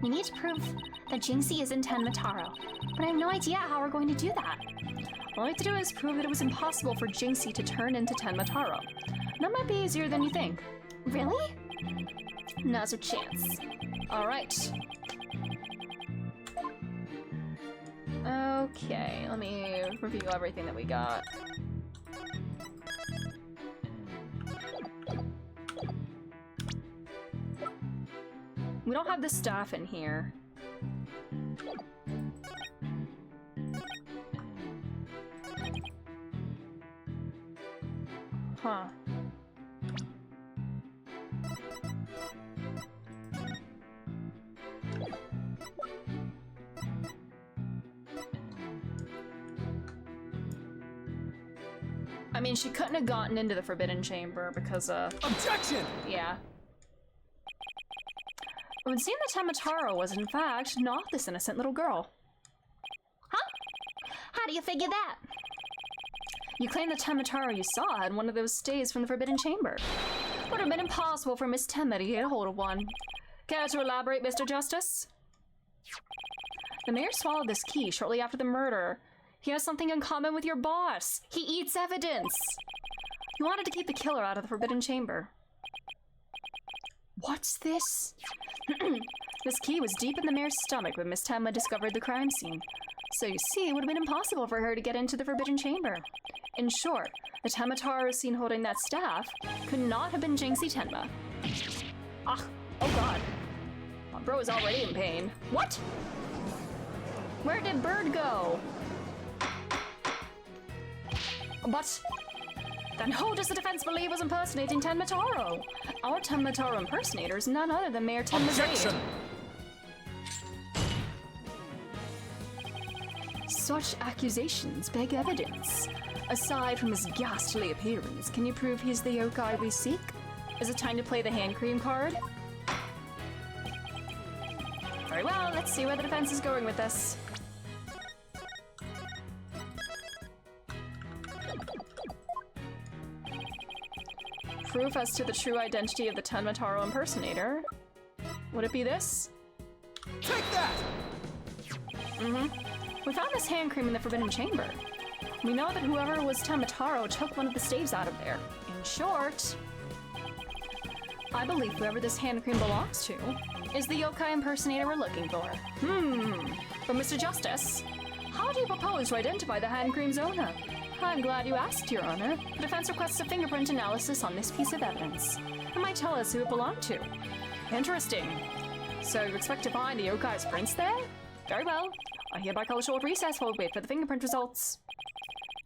We need to prove that Jinxie is in Tenmataro, but I have no idea how we're going to do that. All we have to do is prove that it was impossible for Jinxie to turn into Tenmataro. That might be easier than you think. Really? Now's a chance. Alright. Okay, let me review everything that we got. We don't have the staff in here. Huh. I mean, she couldn't have gotten into the Forbidden Chamber because, Objection! yeah. It would seem that Temataro was, in fact, not this innocent little girl. Huh? How do you figure that? You claim the Temataro you saw had one of those stays from the Forbidden Chamber. Would have been impossible for Miss Tenma to get a hold of one. Care to elaborate, Mr. Justice? The mayor swallowed this key shortly after the murder. He has something in common with your boss. He eats evidence. He wanted to keep the killer out of the Forbidden Chamber. What's this? This key was deep in the mayor's stomach when Miss Tenma discovered the crime scene. So you see, it would have been impossible for her to get into the Forbidden Chamber. In short, the Temataro seen holding that staff could not have been Jinxie Tenma. Ah, oh god. My bro is already in pain. What? Where did Bird go? But then who does the defense believe was impersonating Tenmataro? Our Tenmataro impersonator is none other than Mayor Tenma's Objection! Such accusations beg evidence. Aside from his ghastly appearance, can you prove he's the yokai we seek? Is it time to play the hand cream card? Very well, let's see where the defense is going with this. Proof as to the true identity of the Tenmataro impersonator. Would it be this? Take that! We found this hand cream in the Forbidden Chamber. We know that whoever was Temataro took one of the staves out of there. In short, I believe whoever this hand cream belongs to is the yokai impersonator we're looking for. But Mr. Justice, how do you propose to identify the hand cream's owner? I'm glad you asked, Your Honor. The defense requests a fingerprint analysis on this piece of evidence. It might tell us who it belonged to. Interesting. So you expect to find a yokai's prints there? Very well. I hereby call a short recess while we wait for the fingerprint results.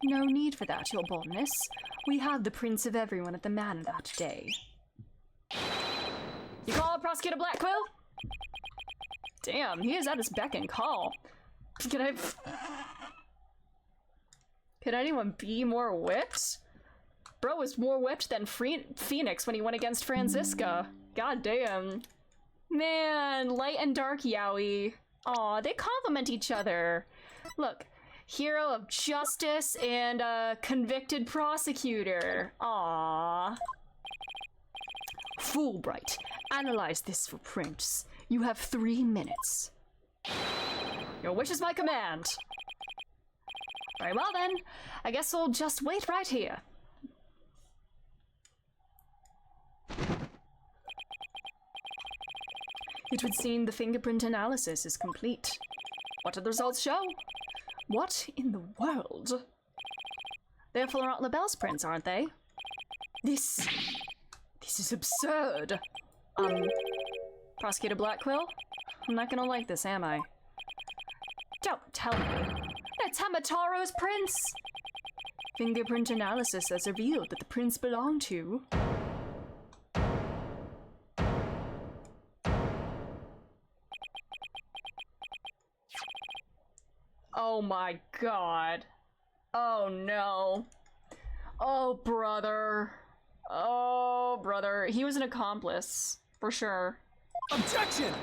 No need for that, Your Boldness. We have the prints of everyone at the manor that day. You call Prosecutor Blackquill? Damn, he is at his beck and call. Could anyone be more whipped? Bro was more whipped than Phoenix when he went against Franziska. God damn. Man, light and dark Yowie. Aw, they complement each other. Look, hero of justice and a convicted prosecutor. Aw. Fulbright, analyze this for prints. You have 3 minutes. Your wish is my command. Very well then, I guess we'll just wait right here. It would seem the fingerprint analysis is complete. What did the results show? What in the world? They're Florent Labelle's prints, aren't they? This is absurd. Prosecutor Blackquill? I'm not gonna like this, am I? Don't tell me. That's Hamataro's prints! Fingerprint analysis has revealed that the prints belong to... Oh my god. Oh no. Oh brother. Oh brother. He was an accomplice. For sure. Objection!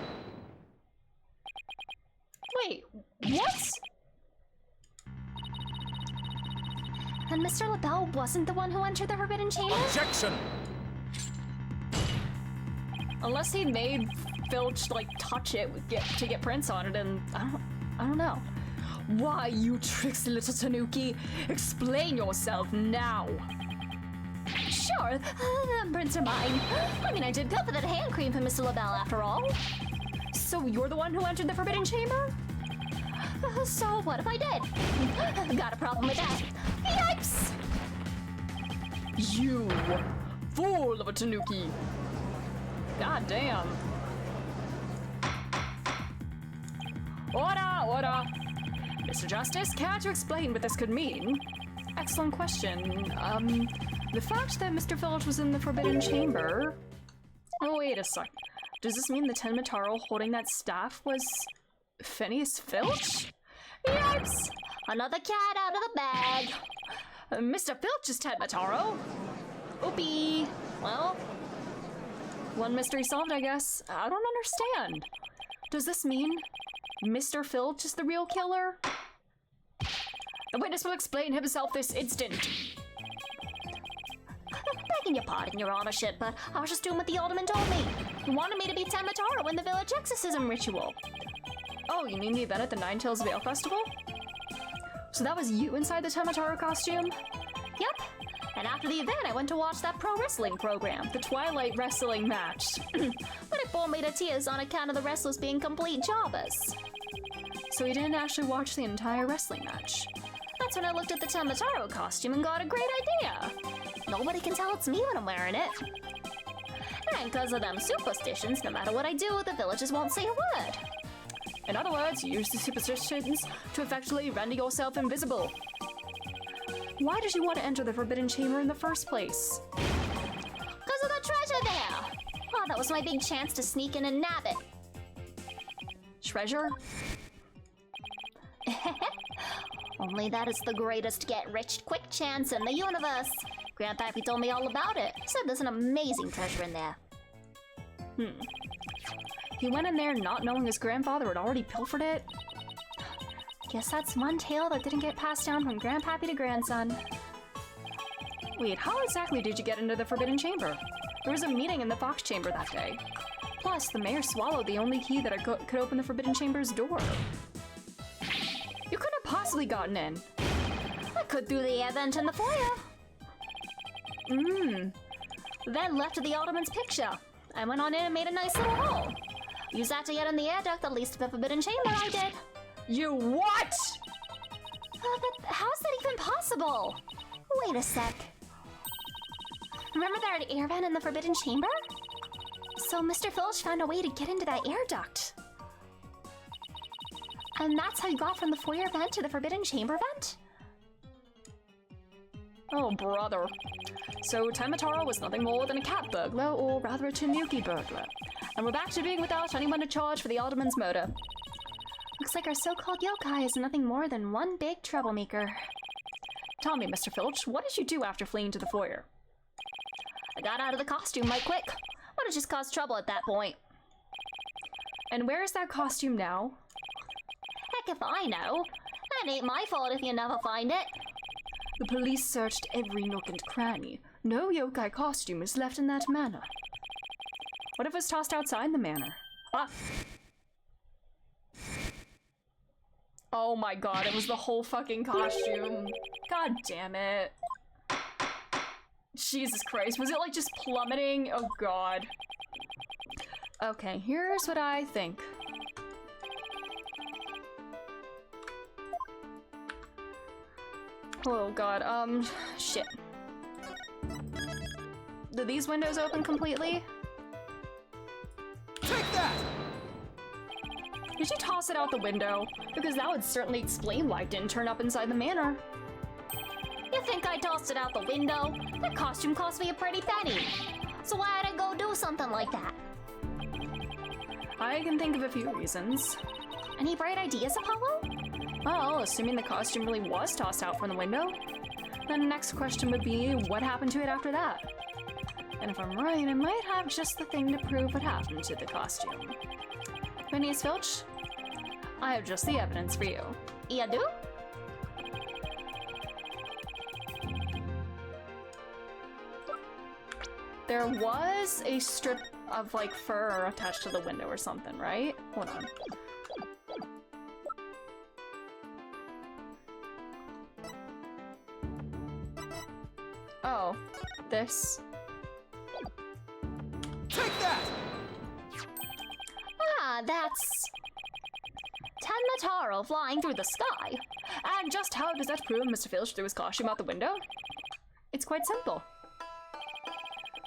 Wait, what? And Mr. LaBelle wasn't the one who entered the Forbidden Chamber? Objection! Unless he made Filch like touch it to get prints on it, and I don't know. Why, you tricksy little Tanuki? Explain yourself now. Sure, the prints are mine. I mean, I did go for that hand cream from Mr. LaBelle after all. So you're the one who entered the Forbidden Chamber? So what if I did? Got a problem with that. Yikes! You fool of a Tanuki. God damn. Order, order. Mr. Justice, care to explain what this could mean? Excellent question. The fact that Mr. Filch was in the Forbidden Chamber... Oh, wait a sec. Does this mean the Tenmataro holding that staff was... Phineas Filch? Yikes! Another cat out of the bag. Mr. Filch is Tenmataro. Oopie. Well, one mystery solved, I guess. I don't understand. Does this mean Mr. Filch is the real killer? The witness will explain himself this instant. Begging your pardon, your honorship, but I was just doing what the alderman told me. He wanted me to be Tenmataro in the village exorcism ritual. Oh, you mean the event at the Nine Tails Vale Festival? So that was you inside the Tenmataro costume? Yep. And after the event, I went to watch that pro wrestling program. The Twilight Wrestling match. But it bore me to tears on account of the wrestlers being complete jobbers. So you didn't actually watch the entire wrestling match? That's when I looked at the Tenmataro costume and got a great idea. Nobody can tell it's me when I'm wearing it. And because of them superstitions, no matter what I do, the villagers won't say a word. In other words, you use the superstitions to effectively render yourself invisible. Why did you want to enter the Forbidden Chamber in the first place? Because of the treasure there! Oh, that was my big chance to sneak in and nab it. Treasure? Only that is the greatest get-rich-quick chance in the universe. Grandpappy told me all about it. He said there's an amazing treasure in there. He went in there not knowing his grandfather had already pilfered it? Guess that's one tale that didn't get passed down from grandpappy to grandson. Wait, how exactly did you get into the Forbidden Chamber? There was a meeting in the Fox Chamber that day. Plus, the mayor swallowed the only key that could open the Forbidden Chamber's door. You couldn't have possibly gotten in. I could through the air vent in the foyer. Then left to the alderman's picture. I went on in and made a nice little hole. Used that to get in the air duct that leads to the Forbidden Chamber, I did. You what? But how's that even possible? Wait a sec. Remember that air vent in the Forbidden Chamber? So Mr. Filch found a way to get into that air duct. And that's how you got from the foyer vent to the Forbidden Chamber vent? Oh, brother. So Tamataro was nothing more than a cat burglar, or rather a tanuki burglar. And we're back to being without anyone to charge for the alderman's murder. Looks like our so-called yokai is nothing more than one big troublemaker. Tell me, Mr. Filch, what did you do after fleeing to the foyer? I got out of the costume right quick. Would have just caused trouble at that point. And where is that costume now? Heck if I know. That ain't my fault if you never find it. The police searched every nook and cranny. No yokai costume is left in that manor. What if it was tossed outside the manor? Ah! Oh my god, it was the whole fucking costume. God damn it. Jesus Christ, was it like just plummeting? Oh god. Okay, here's what I think. Oh god, shit. Do these windows open completely? Take that! Did you toss it out the window? Because that would certainly explain why it didn't turn up inside the manor. You think I tossed it out the window? That costume cost me a pretty penny. So why'd I go do something like that? I can think of a few reasons. Any bright ideas, Apollo? Well, assuming the costume really was tossed out from the window, then the next question would be, what happened to it after that? And if I'm right, I might have just the thing to prove what happened to the costume. Phineas Filch, I have just the evidence for you. You do? There was a strip of, like, fur attached to the window or something, right? Hold on. Oh, this. Take that! Ah, that's... Tenmataro flying through the sky. And just how does that prove Mr. Filch threw his costume out the window? It's quite simple.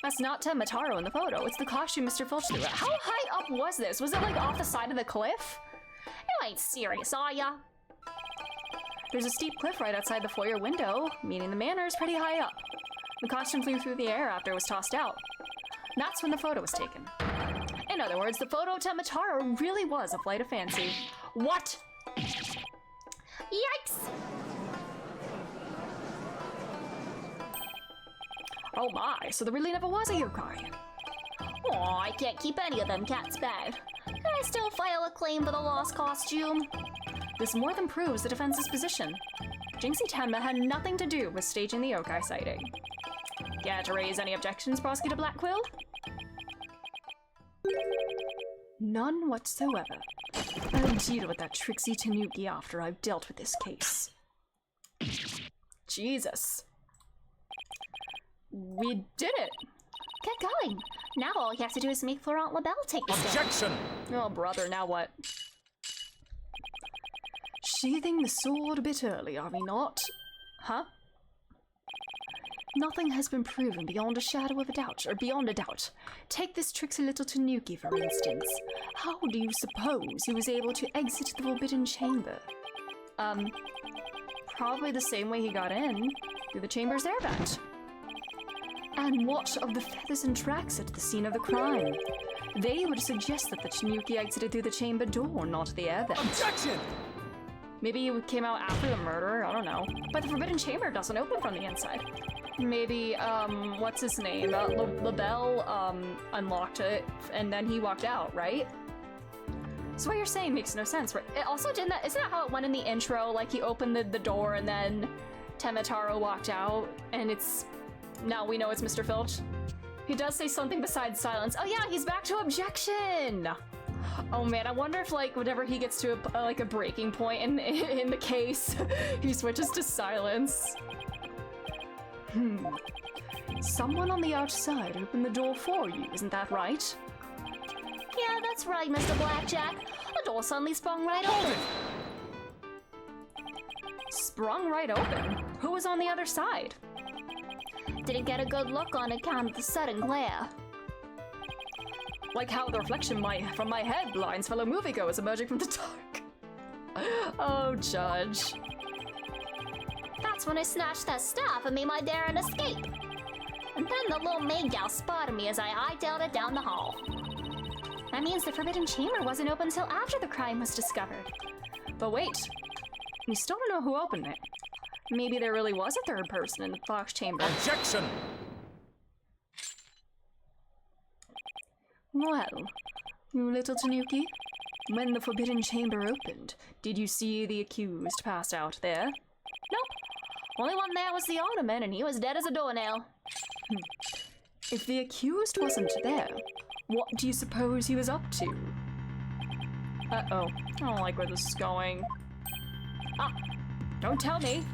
That's not Mataro in the photo, it's the costume Mr. Filch threw out. How high up was this? Was it like off the side of the cliff? You ain't serious, are ya? There's a steep cliff right outside the foyer window, meaning the manor is pretty high up. The costume flew through the air after it was tossed out. That's when the photo was taken. In other words, the photo of Tamataro really was a flight of fancy. What? Yikes! Oh my, so there really never was a yokai. Aw, I can't keep any of them cats bad. Can I still file a claim for the lost costume? This more than proves the defense's position. Jinxie Tenma had nothing to do with staging the yokai sighting. Care to raise any objections, Prosecutor Blackquill? None whatsoever. I'll deal with that tricksy Tanuki after I've dealt with this case. Jesus. We did it! Get going. Now all you have to do is make Florent LaBelle take the stand. Objection! Oh, brother, now what? Sheathing the sword a bit early, are we not? Huh? Nothing has been proven beyond a shadow of a doubt, or beyond a doubt. Take this tricksy little Tanuki, for instance. How do you suppose he was able to exit the forbidden chamber? Probably the same way he got in, through the chamber's air vent. And what of the feathers and tracks at the scene of the crime? They would suggest that the Tanuki exited through the chamber door, not the air vent. Objection! Maybe he came out after the murder, I don't know. But the forbidden chamber doesn't open from the inside. Maybe, what's his name? LaBelle, unlocked it, and then he walked out, right? So what you're saying makes no sense, right? It also isn't that how it went in the intro? Like, he opened the door and then Tamataro walked out, and now we know it's Mr. Filch. He does say something besides silence. Oh yeah, he's back to objection! Oh man, I wonder if, like, whenever he gets to a breaking point in the case, he switches to silence. Someone on the outside opened the door for you, isn't that right? Yeah, that's right, Mr. Blackjack. The door suddenly sprung right open. Sprung right open? Who was on the other side? Didn't get a good look on account of the sudden glare. Like how the reflection from my head blinds fellow moviegoers emerging from the dark. Oh, Judge. That That's when I snatched that staff and made my daring escape. And then the little maid gal spotted me as I hightailed it down the hall. That means the Forbidden Chamber wasn't open until after the crime was discovered. But wait, we still don't know who opened it. Maybe there really was a third person in the box chamber. Objection! Well, you little Tanuki, when the Forbidden Chamber opened, did you see the accused pass out there? Nope. Only one there was the alderman, and he was dead as a doornail. If the accused wasn't there, what do you suppose he was up to? Uh-oh, I don't like where this is going. Ah, don't tell me!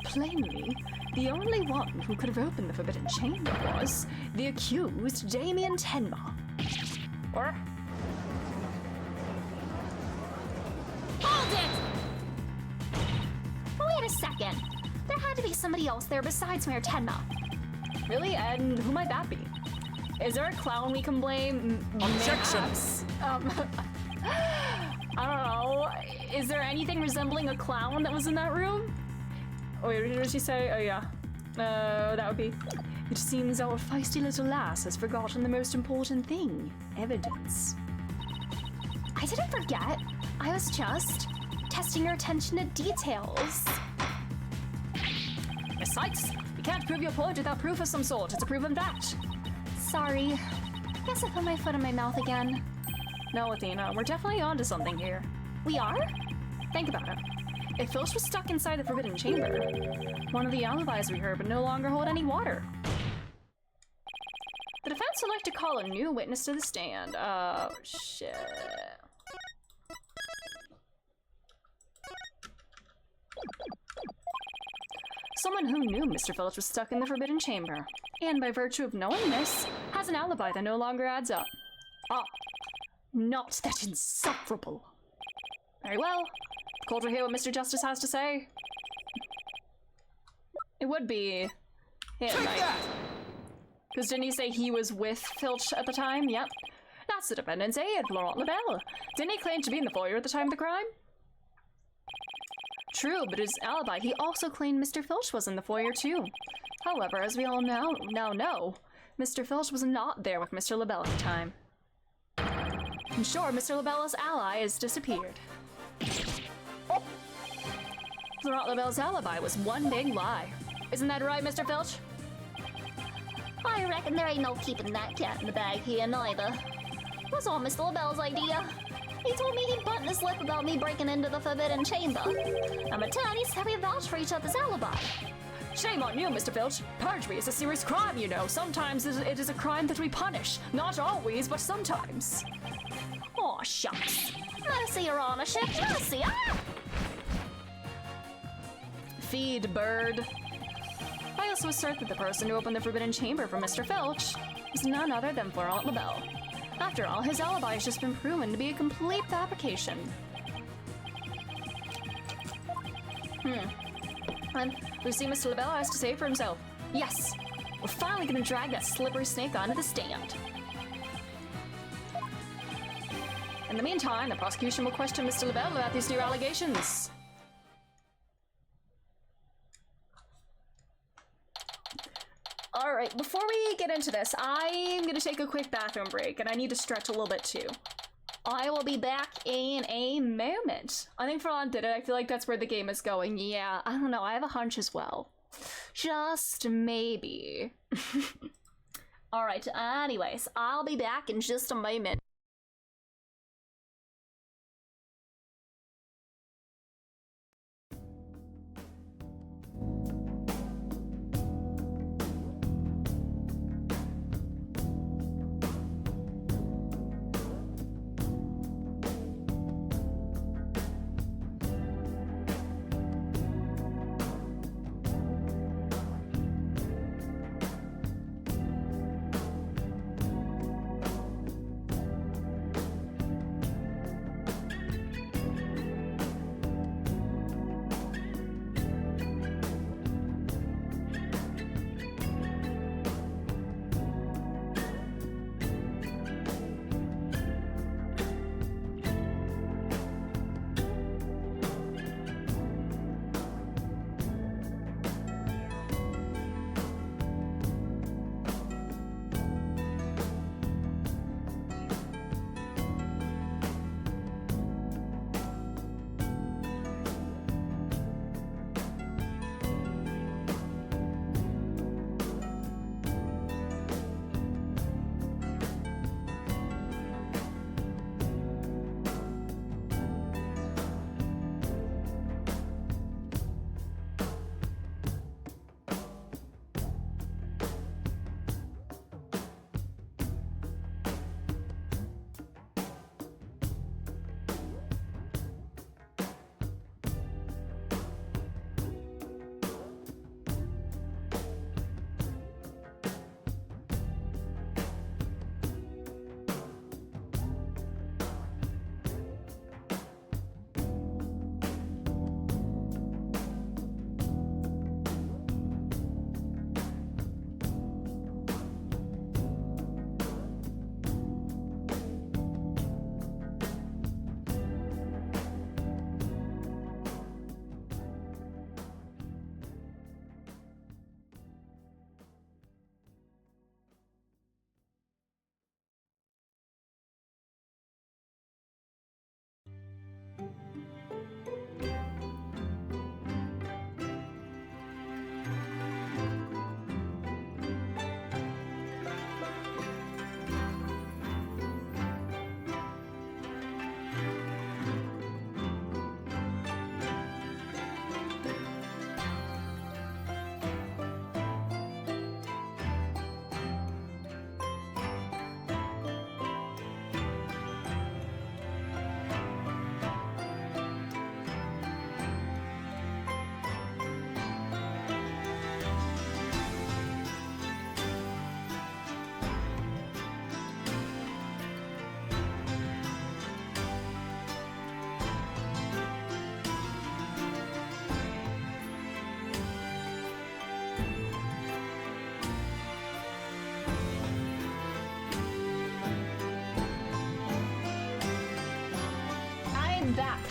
Plainly, the only one who could have opened the Forbidden Chamber was the accused Damien Tenma. Or... Hold it! Wait a second. There had to be somebody else there besides Mayor Tenma. Really? And who might that be? Is there a clown we can blame? Objection! Perhaps? I don't know. Is there anything resembling a clown that was in that room? Wait, what did she say? Oh yeah. That would be... It seems our feisty little lass has forgotten the most important thing. Evidence. I didn't forget. I was just testing your attention to details. Besides, you can't prove your point without proof of some sort. It's a proven fact. Sorry. Guess I put my foot in my mouth again. No, Athena, we're definitely onto something here. We are? Think about it. If Filch was stuck inside the Forbidden Chamber, one of the alibis we heard would no longer hold any water. The defense would like to call a new witness to the stand. Oh, shit. Someone who knew Mr. Filch was stuck in the Forbidden Chamber, and by virtue of knowing this, has an alibi that no longer adds up. Ah, not that insufferable. Very well. Cold to hear what Mr. Justice has to say. It would be him, right? Because didn't he say he was with Filch at the time? Yep. That's the defendant's aide, Laurent Lebel. Didn't he claim to be in the foyer at the time of the crime? True, but his alibi, he also claimed Mr. Filch was in the foyer too. However, as we all now know, Mr. Filch was not there with Mr. Lebel at the time. I'm sure Mr. Lebel's ally has disappeared. Oh. Laurent Lebel's alibi was one big lie. Isn't that right, Mr. Filch? I reckon there ain't no keeping that cat in the bag here neither. It was all Mr. Lebel's idea. He told me he'd button his lip about me breaking into the Forbidden Chamber. I'm attorney said we vouch for each other's alibi. Shame on you, Mr. Filch. Perjury is a serious crime, you know. Sometimes it is a crime that we punish. Not always, but sometimes. Aw, shucks. Mercy, Your Honorship, mercy, ah! Feed, bird. I also assert that the person who opened the Forbidden Chamber for Mr. Filch is none other than Laurent Lebel. After all, his alibi has just been proven to be a complete fabrication. And we see Mr. Lebel has to say for himself. Yes, we're finally gonna drag that slippery snake onto the stand. In the meantime, the prosecution will question Mr. Lebel about these new allegations. Alright, before we get into this, I'm gonna take a quick bathroom break, and I need to stretch a little bit too. I will be back in a moment. I think Ferland did it. I feel like that's where the game is going. Yeah, I don't know. I have a hunch as well. Just maybe. Alright, anyways, I'll be back in just a moment.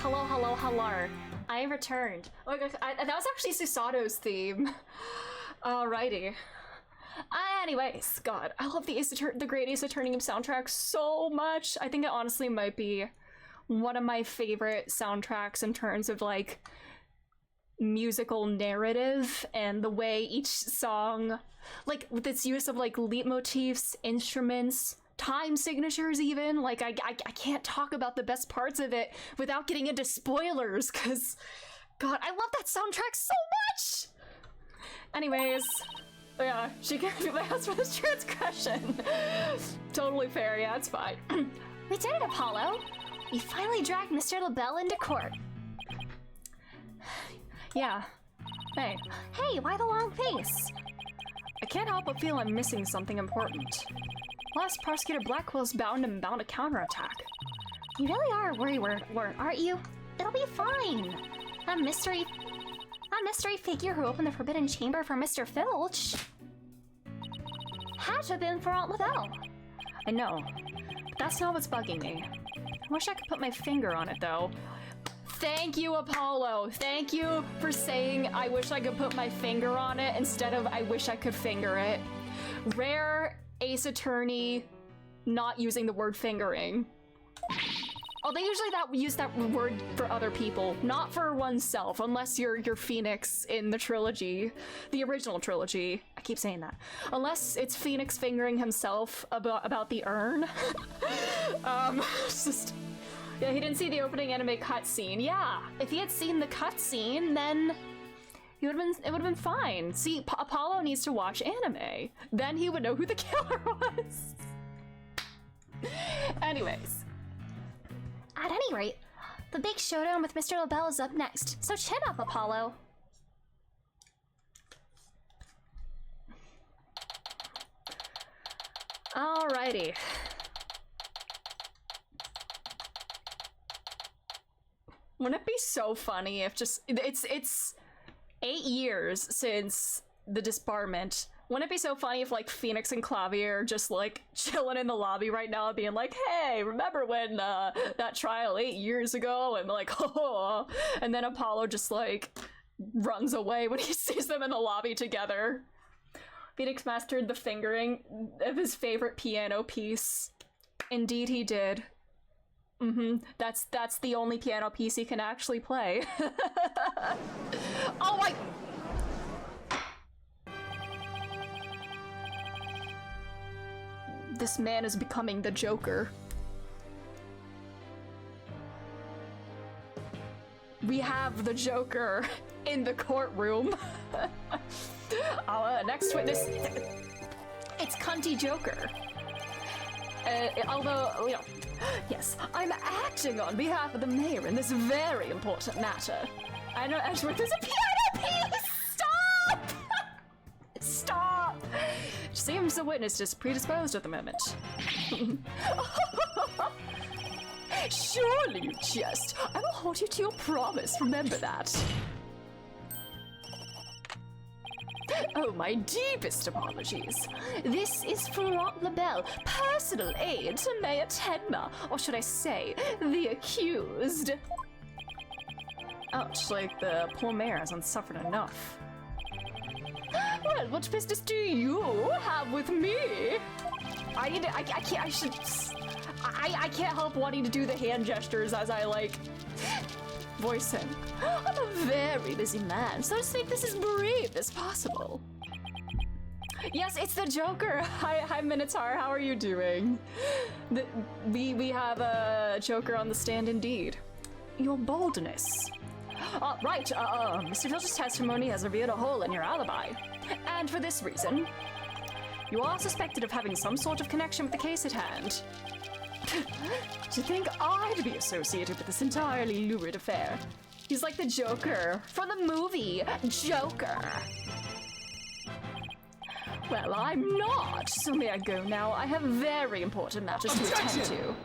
hello, hello, hello. I returned. Oh my gosh, that was actually Susato's theme. Alrighty. Anyways, God, I love the Great Ace Attorney soundtrack so much. I think it honestly might be one of my favorite soundtracks in terms of like musical narrative and the way each song, like with its use of like leitmotifs, instruments, time signatures even, like I can't talk about the best parts of it without getting into spoilers, because God, I love that soundtrack so much. Anyways, yeah, she can be my husband for this transgression. Totally fair, yeah, it's fine. We did it, Apollo! We finally dragged Mr. LaBelle into court. Yeah. Hey. Hey, why the long face? I can't help but feel I'm missing something important. Plus, Prosecutor Blackwell's bound to counterattack. You really are worried, aren't you? It'll be fine. A mystery figure who opened the Forbidden Chamber for Mr. Filch had to have been for Aunt LaBelle. I know. But that's not what's bugging me. I wish I could put my finger on it, though. Thank you, Apollo. Thank you for saying I wish I could put my finger on it instead of I wish I could finger it. Rare Ace Attorney not using the word fingering. Oh, they usually use that word for other people, not for oneself, unless you're Phoenix in the trilogy, the original trilogy. I keep saying that. Unless it's Phoenix fingering himself about the urn. Just, yeah, he didn't see the opening anime cutscene. Yeah, if he had seen the cutscene, then it would have been fine. See, Apollo needs to watch anime. Then he would know who the killer was. Anyways. At any rate, the big showdown with Mr. LaBelle is up next, so chin up, Apollo. Alrighty. Wouldn't it be so funny if just it's 8 years since the disbarment. Wouldn't it be so funny if like Phoenix and Clavier are just like chilling in the lobby right now being like, hey, remember when that trial 8 years ago? And like, oh, and then Apollo just like runs away when he sees them in the lobby together. Phoenix mastered the fingering of his favorite piano piece. Indeed he did. That's the only piano piece he can actually play. Oh my... This man is becoming the Joker. We have the Joker in the courtroom. Next witness... It's Cunty Joker. Although, you know... Yes, I'm acting on behalf of the mayor in this very important matter. I know Edgeworth, there's a piano piece! Stop! Stop! Seems the witness is predisposed at the moment. Surely you jest. I will hold you to your promise, remember that. Oh, my deepest apologies. This is for Aunt LaBelle, personal aid to Mayor Tenma, or should I say, the accused. Ouch, like the poor mayor hasn't suffered enough. Well, what business do you have with me? I can't help wanting to do the hand gestures as I, like, voice him. I'm a very busy man, so let's make this as brief as possible. Yes, it's the Joker. Hi, Minotaur. How are you doing? We have a Joker on the stand indeed. Your boldness. Right, Mr. Filch's testimony has revealed a hole in your alibi. And for this reason, you are suspected of having some sort of connection with the case at hand. To think I'd be associated with this entirely lurid affair. He's like the Joker from the movie Joker. Well, I'm not, so may I go now? I have very important matters to attend to.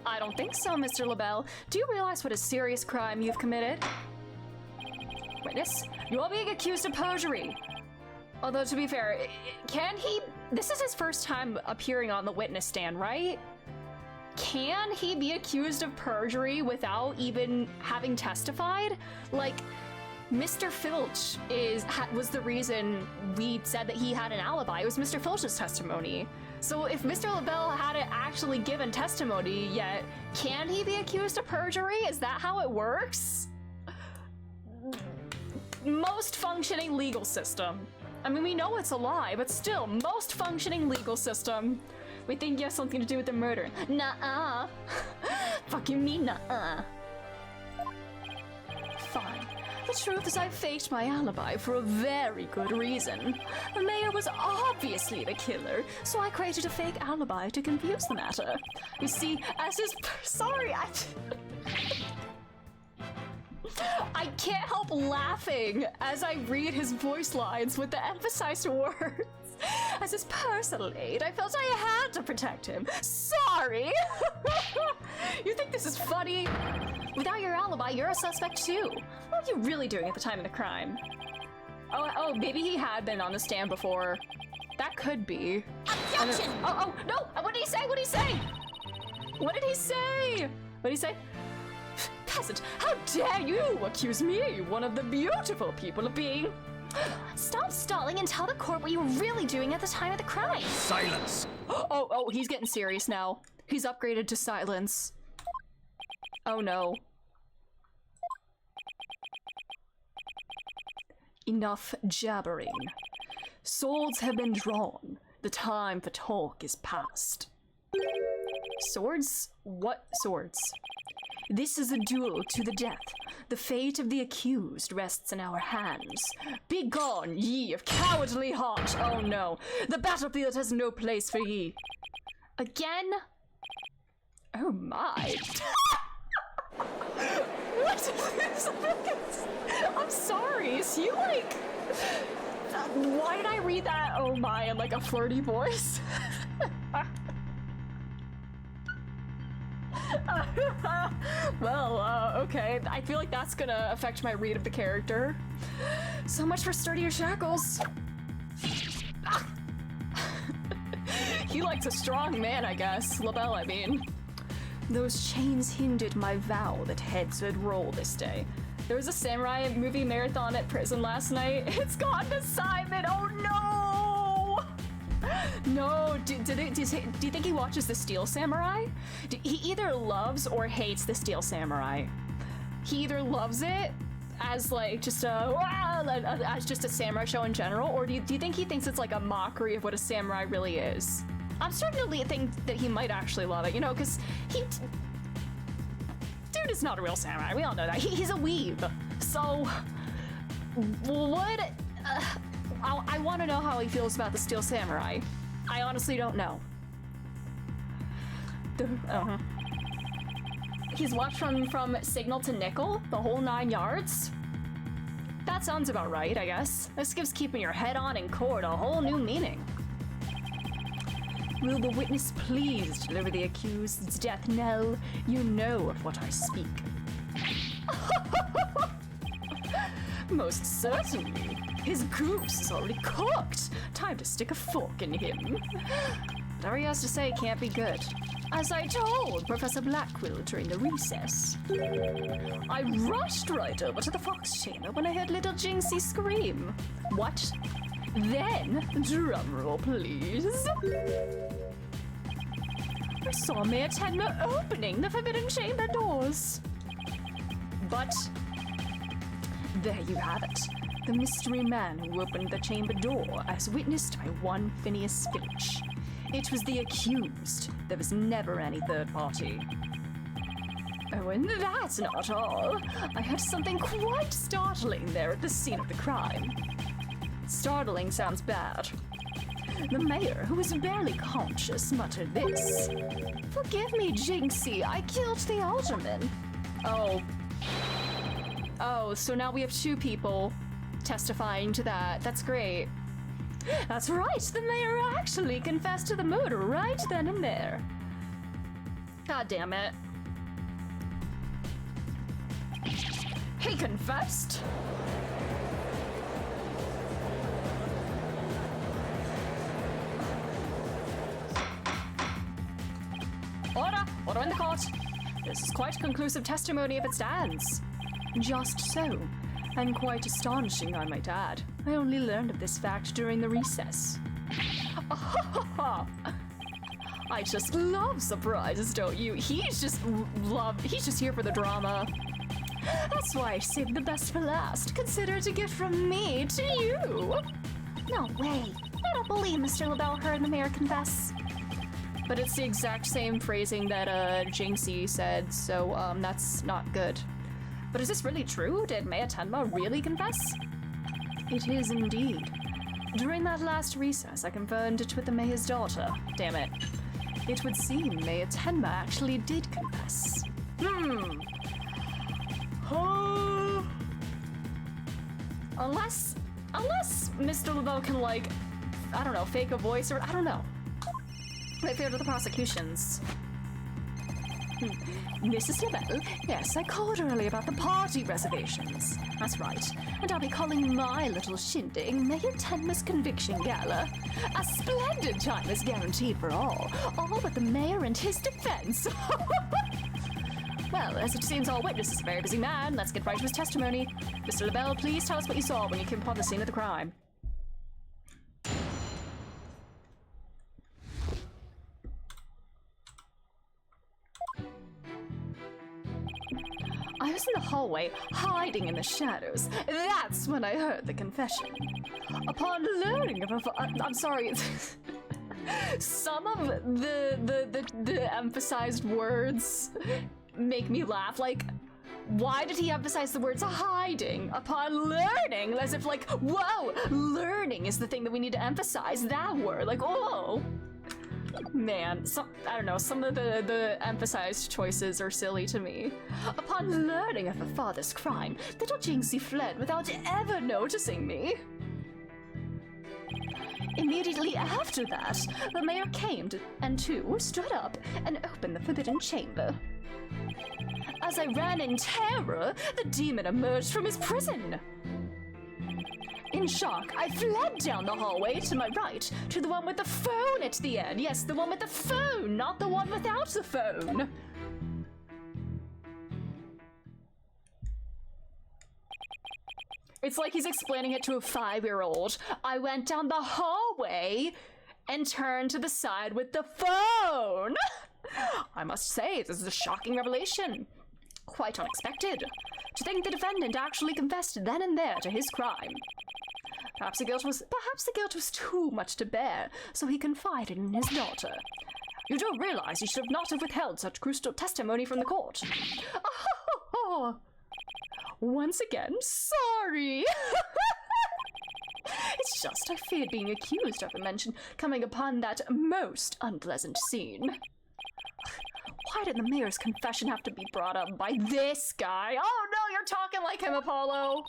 I don't think so, Mr. LaBelle. Do you realize what a serious crime you've committed? Witness, you're being accused of perjury. Although, to be fair, can he... This is his first time appearing on the witness stand, right? can he be accused of perjury without even having testified? Like, Mr. Filch was the reason we said that he had an alibi. It was Mr. Filch's testimony. So if Mr. LaBelle hadn't actually given testimony yet, can he be accused of perjury? Is that how it works? Most functioning legal system. I mean, we know it's a lie, but still, most functioning legal system. We think you have something to do with the murder. Nuh-uh. Fuck you mean nuh-uh. Fine. The truth is I faked my alibi for a very good reason. The mayor was obviously the killer, so I created a fake alibi to confuse the matter. You see, as his... Sorry, I can't help laughing as I read his voice lines with the emphasized words. As his personal aide, I felt I had to protect him. Sorry! You think this is funny? Without your alibi, you're a suspect too. What were you really doing at the time of the crime? Oh, maybe he had been on the stand before. That could be. Objection! Oh, no! What did he say? What did he say? What did he say? What did he say? Peasant, how dare you accuse me, one of the beautiful people, of being... Stop stalling and tell the court what you were really doing at the time of the crime. Silence! Oh, he's getting serious now. He's upgraded to silence. Oh no. Enough jabbering. Swords have been drawn. The time for talk is past. Swords? What swords? This is a duel to the death. The fate of the accused rests in our hands. Begone, ye of cowardly heart! Oh no, the battlefield has no place for ye. Again? Oh my. What is this? I'm sorry, is he like... Why did I read that oh my in like a flirty voice? Well, okay. I feel like that's gonna affect my read of the character. So much for sturdier shackles. He likes a strong man, I guess. LaBelle, I mean. Those chains hindered my vow that heads would roll this day. There was a samurai movie marathon at prison last night. It's gone to Simon. Oh no! No, do you think he watches The Steel Samurai? He either loves or hates The Steel Samurai. He either loves it as like just as just a samurai show in general, or do you think he thinks it's like a mockery of what a samurai really is? I'm starting to think that he might actually love it, you know, because dude is not a real samurai. We all know that. He's a weeb. So, I want to know how he feels about The Steel Samurai. I honestly don't know. He's watched from Signal to Nickel, the whole 9 yards. That sounds about right, I guess. This gives keeping your head on in court a whole new meaning. Will the witness please deliver the accused's death knell? You know of what I speak. Most certainly. His goose is already cooked. Time to stick a fork in him. Whatever he has to say can't be good. As I told Professor Blackwell during the recess. I rushed right over to the fox chamber when I heard little Jinxie scream. What? Then, drumroll please. I saw Mayor Tenma opening the forbidden chamber doors. But there you have it. The mystery man who opened the chamber door as witnessed by one Phineas Filch. It was the accused. There was never any third party. Oh, and that's not all. I had something quite startling there at the scene of the crime. Startling sounds bad. The mayor, who was barely conscious, muttered this. Forgive me, Jinxie, I killed the alderman. Oh, so now we have 2 people testifying to that. That's great. That's right, the mayor actually confessed to the murder right then and there. God damn it. He confessed? What? This is quite conclusive testimony if it stands. Just so. And quite astonishing, I might add. I only learned of this fact during the recess. I just love surprises, don't you? He's just here for the drama. That's why I saved the best for last. Consider it a gift from me to you. No way. I don't believe Mr. LaBelle heard the mayor confess. But it's the exact same phrasing that Jinxie said, so that's not good. But is this really true? Did Maya Tenma really confess? It is indeed. During that last recess, I confirmed it with the mayor's daughter. Damn it. It would seem Maya Tenma actually did confess. Unless Mr. LaBelle can, like, I don't know, fake a voice or I don't know. Right fair to the prosecutions. Mrs. LaBelle, yes, I called earlier about the party reservations. That's right. And I'll be calling my little shindig Mayor Tenma's Conviction Gala. A splendid time is guaranteed for all but the mayor and his defense. Well, as it seems all witness is a very busy man, let's get right to his testimony. Mr. LaBelle, please tell us what you saw when you came upon the scene of the crime. I was in the hallway, hiding in the shadows. That's when I heard the confession. Upon learning of I'm sorry. Some of the emphasized words make me laugh. Like, why did he emphasize the words hiding upon learning? As if, like, whoa, learning is the thing that we need to emphasize. That word, like, oh. Man, I don't know, some of the emphasized choices are silly to me. Upon learning of her father's crime, little Jinxie fled without ever noticing me. Immediately after that, the mayor came and stood up and opened the forbidden chamber. As I ran in terror, the demon emerged from his prison. In shock, I fled down the hallway to my right, to the one with the phone at the end. Yes, the one with the phone, not the one without the phone. It's like he's explaining it to a 5-year-old. I went down the hallway and turned to the side with the phone. I must say, this is a shocking revelation. Quite unexpected. To think the defendant actually confessed then and there to his crime. Perhaps the guilt was too much to bear, so he confided in his daughter. You do realize you should not have withheld such crucial testimony from the court. Oh. Once again, sorry. It's just I feared being accused of a mention coming upon that most unpleasant scene. Why did the mayor's confession have to be brought up by this guy? Oh no, you're talking like him, Apollo.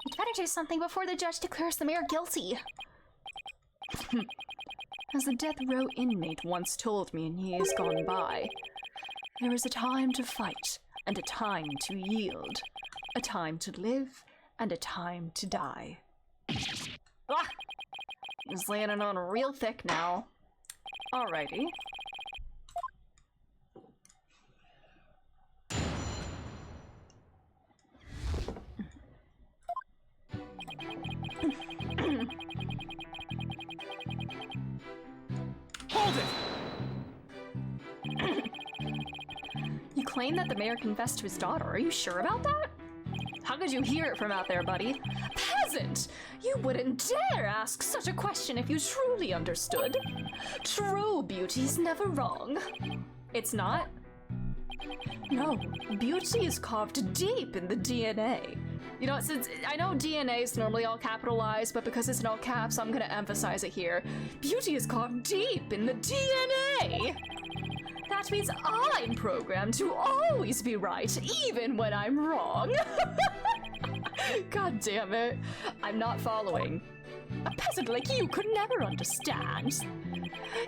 You'd better do something before the judge declares the mayor guilty. As a death row inmate once told me in years gone by, there is a time to fight and a time to yield, a time to live and a time to die. Ah! He's laying it on real thick now. Alrighty. Hold it! You claim that the mayor confessed to his daughter. Are you sure about that? How could you hear it from out there, buddy? Peasant! You wouldn't dare ask such a question if you truly understood. True beauty's never wrong. It's not? No, beauty is carved deep in the DNA. You know, since I know DNA is normally all capitalized, but because it's in all caps, I'm gonna emphasize it here. Beauty is carved deep in the DNA! That means I'm programmed to always be right, even when I'm wrong. God damn it. I'm not following. A peasant like you could never understand.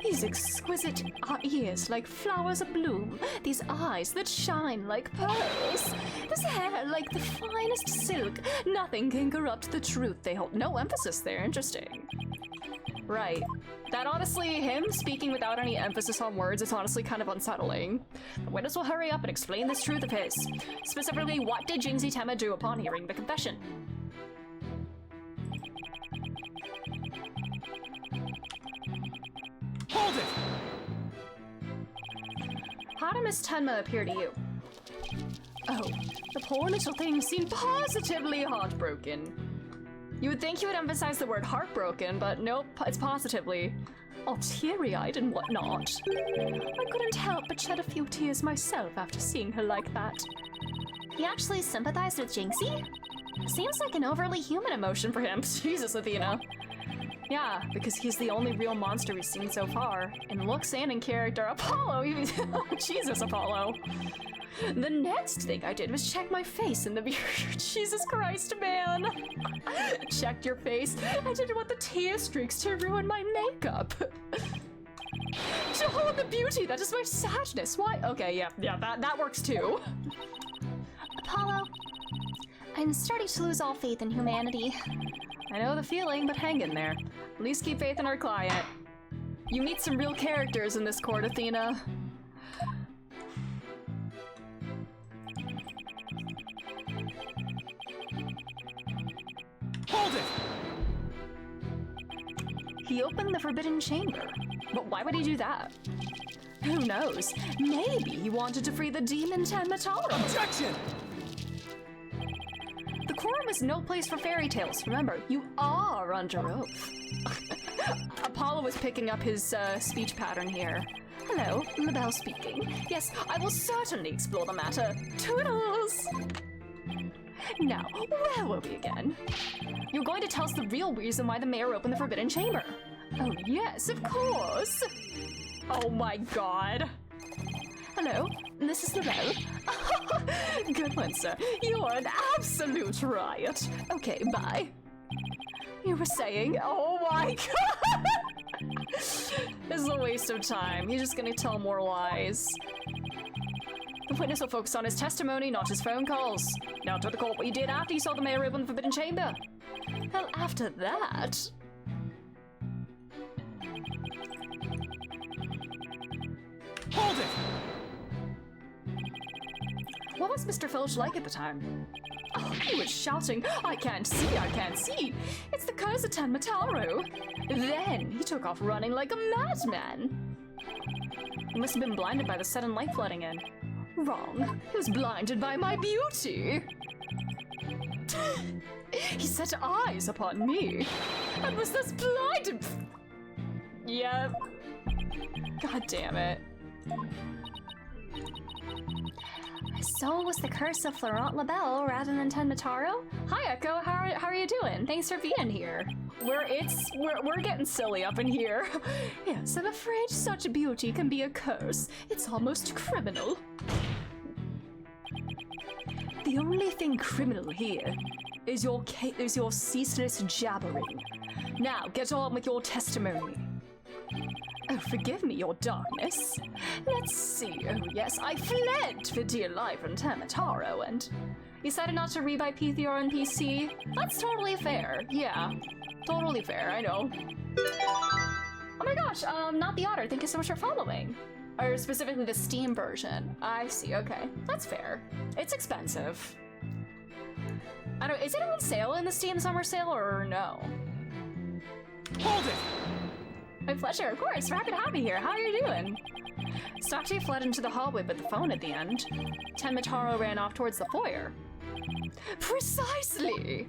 These exquisite ears like flowers abloom, these eyes that shine like pearls, this hair like the finest silk. Nothing can corrupt the truth they hold. No emphasis there, interesting. Right. That honestly, him speaking without any emphasis on words is honestly kind of unsettling. The witness will hurry up and explain this truth of his. Specifically, what did Jingzi Tenma do upon hearing the confession? Hold it! How did Miss Tenma appear to you? Oh, the poor little thing seemed positively heartbroken. You would think you would emphasize the word heartbroken, but nope, it's positively. All teary-eyed and whatnot. I couldn't help but shed a few tears myself after seeing her like that. He actually sympathized with Jinxie? Seems like an overly human emotion for him. Jesus, Athena. Yeah, because he's the only real monster we've seen so far. In looks and in character. Apollo! Jesus, Apollo. The next thing I did was check my face in the mirror. Jesus Christ, man. Checked your face. I didn't want the tear streaks to ruin my makeup. To hold the beauty that is my sadness. Why? Okay, yeah, that works too. Apollo, I'm starting to lose all faith in humanity. I know the feeling, but hang in there. At least keep faith in our client. You meet some real characters in this court, Athena. Hold it! He opened the forbidden chamber. But why would he do that? Who knows? Maybe he wanted to free the demon Tenmataro. Objection! The quorum is no place for fairy tales. Remember, you are under oath. Apollo is picking up his speech pattern here. Hello, LaBelle speaking. Yes, I will certainly explore the matter. Toodles! Now, where were we again? You're going to tell us the real reason why the mayor opened the forbidden chamber. Oh yes, of course. Oh my god. Hello, this is LaBelle. Good one, sir. You are an absolute riot. Okay, bye. You were saying, oh my god! This is a waste of time. He's just gonna tell more lies. The witness will focus on his testimony, not his phone calls. Now to the court what you did after you saw the mayor open the forbidden chamber. Well, after that... Hold it! What was Mr. Filch like at the time? Oh, he was shouting, I can't see, I can't see. It's the curse of Tenmataro. Then he took off running like a madman. He must have been blinded by the sudden light flooding in. Wrong. He was blinded by my beauty. He set eyes upon me and was thus blinded. Yep. God damn it. So it was the curse of Florent LaBelle rather than Tenmataro? Hi Echo, how are you doing? Thanks for being here. We're getting silly up in here. Yes, I'm afraid such beauty can be a curse. It's almost criminal. The only thing criminal here is your ceaseless jabbering. Now get on with your testimony. Oh, forgive me, your darkness. Let's see. Oh, yes, I fled for dear life from Tenmataro, and you decided not to rebuy P3 or NPC? That's totally fair. Yeah, totally fair, I know. Oh my gosh, not the otter. Thank you so much for following. Or specifically the Steam version. I see, okay. That's fair. It's expensive. I don't, is it on sale in the Steam summer sale or no? Hold it! My pleasure, of course. We're happy to have you here. How are you doing? Stockty fled into the hallway with the phone at the end. Tenmataro ran off towards the foyer. Precisely!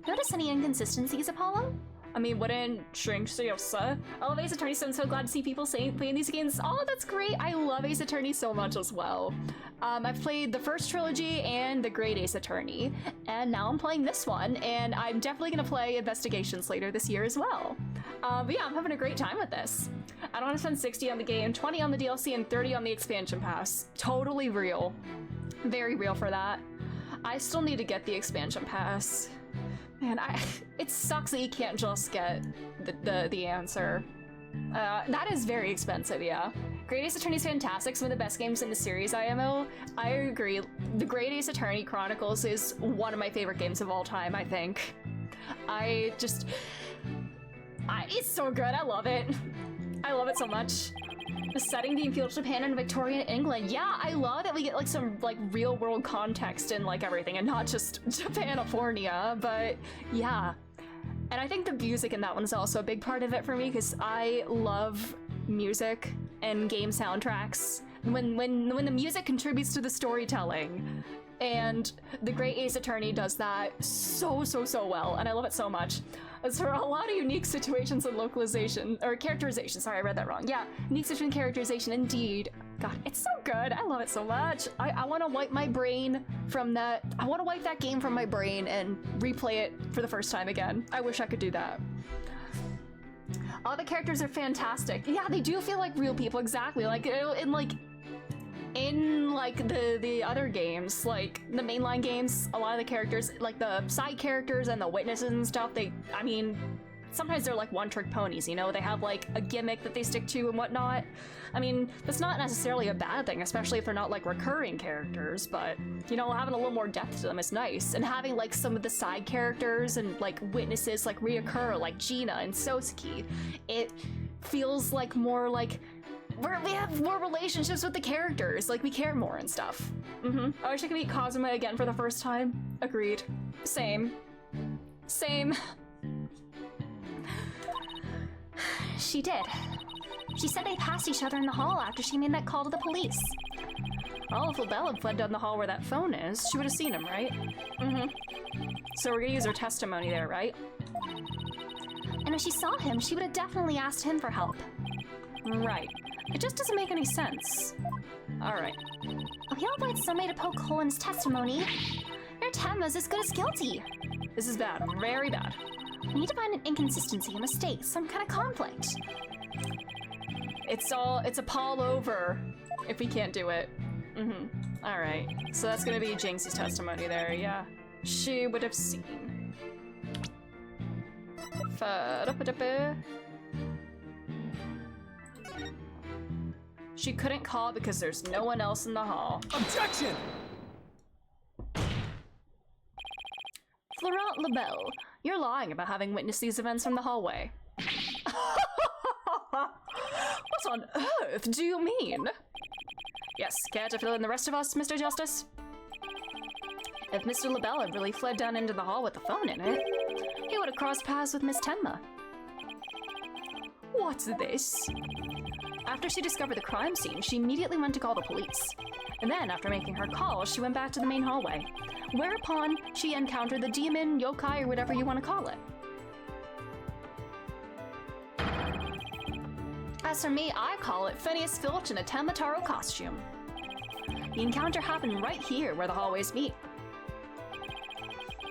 Notice any inconsistencies, Apollo? I mean, wouldn't shrink so yes, sir. I love Ace Attorney, so I'm so glad to see people playing these games. Oh, that's great. I love Ace Attorney so much as well. I've played the first trilogy and the Great Ace Attorney, and now I'm playing this one, and I'm definitely gonna play Investigations later this year as well. But yeah, I'm having a great time with this. I don't want to spend 60 on the game, 20 on the DLC, and 30 on the expansion pass. Totally real. Very real for that. I still need to get the expansion pass. Man, it sucks that you can't just get the answer. That is very expensive, yeah. Great Ace Attorney is fantastic, some of the best games in the series, IMO. I agree. The Great Ace Attorney Chronicles is one of my favorite games of all time, I think. It's so good, I love it. I love it so much. The setting being feudal Japan and Victorian England. Yeah, I love that we get like some like real world context in like everything and not just Japanifornia, but yeah. And I think the music in that one is also a big part of it for me because I love music and game soundtracks. When the music contributes to the storytelling, and the Great Ace Attorney does that so well, and I love it so much. It's for a lot of unique situations and localization, or characterization, sorry, I read that wrong. Yeah, unique situation characterization, indeed. God, it's so good, I love it so much. I wanna wipe my brain from that, I wanna wipe that game from my brain and replay it for the first time again. I wish I could do that. All the characters are fantastic. Yeah, they do feel like real people, exactly. Like, in the other games, like the mainline games, a lot of the characters, like the side characters and the witnesses and stuff, sometimes they're like one-trick ponies, you know? They have like a gimmick that they stick to and whatnot. I mean, that's not necessarily a bad thing, especially if they're not like recurring characters, but you know, having a little more depth to them is nice. And having like some of the side characters and like witnesses like reoccur, like Gina and Sosuke, it feels like more like we have more relationships with the characters, like we care more and stuff. I wish I could meet Kazuma again for the first time. Agreed. Same. She did. She said they passed each other in the hall after she made that call to the police. Oh, if LaBelle had fled down the hall where that phone is, she would have seen him, right? So we're gonna use her testimony there, right? And if she saw him, she would have definitely asked him for help. Right. It just doesn't make any sense. Alright. If he'll invite somebody to poke hole in his testimony, their Tenma's as good as guilty. This is bad. Very bad. We need to find an inconsistency, a mistake, some kind of conflict. It's a pall over if we can't do it. Alright. So that's gonna be Jinx's testimony there, yeah. She would have seen. She couldn't call because there's no one else in the hall. Objection! Florent LaBelle, you're lying about having witnessed these events from the hallway. What on earth do you mean? Yes, care to fill in the rest of us, Mr. Justice? If Mr. LaBelle had really fled down into the hall with the phone in it, he would have crossed paths with Miss Tenma. What's this? After she discovered the crime scene, she immediately went to call the police. And then, after making her call, she went back to the main hallway, whereupon she encountered the demon, yokai, or whatever you want to call it. As for me, I call it Phineas Filch in a Tenma costume. The encounter happened right here where the hallways meet.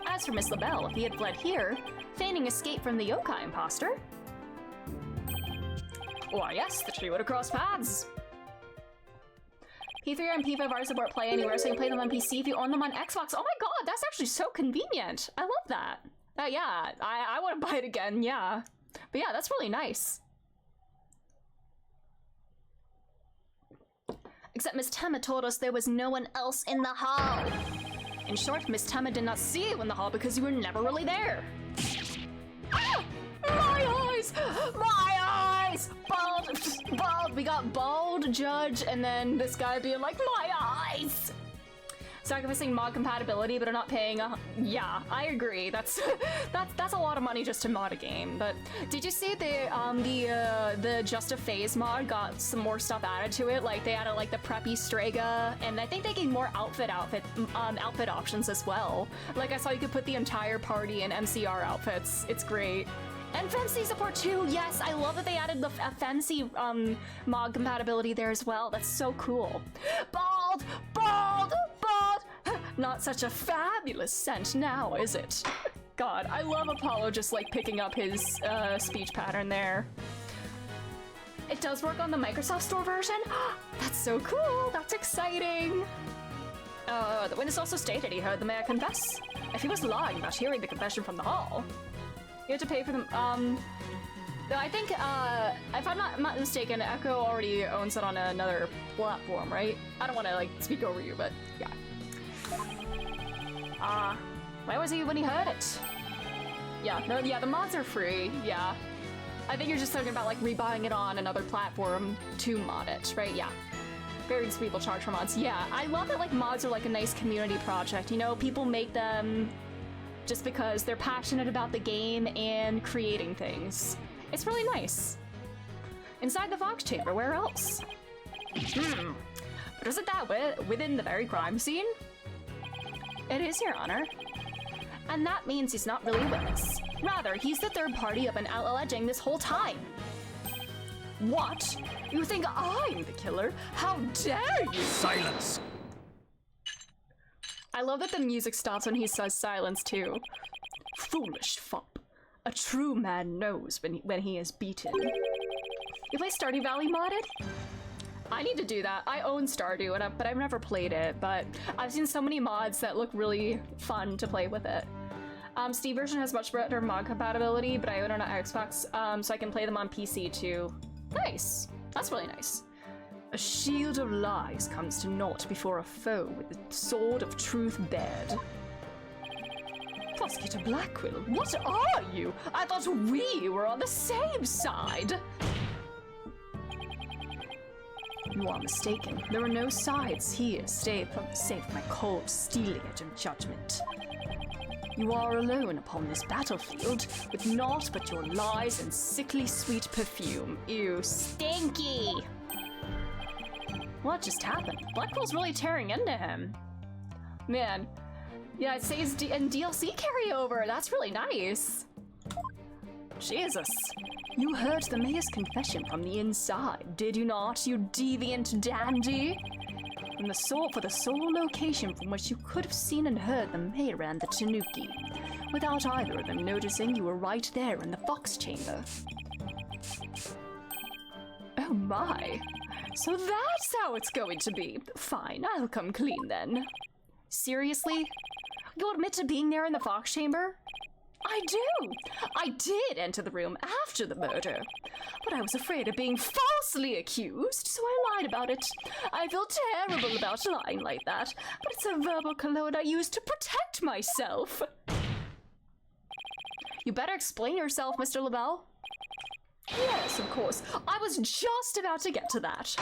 As for Miss LaBelle, if he had fled here, feigning escape from the yokai imposter, why yes, the two would have crossed paths. P3 and P5R support Play Anywhere, so you can play them on PC if you own them on Xbox. Oh my god, that's actually so convenient. I love that. Yeah, I want to buy it again, yeah. But yeah, that's really nice. Except Miss Tenma told us there was no one else in the hall. In short, Miss Tenma did not see you in the hall because you were never really there. Ah! My eyes! My eyes! Bald! We got Bald, Judge, and then this guy being like, my eyes! Sacrificing mod compatibility, but are not paying yeah, I agree. That's a lot of money just to mod a game. But did you see the Just a Phase mod got some more stuff added to it? Like they added like the preppy Strega, and I think they gave more outfit options as well. Like I saw you could put the entire party in MCR outfits. It's great. And Fancy support too, yes, I love that they added the Fancy mod compatibility there as well. That's so cool. Bald! Not such a fabulous scent now, is it? God, I love Apollo just like picking up his speech pattern there. It does work on the Microsoft Store version? That's so cool, that's exciting. The witness also stated he heard the mayor confess. If he was lying about hearing the confession from the hall, you had to pay for them, No, I think, if I'm not mistaken, Echo already owns it on another platform, right? I don't want to, like, speak over you, but yeah. Where was he when he heard it? Yeah, no, yeah, the mods are free, yeah. I think you're just talking about, like, rebuying it on another platform to mod it, right? Yeah. Various people charge for mods. Yeah, I love that, like, mods are, like, a nice community project. You know, people make them just because they're passionate about the game and creating things. It's really nice. Inside the Fox Chamber, where else? But isn't that within the very crime scene? It is, Your Honor. And that means he's not really a witness. Rather, he's the third party I've been alleging this whole time. What? You think I'm the killer? How dare you! Silence! I love that the music stops when he says silence, too. Foolish fop. A true man knows when he is beaten. You play Stardew Valley modded? I need to do that. I own Stardew, but I've never played it, but I've seen so many mods that look really fun to play with it. Steam version has much better mod compatibility, but I own it on Xbox, so I can play them on PC too. Nice. That's really nice. A shield of lies comes to naught before a foe with the sword of truth bared. Prosecutor Blackquill, what are you? I thought we were on the same side. You are mistaken. There are no sides here, save my cold, steely edge of judgment. You are alone upon this battlefield, with naught but your lies and sickly sweet perfume. Ew, stinky! What just happened? Blackpool's really tearing into him. Man, yeah, it says DLC carryover. That's really nice. Jesus. You heard the mayor's confession from the inside, did you not, you deviant dandy? For the sole location from which you could have seen and heard the mayor and the Tanuki, without either of them noticing you were right there in the Fox Chamber. Oh my. So that's how it's going to be. Fine, I'll come clean then. Seriously? You'll admit to being there in the Fox Chamber? I do! I did enter the room after the murder, but I was afraid of being falsely accused, so I lied about it. I feel terrible about lying like that, but it's a verbal cologne I use to protect myself. You better explain yourself, Mr. LaBelle. Yes, of course. I was just about to get to that.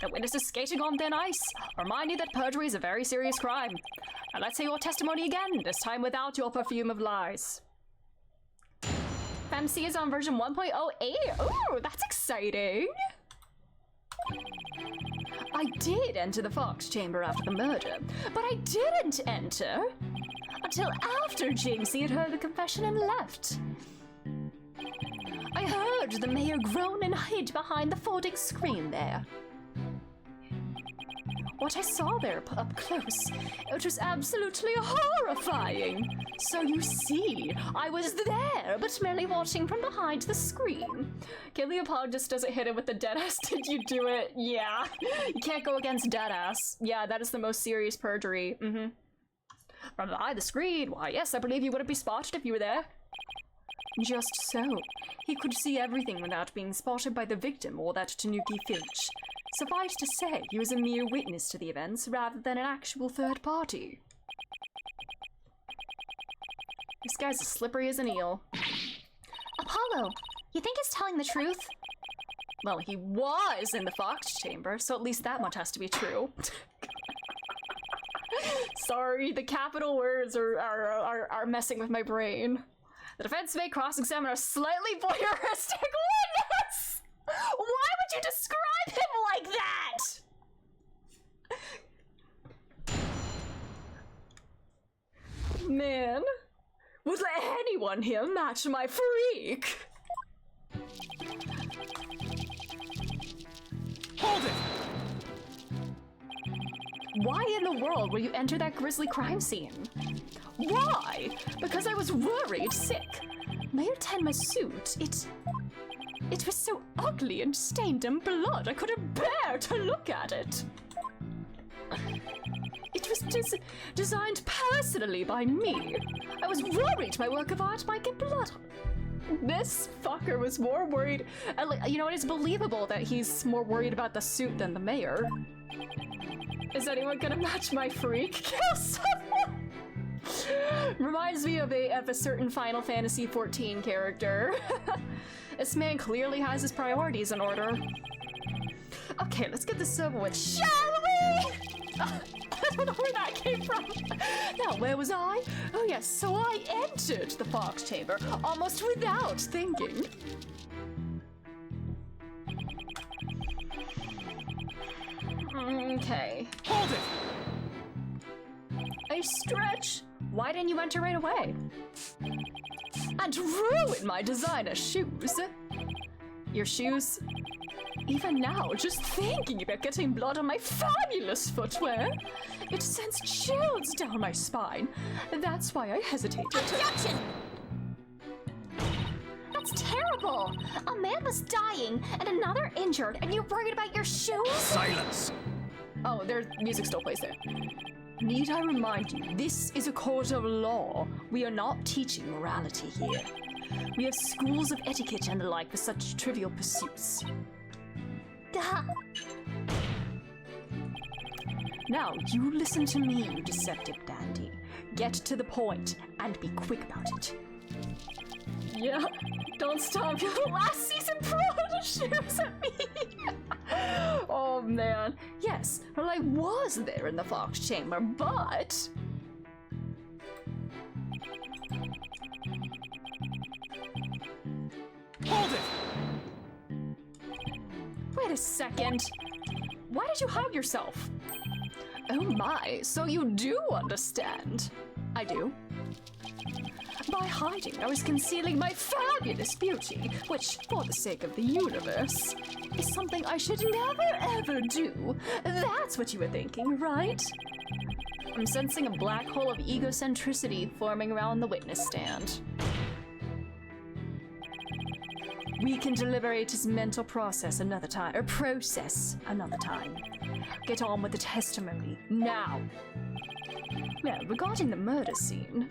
The witness is skating on thin ice. Remind you that perjury is a very serious crime. Now let's hear your testimony again, this time without your perfume of lies. FMC is on version 1.08. Ooh, that's exciting. I did enter the Fox Chamber after the murder, but I didn't enter until after Jinxie had heard the confession and left. I heard the mayor groan and hid behind the folding screen there. What I saw there up close, it was absolutely horrifying. So you see, I was there, but merely watching from behind the screen. Okay, Leopold just doesn't hit it with the deadass. Did you do it? Yeah. You can't go against deadass. Yeah, that is the most serious perjury. From behind the screen, why yes, I believe you wouldn't be spotted if you were there. Just so. He could see everything without being spotted by the victim or that Tanuki Finch. Suffice to say, he was a mere witness to the events rather than an actual third party. This guy's as slippery as an eel. Apollo, you think he's telling the truth? Well, he was in the Fox Chamber, so at least that much has to be true. Sorry, the capital words are messing with my brain. The defense may cross-examine a slightly voyeuristic witness! Why would you describe him like that? Man, would anyone here match my freak? Hold it! Why in the world will you enter that grisly crime scene? Why? Because I was worried sick. Mayor Tenma's suit, it was so ugly and stained in blood, I couldn't bear to look at it. It was designed personally by me. I was worried my work of art might get blood on. This fucker was more worried. You know, it is believable that he's more worried about the suit than the mayor. Is anyone gonna match my freak? Kill someone! Reminds me of a certain Final Fantasy XIV character. This man clearly has his priorities in order. Okay, let's get this over with, shall we? I don't know where that came from. Now, where was I? Oh yes, so I entered the Fox Chamber almost without thinking. Okay. Hold it! A stretch? Why didn't you enter right away? And ruin my designer shoes. Your shoes? Even now, just thinking about getting blood on my fabulous footwear, it sends chills down my spine. That's why I hesitated. Objection! That's terrible! A man was dying and another injured, and you're worried about your shoes? Silence! Oh, there's music still plays there. Need I remind you, this is a court of law. We are not teaching morality here. We have schools of etiquette and the like for such trivial pursuits. Duh. Now, you listen to me, you deceptive dandy. Get to the point and be quick about it. Yeah, don't stop your last season Prada shoes at me. Oh man. Yes, well, I was there in the Fox Chamber, but... Hold it! Wait a second. Why did you hide yourself? Oh my, so you do understand. I do. By hiding, I was concealing my fabulous beauty, which, for the sake of the universe, is something I should never ever do. That's what you were thinking, right? I'm sensing a black hole of egocentricity forming around the witness stand. We can deliberate his mental process another time, or process another time. Get on with the testimony, now. Now, regarding the murder scene...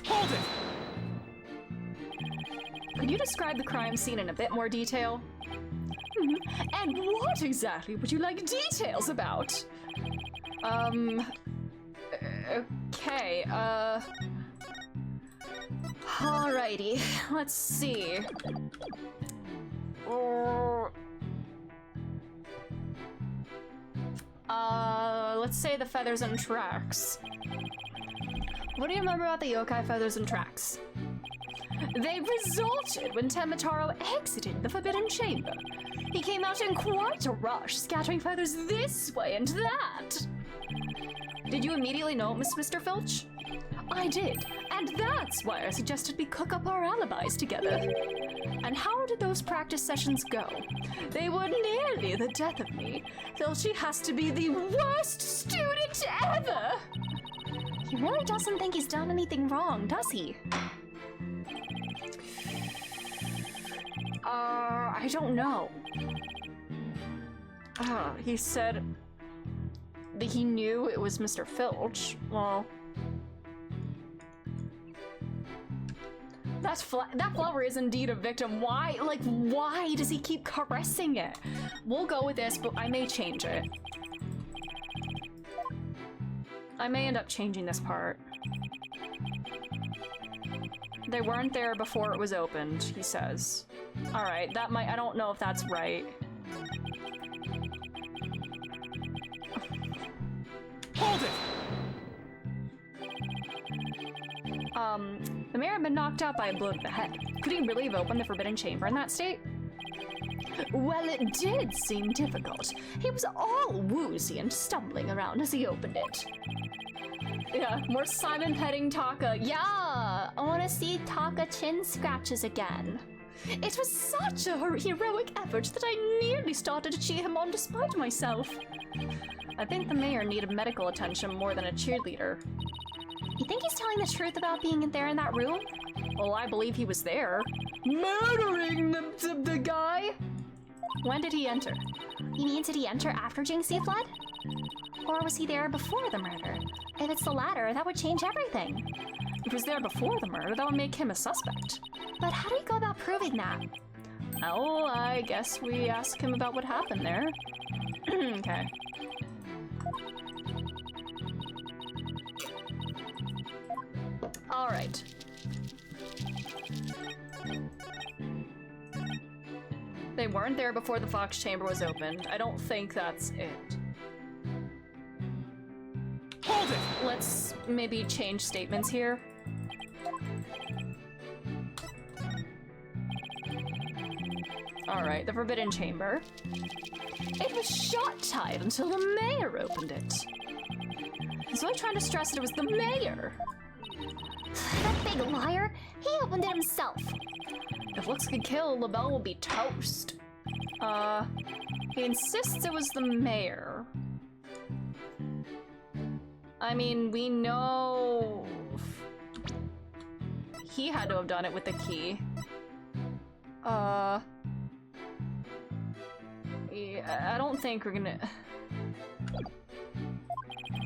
Hold it! Could you describe the crime scene in a bit more detail? And what exactly would you like details about? Okay, alrighty, let's see. Let's say the feathers and tracks. What do you remember about the yokai feathers and tracks? They resulted when Temataro exited the Forbidden Chamber. He came out in quite a rush, scattering feathers this way and that. Did you immediately know it was Mr. Filch? I did, and that's why I suggested we cook up our alibis together. And how did those practice sessions go? They were nearly the death of me. Filchy has to be the worst student ever! He really doesn't think he's done anything wrong, does he? I don't know. He said that he knew it was Mr. Filch. Well... that flower is indeed a victim. Why? Like, why does he keep caressing it? We'll go with this, but I may change it. I may end up changing this part. They weren't there before it was opened, he says. Alright, that might- I don't know if that's right. Hold it! The mayor had been knocked out by a blow to the head. Could he really have opened the Forbidden Chamber in that state? Well, it did seem difficult. He was all woozy and stumbling around as he opened it. Yeah, more Simon petting Taka. Yeah, I want to see Taka chin scratches again. it was such a heroic effort that I nearly started to cheer him on despite myself. I think the mayor needed medical attention more than a cheerleader. You think he's telling the truth about being there in that room? Well, I believe he was there. Murdering the guy? When did he enter? He means did he enter after Jinxie fled? Or was he there before the murder? If it's the latter, that would change everything. If he was there before the murder, that would make him a suspect. But how do you go about proving that? Oh, I guess we ask him about what happened there. Okay. All right. They weren't there before the Fox Chamber was opened. I don't think that's it. Hold it! Let's maybe change statements here. All right, the Forbidden Chamber. It was shut tight until the mayor opened it. So I'm trying to stress that it was the mayor. That big liar! He opened it himself. If looks could kill, LaBelle will be toast. He insists it was the mayor. I mean, we know he had to have done it with the key. Yeah, I don't think we're gonna...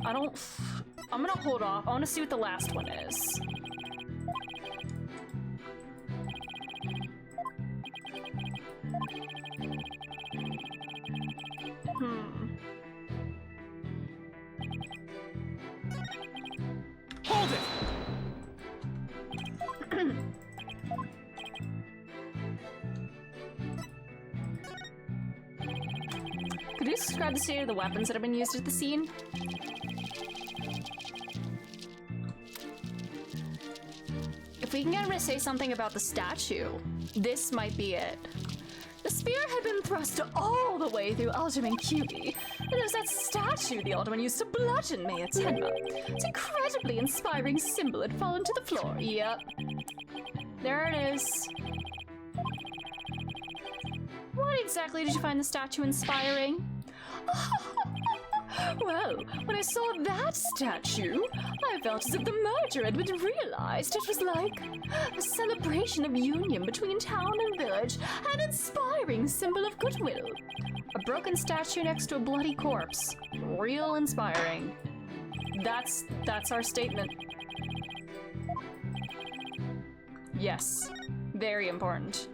I'm gonna hold off. I wanna see what the last one is. Hold it! Could you describe the state of the weapons that have been used at the scene? If we can get him to say something about the statue, this might be it. The spear had been thrust all the way through Alderman Cuby, and there's that statue the Alderman used to bludgeon Mayor Tenma. Its incredibly inspiring symbol had fallen to the floor. Yep. There it is. What exactly did you find the statue inspiring? Well, when I saw that statue, I felt as if the murderer had been realized. It was like a celebration of union between town and village, an inspiring symbol of goodwill. A broken statue next to a bloody corpse. Real inspiring. That's our statement. Yes, very important.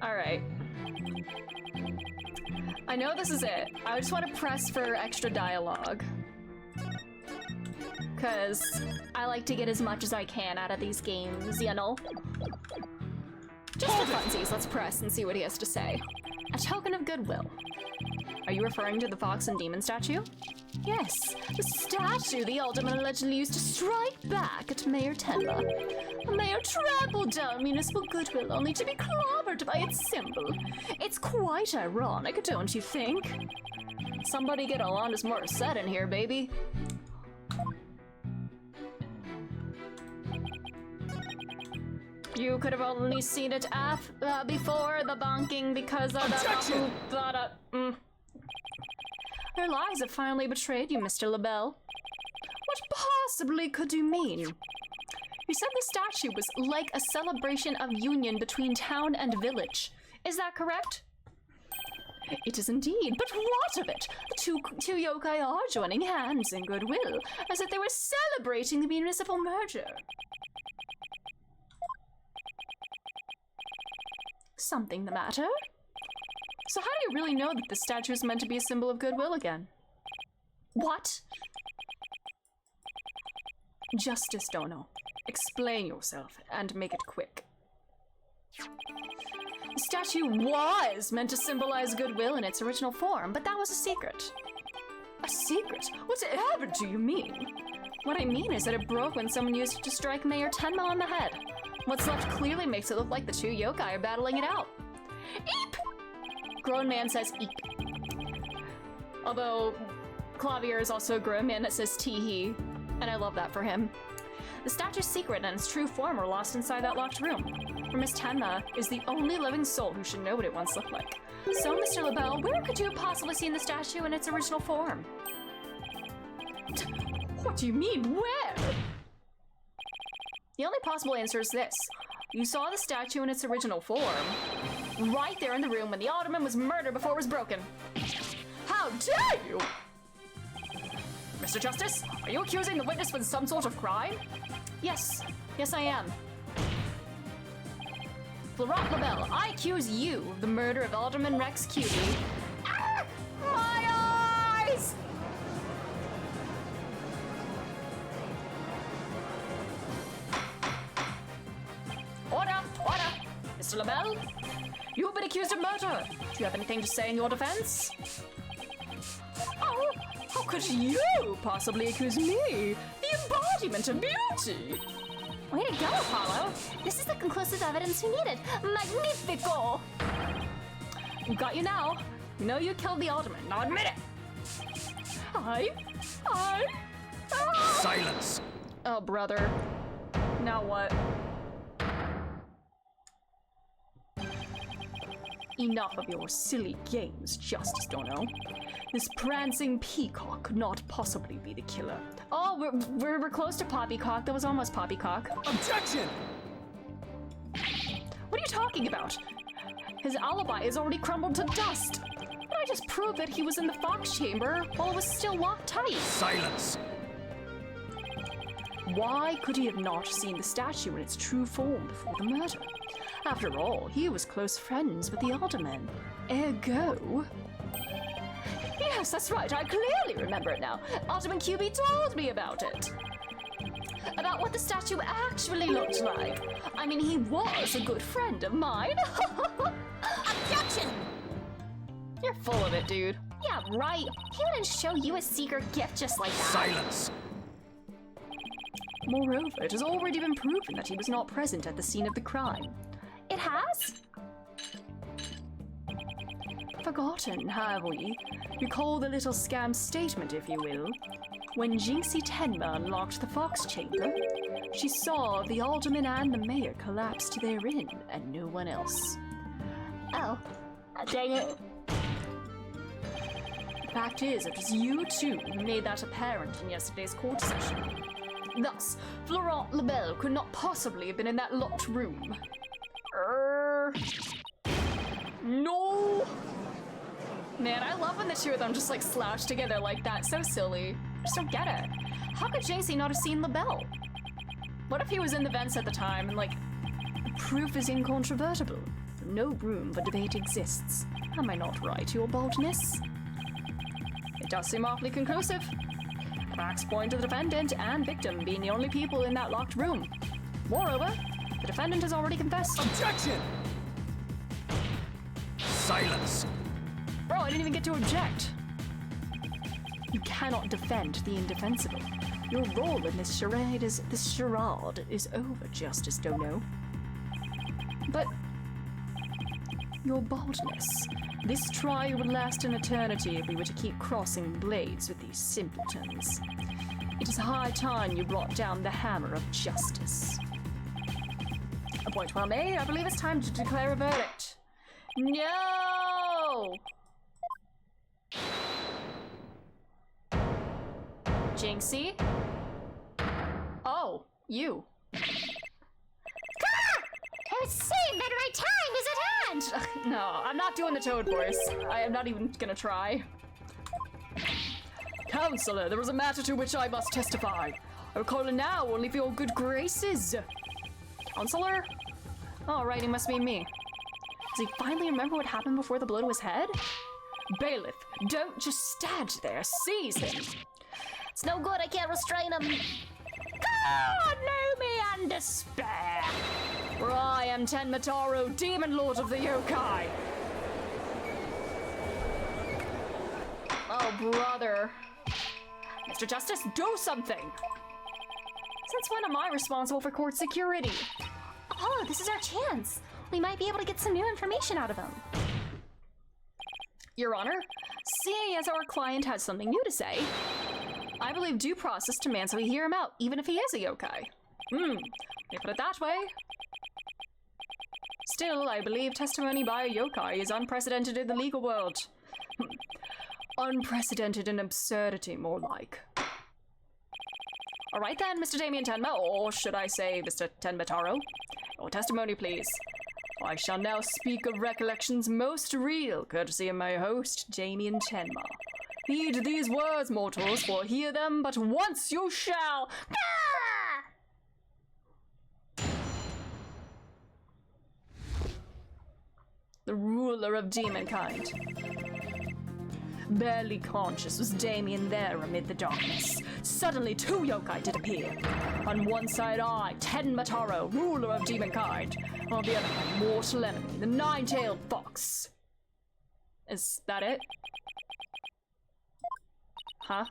All right. I know this is it. I just want to press for extra dialogue. Because I like to get as much as I can out of these games, you know? Just for funsies, let's press and see what he has to say. A token of goodwill. Are you referring to the fox and demon statue? Yes, the statue the Alderman allegedly used to strike back at Mayor Tenma. The mayor trampled down municipal goodwill only to be clobbered by its symbol. It's quite ironic, don't you think? Somebody get Alanis Morissette in here, baby. You could have only seen it before the bonking because of the... Their lies have finally betrayed you, Mr. LaBelle. What possibly could you mean? You said the statue was like a celebration of union between town and village. Is that correct? It is indeed, but what of it? The two yokai are joining hands in goodwill, as if they were celebrating the municipal merger. Something the matter? So how do you really know that the statue is meant to be a symbol of goodwill again? What? Justice Dono. Explain yourself and make it quick. The statue was meant to symbolize goodwill in its original form, but that was a secret. A secret? Whatever do you mean? What I mean is that it broke when someone used it to strike Mayor Tenma on the head. What's left clearly makes it look like the two yokai are battling it out. Eep! Grown man says eep. Although, Clavier is also a grown man that says tee-hee, and I love that for him. The statue's secret and its true form are lost inside that locked room, where Miss Tenma is the only living soul who should know what it once looked like. So, Mr. LaBelle, where could you have possibly seen the statue in its original form? What do you mean, where? The only possible answer is this. You saw the statue in its original form, right there in the room when the Alderman was murdered before it was broken. How dare you! Mr. Justice, are you accusing the witness with some sort of crime? Yes. Yes, I am. Florent LaBelle, I accuse you of the murder of Alderman Rex Cutie. Ah! My eyes! Order! Order! Mr. LaBelle, you've been accused of murder. Do you have anything to say in your defense? Oh, how could you possibly accuse me, the embodiment of beauty? Way to go, Apollo. This is the conclusive evidence we needed. Magnifico! Got you now. You know you killed the Alderman. Now admit it. I. Silence. Oh, brother. Now what? Enough of your silly games, Justice Dono. This prancing peacock could not possibly be the killer. Oh, we're close to Poppycock. That was almost Poppycock. Objection! What are you talking about? His alibi is already crumbled to dust. But I just proved that he was in the Fox chamber while it was still locked tight. Silence. Why could he have not seen the statue in its true form before the murder? After all, he was close friends with the Alderman. Ergo... Yes, that's right, I clearly remember it now. Alderman QB told me about it. About what the statue actually looked like. I mean, he was a good friend of mine. Objection! You're full of it, dude. Yeah, right. He wouldn't show you a secret gift just like that. Silence. Moreover, it has already been proven that he was not present at the scene of the crime. It has? Forgotten, have we? Recall the little scam statement, if you will. When Jinxie Tenma unlocked the Fox chamber, she saw the Alderman and the Mayor collapse therein, and no one else. Oh, dang it. The fact is, it was you two who made that apparent in yesterday's court session. Thus, Florent LaBelle could not possibly have been in that locked room. No! Man, I love when the two of them just like slouch together like that. So silly. I just don't get it. How could JC not have seen LaBelle? What if he was in the vents at the time and like, proof is incontrovertible. No room for debate exists. Am I not right, your boldness? It does seem awfully conclusive. Facts point to the defendant and victim being the only people in that locked room. Moreover, the defendant has already confessed. Objection! Silence. Bro, I didn't even get to object. You cannot defend the indefensible. Your role in this charade is over, Justice Dono. But your boldness. This trial would last an eternity if we were to keep crossing blades with these simpletons. It is high time you brought down the hammer of justice. A point well made. I believe it's time to declare a verdict. No! Jinxie? Oh, you. It's the same that right time is at hand! No, I'm not doing the Toad voice. I am not even gonna try. Counselor, there is a matter to which I must testify. I will call it now only for your good graces. Counselor? Oh, right, it must be me. Does he finally remember what happened before the blow to his head? Bailiff, don't just stand there. Seize him. It's no good, I can't restrain him. God, know me and despair. For I am Tenma Taro, Demon Lord of the Yokai. Oh, brother. Mr. Justice, do something. Since when am I responsible for court security? Apollo, this is our chance. We might be able to get some new information out of him. Your Honor, seeing as our client has something new to say, I believe due process demands that we hear him out, even if he is a yokai. They put it that way. Still, I believe testimony by a yokai is unprecedented in the legal world. Unprecedented in absurdity, more like. All right then, Mr. Damien Tenma, or should I say Mr. Tenma Taro? Your testimony, please. I shall now speak of recollections most real, courtesy of my host, Jamie and Tenma. Heed these words, mortals, for hear them but once you shall. The ruler of demonkind. Barely conscious was Damien there amid the darkness. Suddenly 2 yokai did appear. On one side I, Tenmataro, ruler of demonkind. On the other my mortal enemy, the 9-tailed fox. Is that it? Huh?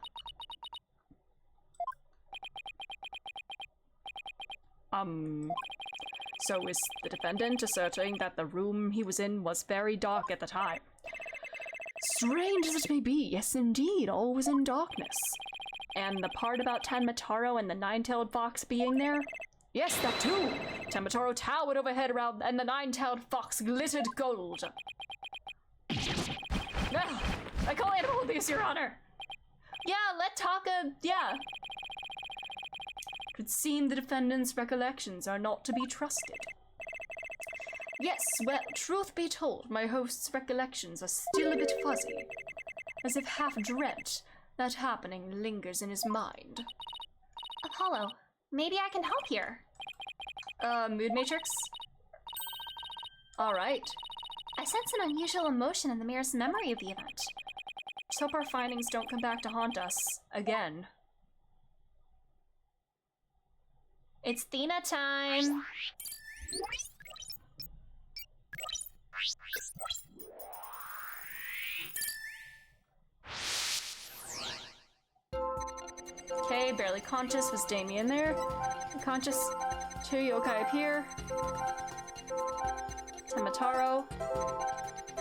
So is the defendant asserting that the room he was in was very dark at the time? Strange as it may be, yes indeed, all was in darkness. And the part about Tenmataro and the 9-tailed fox being there? Yes, that too! Tenmataro towered overhead around and the 9-tailed fox glittered gold. Ah, I can't handle this, Your Honor! Yeah, let Taka, yeah. It would seem the defendant's recollections are not to be trusted. Yes, well, truth be told, my host's recollections are still a bit fuzzy, as if half dreamt that happening lingers in his mind. Apollo, maybe I can help here. Mood Matrix? Alright. I sense an unusual emotion in the mirror's memory of the event. Let's hope our findings don't come back to haunt us again. It's Thena time! Okay, barely conscious was Damien there. Conscious, 2 yokai appear. Tenmataro.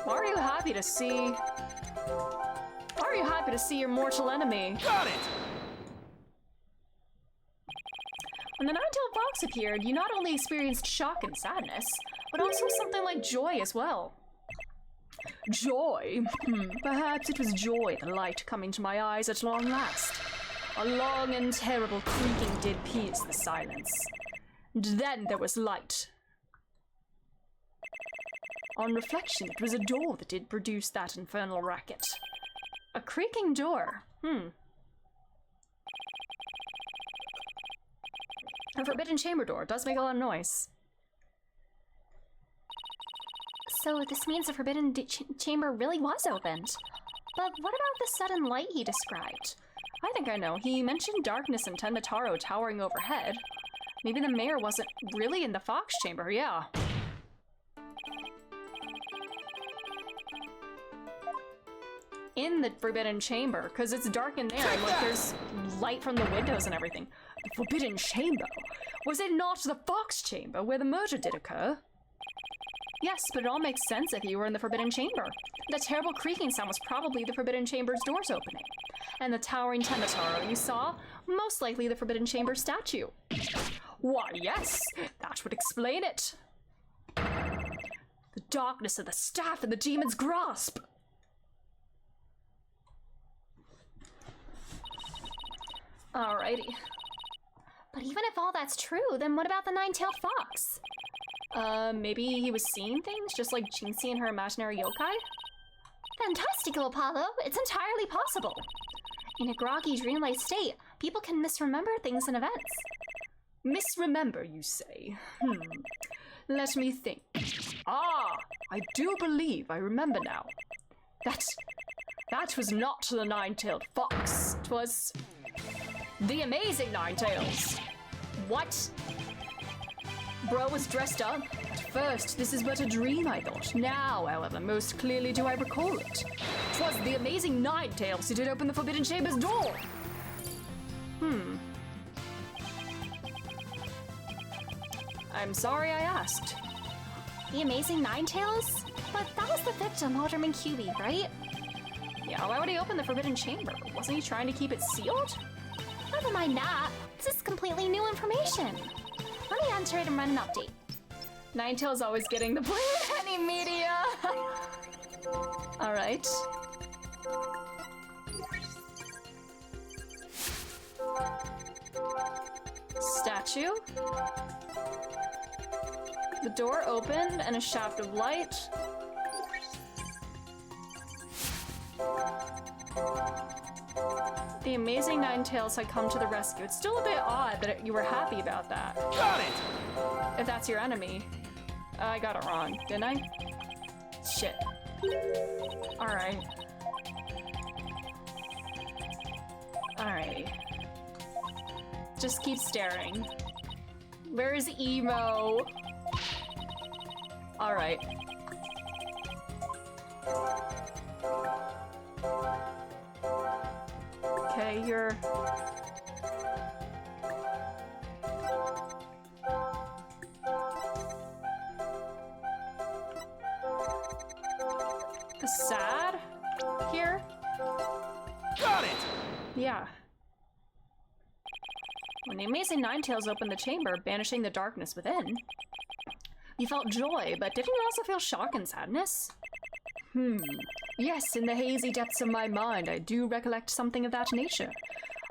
Why are you happy to see? Why are you happy to see your mortal enemy? Got it! When the 9-tailed fox appeared, you not only experienced shock and sadness, but also something like joy as well. Joy? Perhaps it was joy, the light coming to my eyes at long last. A long and terrible creaking did pierce the silence. And then there was light. On reflection, it was a door that did produce that infernal racket. A creaking door. A forbidden chamber door does make a lot of noise. So this means the forbidden chamber really was opened. But what about the sudden light he described? I think I know. He mentioned darkness and Tenmataro towering overhead. Maybe the mayor wasn't really in the fox chamber, yeah. In the forbidden chamber, because it's dark in there, and like there's light from the windows and everything. The forbidden chamber? Was it not the fox chamber where the murder did occur? Yes, but it all makes sense if you were in the forbidden chamber. The terrible creaking sound was probably the forbidden chamber's doors opening. And the towering Tenmataro you saw, most likely the forbidden chamber statue. Why, yes, that would explain it. The darkness of the staff in the demon's grasp. Alrighty. But even if all that's true, then what about the 9-tailed fox? Maybe he was seeing things, just like Jinxie and her imaginary yokai? Fantastical, Apollo! It's entirely possible! In a groggy, dreamlike state, people can misremember things and events. Misremember, you say? Let me think. Ah, I do believe I remember now. That was not the 9-tailed fox. 'Twas the amazing 9-tails. What? Bro was dressed up. At first, this is but a dream, I thought. Now, however, most clearly do I recall it. 'Twas the amazing 9-tails who did open the forbidden chamber's door. I'm sorry I asked. The amazing 9-tails? But that was the victim, Alderman QB, right? Yeah, why would he open the forbidden chamber? Wasn't he trying to keep it sealed? Never mind that. This is completely new information. Let me enter it and run an update. 9-tails always getting the blame in any media. Alright. Statue. The door opened and a shaft of light. The amazing Ninetales had come to the rescue. It's still a bit odd that you were happy about that. Got it! If that's your enemy. I got it wrong, didn't I? Shit. Alright. Alrighty. Just keep staring. Where's Emo? Alright. Okay, you're... sad here? Got it! Yeah. When the amazing Ninetales opened the chamber, banishing the darkness within, you felt joy, but didn't you also feel shock and sadness? Yes, in the hazy depths of my mind, I do recollect something of that nature.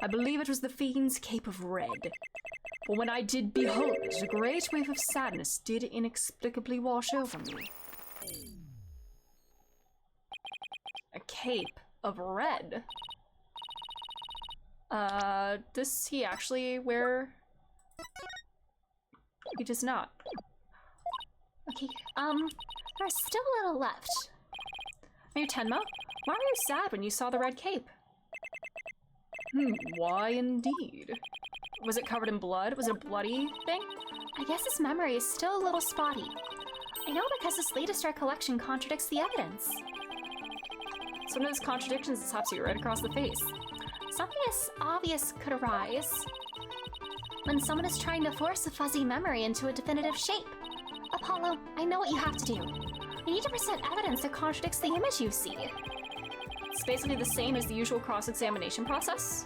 I believe it was the fiend's cape of red. For when I did behold it, a great wave of sadness did inexplicably wash over me. A cape of red. Does he actually wear... He does not. Okay, there's still a little left. Mayor Tenma, why were you sad when you saw the red cape? Why indeed? Was it covered in blood? Was it a bloody thing? I guess his memory is still a little spotty. I know because his latest recollection contradicts the evidence. Some of those contradictions slaps you right across the face. Something as obvious could arise when someone is trying to force a fuzzy memory into a definitive shape. Apollo, I know what you have to do. You need to present evidence that contradicts the image you see. It's basically the same as the usual cross-examination process.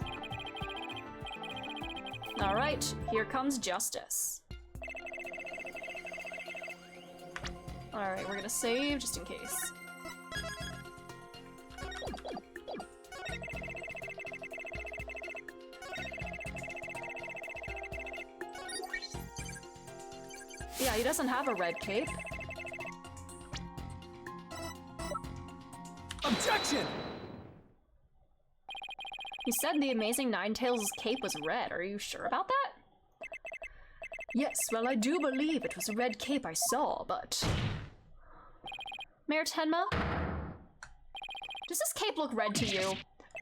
All right, here comes justice. All right, we're gonna save just in case. Yeah, he doesn't have a red cape. Objection! You said the amazing Ninetales' cape was red. Are you sure about that? Yes, well, I do believe it was a red cape I saw, but... Mayor Tenma? Does this cape look red to you?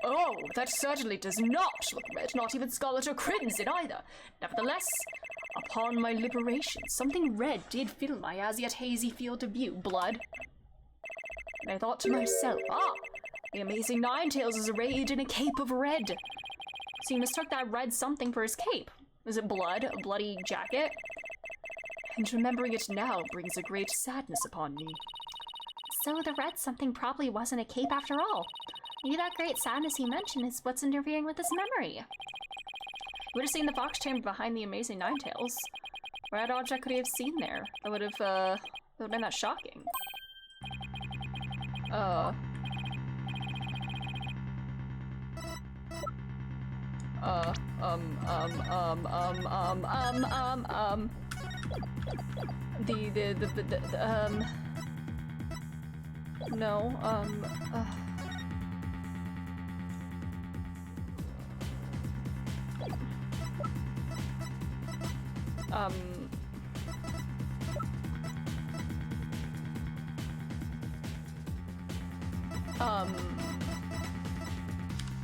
Oh, that certainly does not look red, not even scarlet or crimson either. Nevertheless, upon my liberation, something red did fill my as yet hazy field of view. Blood. And I thought to myself, the amazing Ninetales is arrayed in a cape of red. So you mistook that red something for his cape. Is it blood? A bloody jacket? And remembering it now brings a great sadness upon me. So the red something probably wasn't a cape after all. Maybe that great sadness he mentioned is what's interfering with his memory. You would have seen the fox chamber behind the amazing Ninetales. What object could he have seen there? That would have been that shocking. No,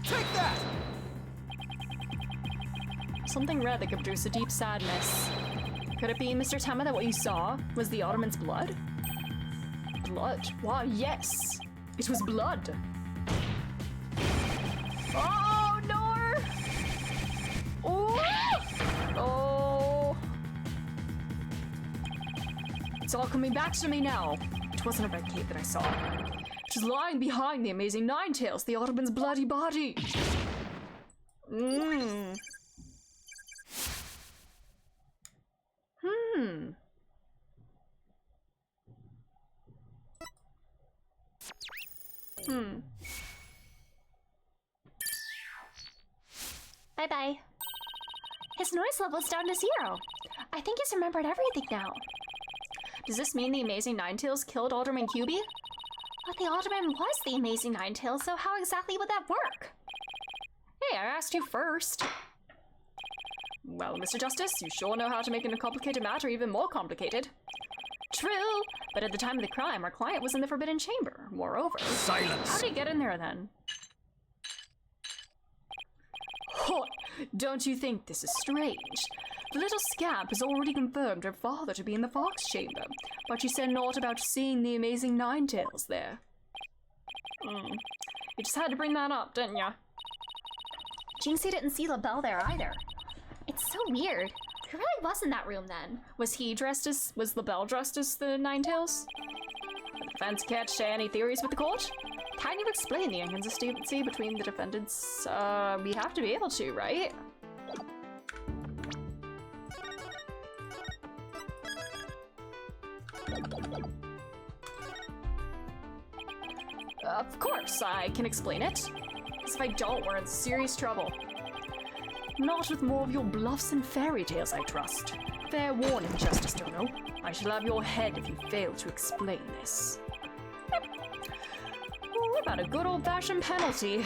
Take that! something red that could produce a deep sadness. Could it be, Mr. Tenma, that what you saw was the Ottoman's blood? Blood? Why, yes! It was blood! Oh, no! Oh! Oh! It's all coming back to me now. It wasn't a red cape that I saw. It was lying behind the amazing Ninetales, the Ottoman's bloody body. Bye-bye. His noise level's down to 0. I think he's remembered everything now. Does this mean the Amazing Ninetales killed Alderman QB? But the Alderman was the Amazing Ninetales, so how exactly would that work? Hey, I asked you first. Well, Mr. Justice, you sure know how to make a complicated matter even more complicated. True, but at the time of the crime, our client was in the Forbidden Chamber. Moreover, Silence! how did he get in there then? What? Don't you think this is strange? The little scamp has already confirmed her father to be in the Fox Chamber, but she said naught about seeing the Amazing Ninetales there. You just had to bring that up, didn't ya? Jinxie didn't see LaBelle there either. It's so weird. Who really was in that room then? Was LaBelle dressed as the Ninetales? The defense can't share any theories with the court? Can you explain the inconsistency between the defendants? We have to be able to, right? Of course, I can explain it. Because if I don't, we're in serious trouble. Not with more of your bluffs and fairy tales, I trust. Fair warning, Justice Dono. I shall have your head if you fail to explain this. What about a good old-fashioned penalty?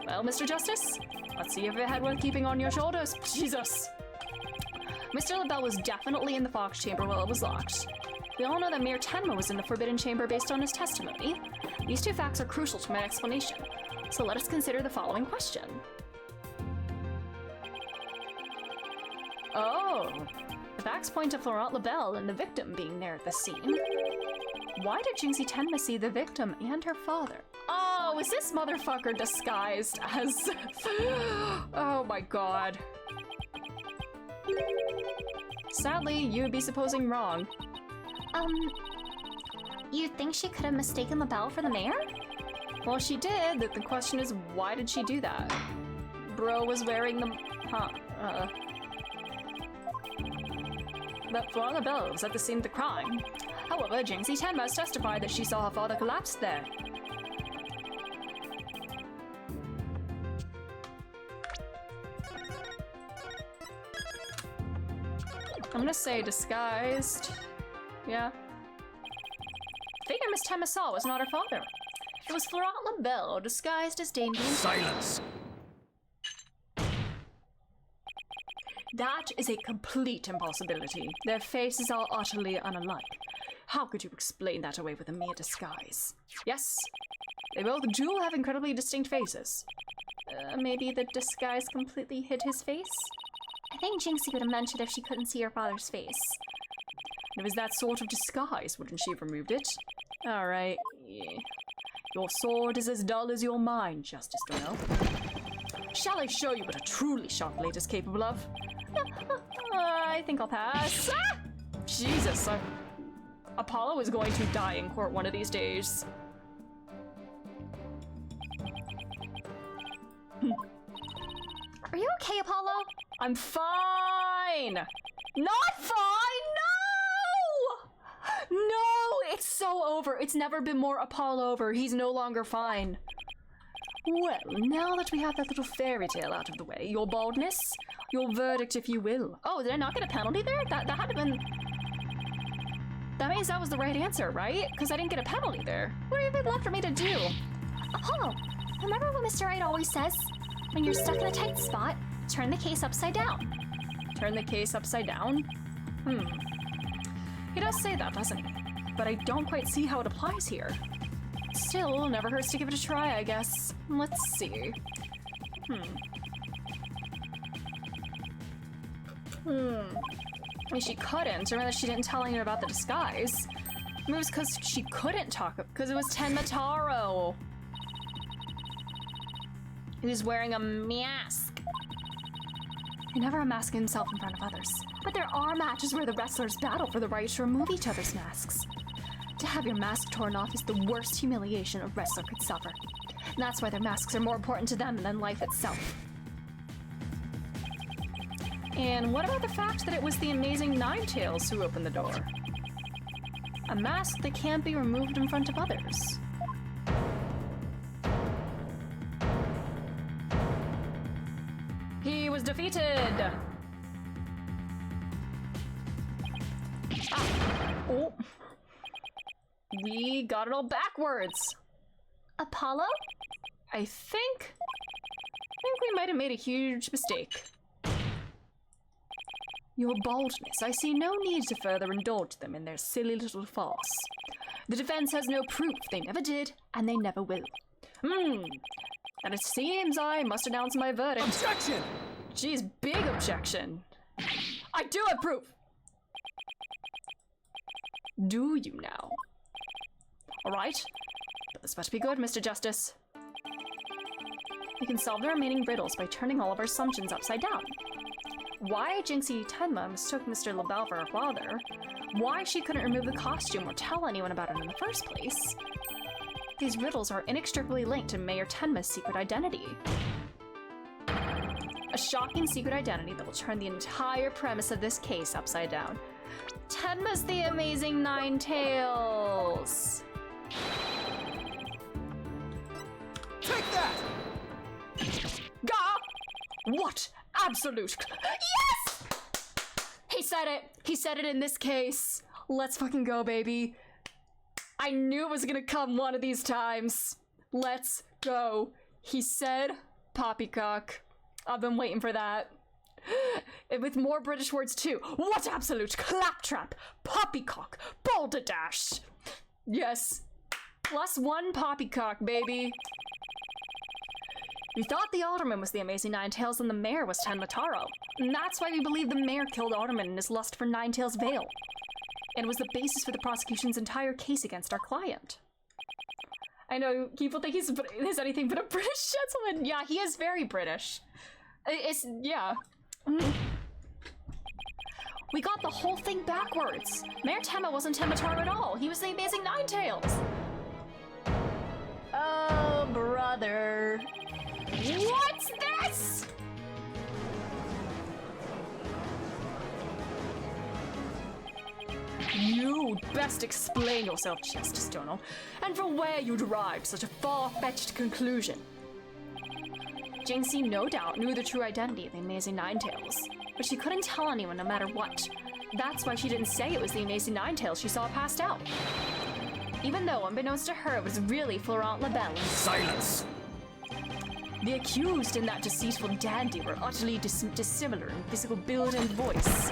Well, Mr. Justice, let's see if your head worth keeping on your shoulders. Jesus! Mr. LaBelle was definitely in the Fox Chamber while it was locked. We all know that Mayor Tenma was in the Forbidden Chamber based on his testimony. These two facts are crucial to my explanation. So let us consider the following question. Oh, the facts point to Florent LaBelle and the victim being there at the scene. Why did Jinxie Tenma see the victim and her father? Oh, is this motherfucker disguised as... Oh my god. Sadly, you would be supposing wrong. You think she could have mistaken LaBelle for the mayor? Well, she did. The question is, why did she do that? Bro was wearing the... But Florent LaBelle was at the scene of the crime. However, Jinxie Tenma has testified that she saw her father collapse there. I'm gonna say disguised. Yeah. The figure Miss Tenma saw was not her father. It was Florent LaBelle disguised as Dame Bean. Silence! That is a complete impossibility. Their faces are utterly unalike. How could you explain that away with a mere disguise? Yes, they both do have incredibly distinct faces. Maybe the disguise completely hid his face? I think Jinxie would have mentioned if she couldn't see her father's face. If it was that sort of disguise, wouldn't she have removed it? Alright, yeah. Your sword is as dull as your mind, Justice Dono. Shall I show you what a truly sharp blade is capable of? I think I'll pass. Ah! Jesus, Apollo is going to die in court one of these days. Are you okay, Apollo? I'm fine! Not fine! No! No! It's so over. It's never been more Apollo over. He's no longer fine. Well, now that we have that little fairy tale out of the way, your baldness, your verdict, if you will. Oh, did I not get a penalty there? That had to been... That means that was the right answer, right? Because I didn't get a penalty there. What have you left for me to do? Apollo, remember what Mr. Wright always says? When you're stuck in a tight spot, turn the case upside down. Turn the case upside down? He does say that, doesn't he? But I don't quite see how it applies here. Still, never hurts to give it a try, I guess. Let's see. I mean, she couldn't, or rather she didn't tell anyone about the disguise. Maybe it was because she couldn't talk, because it was Tenma Taro. Who's wearing a mask. He never unmasked himself in front of others. But there are matches where the wrestlers battle for the right to remove each other's masks. To have your mask torn off is the worst humiliation a wrestler could suffer. And that's why their masks are more important to them than life itself. And what about the fact that it was the Amazing Ninetales who opened the door? A mask that can't be removed in front of others. He was defeated! Ah. Oh. We got it all backwards. Apollo? I think we might have made a huge mistake. Your boldness, I see no need to further indulge them in their silly little farce. The defense has no proof, they never did, and they never will. And it seems I must announce my verdict. Objection! Geez, big objection. I do have proof! Do you now? Alright, but this better be good, Mr. Justice. We can solve the remaining riddles by turning all of our assumptions upside down. Why Jinxie Tenma mistook Mr. LaBelle for her father, why she couldn't remove the costume or tell anyone about it in the first place. These riddles are inextricably linked to Mayor Tenma's secret identity. A shocking secret identity that will turn the entire premise of this case upside down. Tenma's the amazing Nine-Tails! Take that! Gah! What absolute yes! He said it! He said it in this case. Let's fucking go, baby. I knew it was gonna come one of these times. Let's go. He said poppycock. I've been waiting for that. And with more British words too. What absolute claptrap! Poppycock! Balderdash! Yes. +1 poppycock, baby. We thought the Alderman was the amazing Nine-Tails and the mayor was Tenma Taro. And that's why we believe the mayor killed Alderman in his lust for Nine-Tails' veil. And was the basis for the prosecution's entire case against our client. I know people think he's anything but a British gentleman. Yeah, he is very British. Yeah. We got the whole thing backwards. Mayor Tenma wasn't Tenma Taro at all. He was the amazing Nine-Tails. Oh, brother. What's this? You'd best explain yourself, Justice Dono, and from where you derived such a far-fetched conclusion. Jinxie no doubt knew the true identity of the amazing Nine-Tails, but she couldn't tell anyone no matter what. That's why she didn't say it was the amazing Nine-Tails she saw passed out. Even though, unbeknownst to her, it was really Florent LaBelle. Silence! The accused and that deceitful dandy were utterly dissimilar in physical build and voice.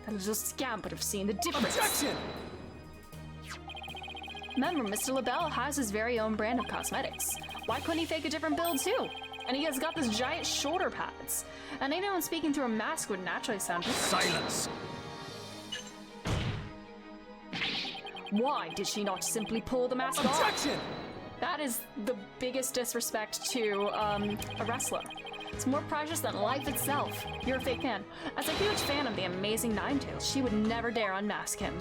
That little scamp would have seen the difference. Objection! Remember, Mr. LaBelle has his very own brand of cosmetics. Why couldn't he fake a different build too? And he has got this giant shoulder pads. And anyone speaking through a mask would naturally sound different. Silence! Why did she not simply pull the mask off? Objection! That is the biggest disrespect to a wrestler. It's more precious than life itself. You're a fake fan. As a huge fan of the amazing Nine-Tails, she would never dare unmask him.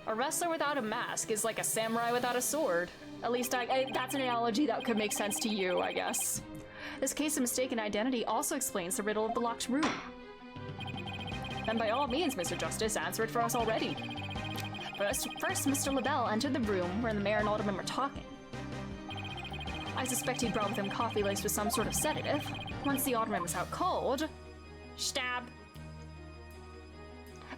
A wrestler without a mask is like a samurai without a sword. At least that's an analogy that could make sense to you, I guess. This case of mistaken identity also explains the riddle of the locked room. Then by all means, Mr. Justice, answer it for us already. First, Mr. LaBelle entered the room where the mayor and alderman were talking. I suspect he brought with him coffee laced with some sort of sedative. Once the alderman was out cold, stab.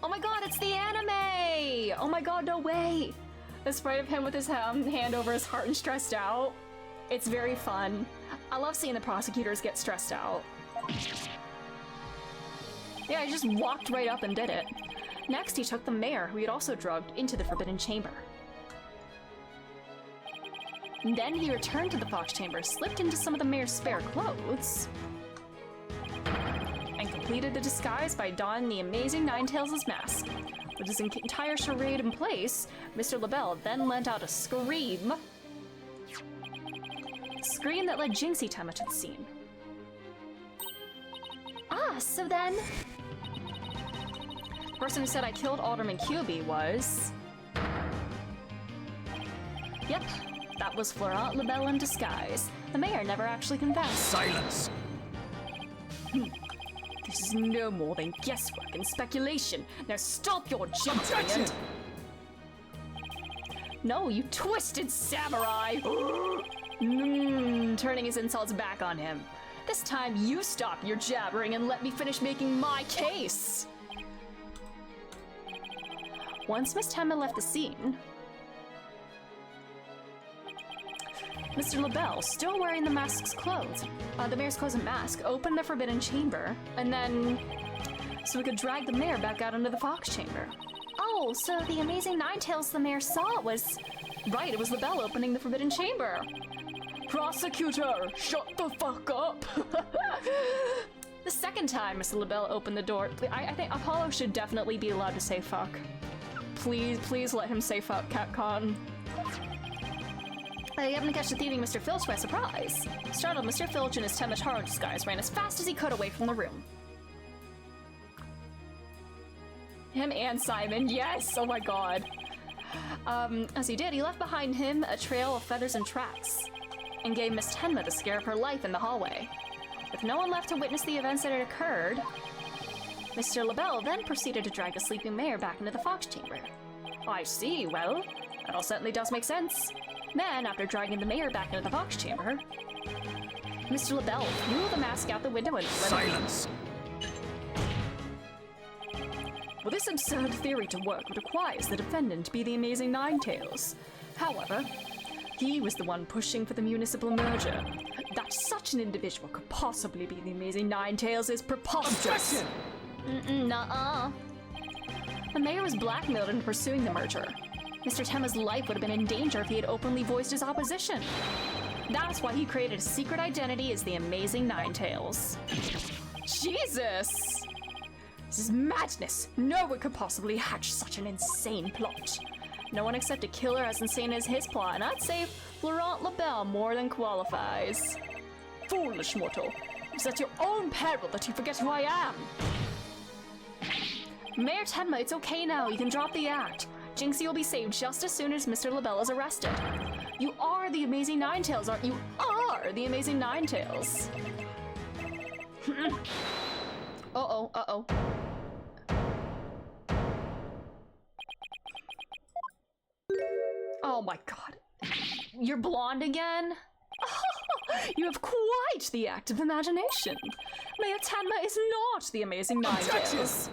Oh my god, it's the anime! Oh my god, no way! The sprite of him with his hand over his heart and stressed out. It's very fun. I love seeing the prosecutors get stressed out. Yeah, he just walked right up and did it. Next, he took the mayor, who he had also drugged, into the Forbidden Chamber. Then he returned to the Fox Chamber, slipped into some of the mayor's spare clothes, and completed the disguise by donning the amazing Nine-Tails' mask. With his entire charade in place, Mr. LaBelle then let out a scream. A scream that led Jinxie Tenma to the scene. Ah, so then... The person who said I killed Alderman QB was... Yep, that was Florent LaBelle in disguise. The mayor never actually confessed. Silence! This is no more than guesswork and speculation. Now stop your jumping Objection! No, you twisted samurai! Turning his insults back on him. This time you stop your jabbering and let me finish making my case! Once Miss Tenma left the scene, Mr. LaBelle, still wearing the mayor's clothes and mask, opened the forbidden chamber, and then so we could drag the mayor back out into the fox chamber. Oh, so the amazing Ninetales the mayor saw was... Right, it was LaBelle opening the forbidden chamber. Prosecutor, shut the fuck up! The second time Mr. LaBelle opened the door, I think Apollo should definitely be allowed to say fuck. Please let him say fuck, Capcom. You happen to catch the thieving Mr. Filch by surprise. Startled, Mr. Filch in his Temataro disguise ran as fast as he could away from the room. Him and Simon, yes! Oh my god. As he did, he left behind him a trail of feathers and tracks, and gave Miss Tenma the scare of her life in the hallway. With no one left to witness the events that had occurred, Mr. LaBelle then proceeded to drag the sleeping mayor back into the fox chamber. I see, well, that all certainly does make sense. Then, after dragging the mayor back into the fox chamber, Mr. LaBelle threw the mask out the window and Silence! Well, this absurd theory to work requires the defendant to be the Amazing Ninetales. However, he was the one pushing for the municipal merger. That such an individual could possibly be the Amazing Ninetales is preposterous. Objection! Nuh-uh. The mayor was blackmailed into pursuing the merger. Mr. Tenma's life would have been in danger if he had openly voiced his opposition. That's why he created a secret identity as the Amazing Ninetales. Jesus! This is madness! No one could possibly hatch such an insane plot. No one except a killer as insane as his plot, and I'd say Florent LaBelle more than qualifies. Foolish mortal. It's at your own peril that you forget who I am. Mayor Tenma, it's okay now. You can drop the act. Jinxie will be saved just as soon as Mr. LaBelle is arrested. You are the Amazing Ninetales, aren't you? Are the Amazing Ninetales. Uh-oh, uh-oh. Oh my god. You're blonde again? You have quite the active imagination. Mayor Tenma is not the Amazing Ninetales.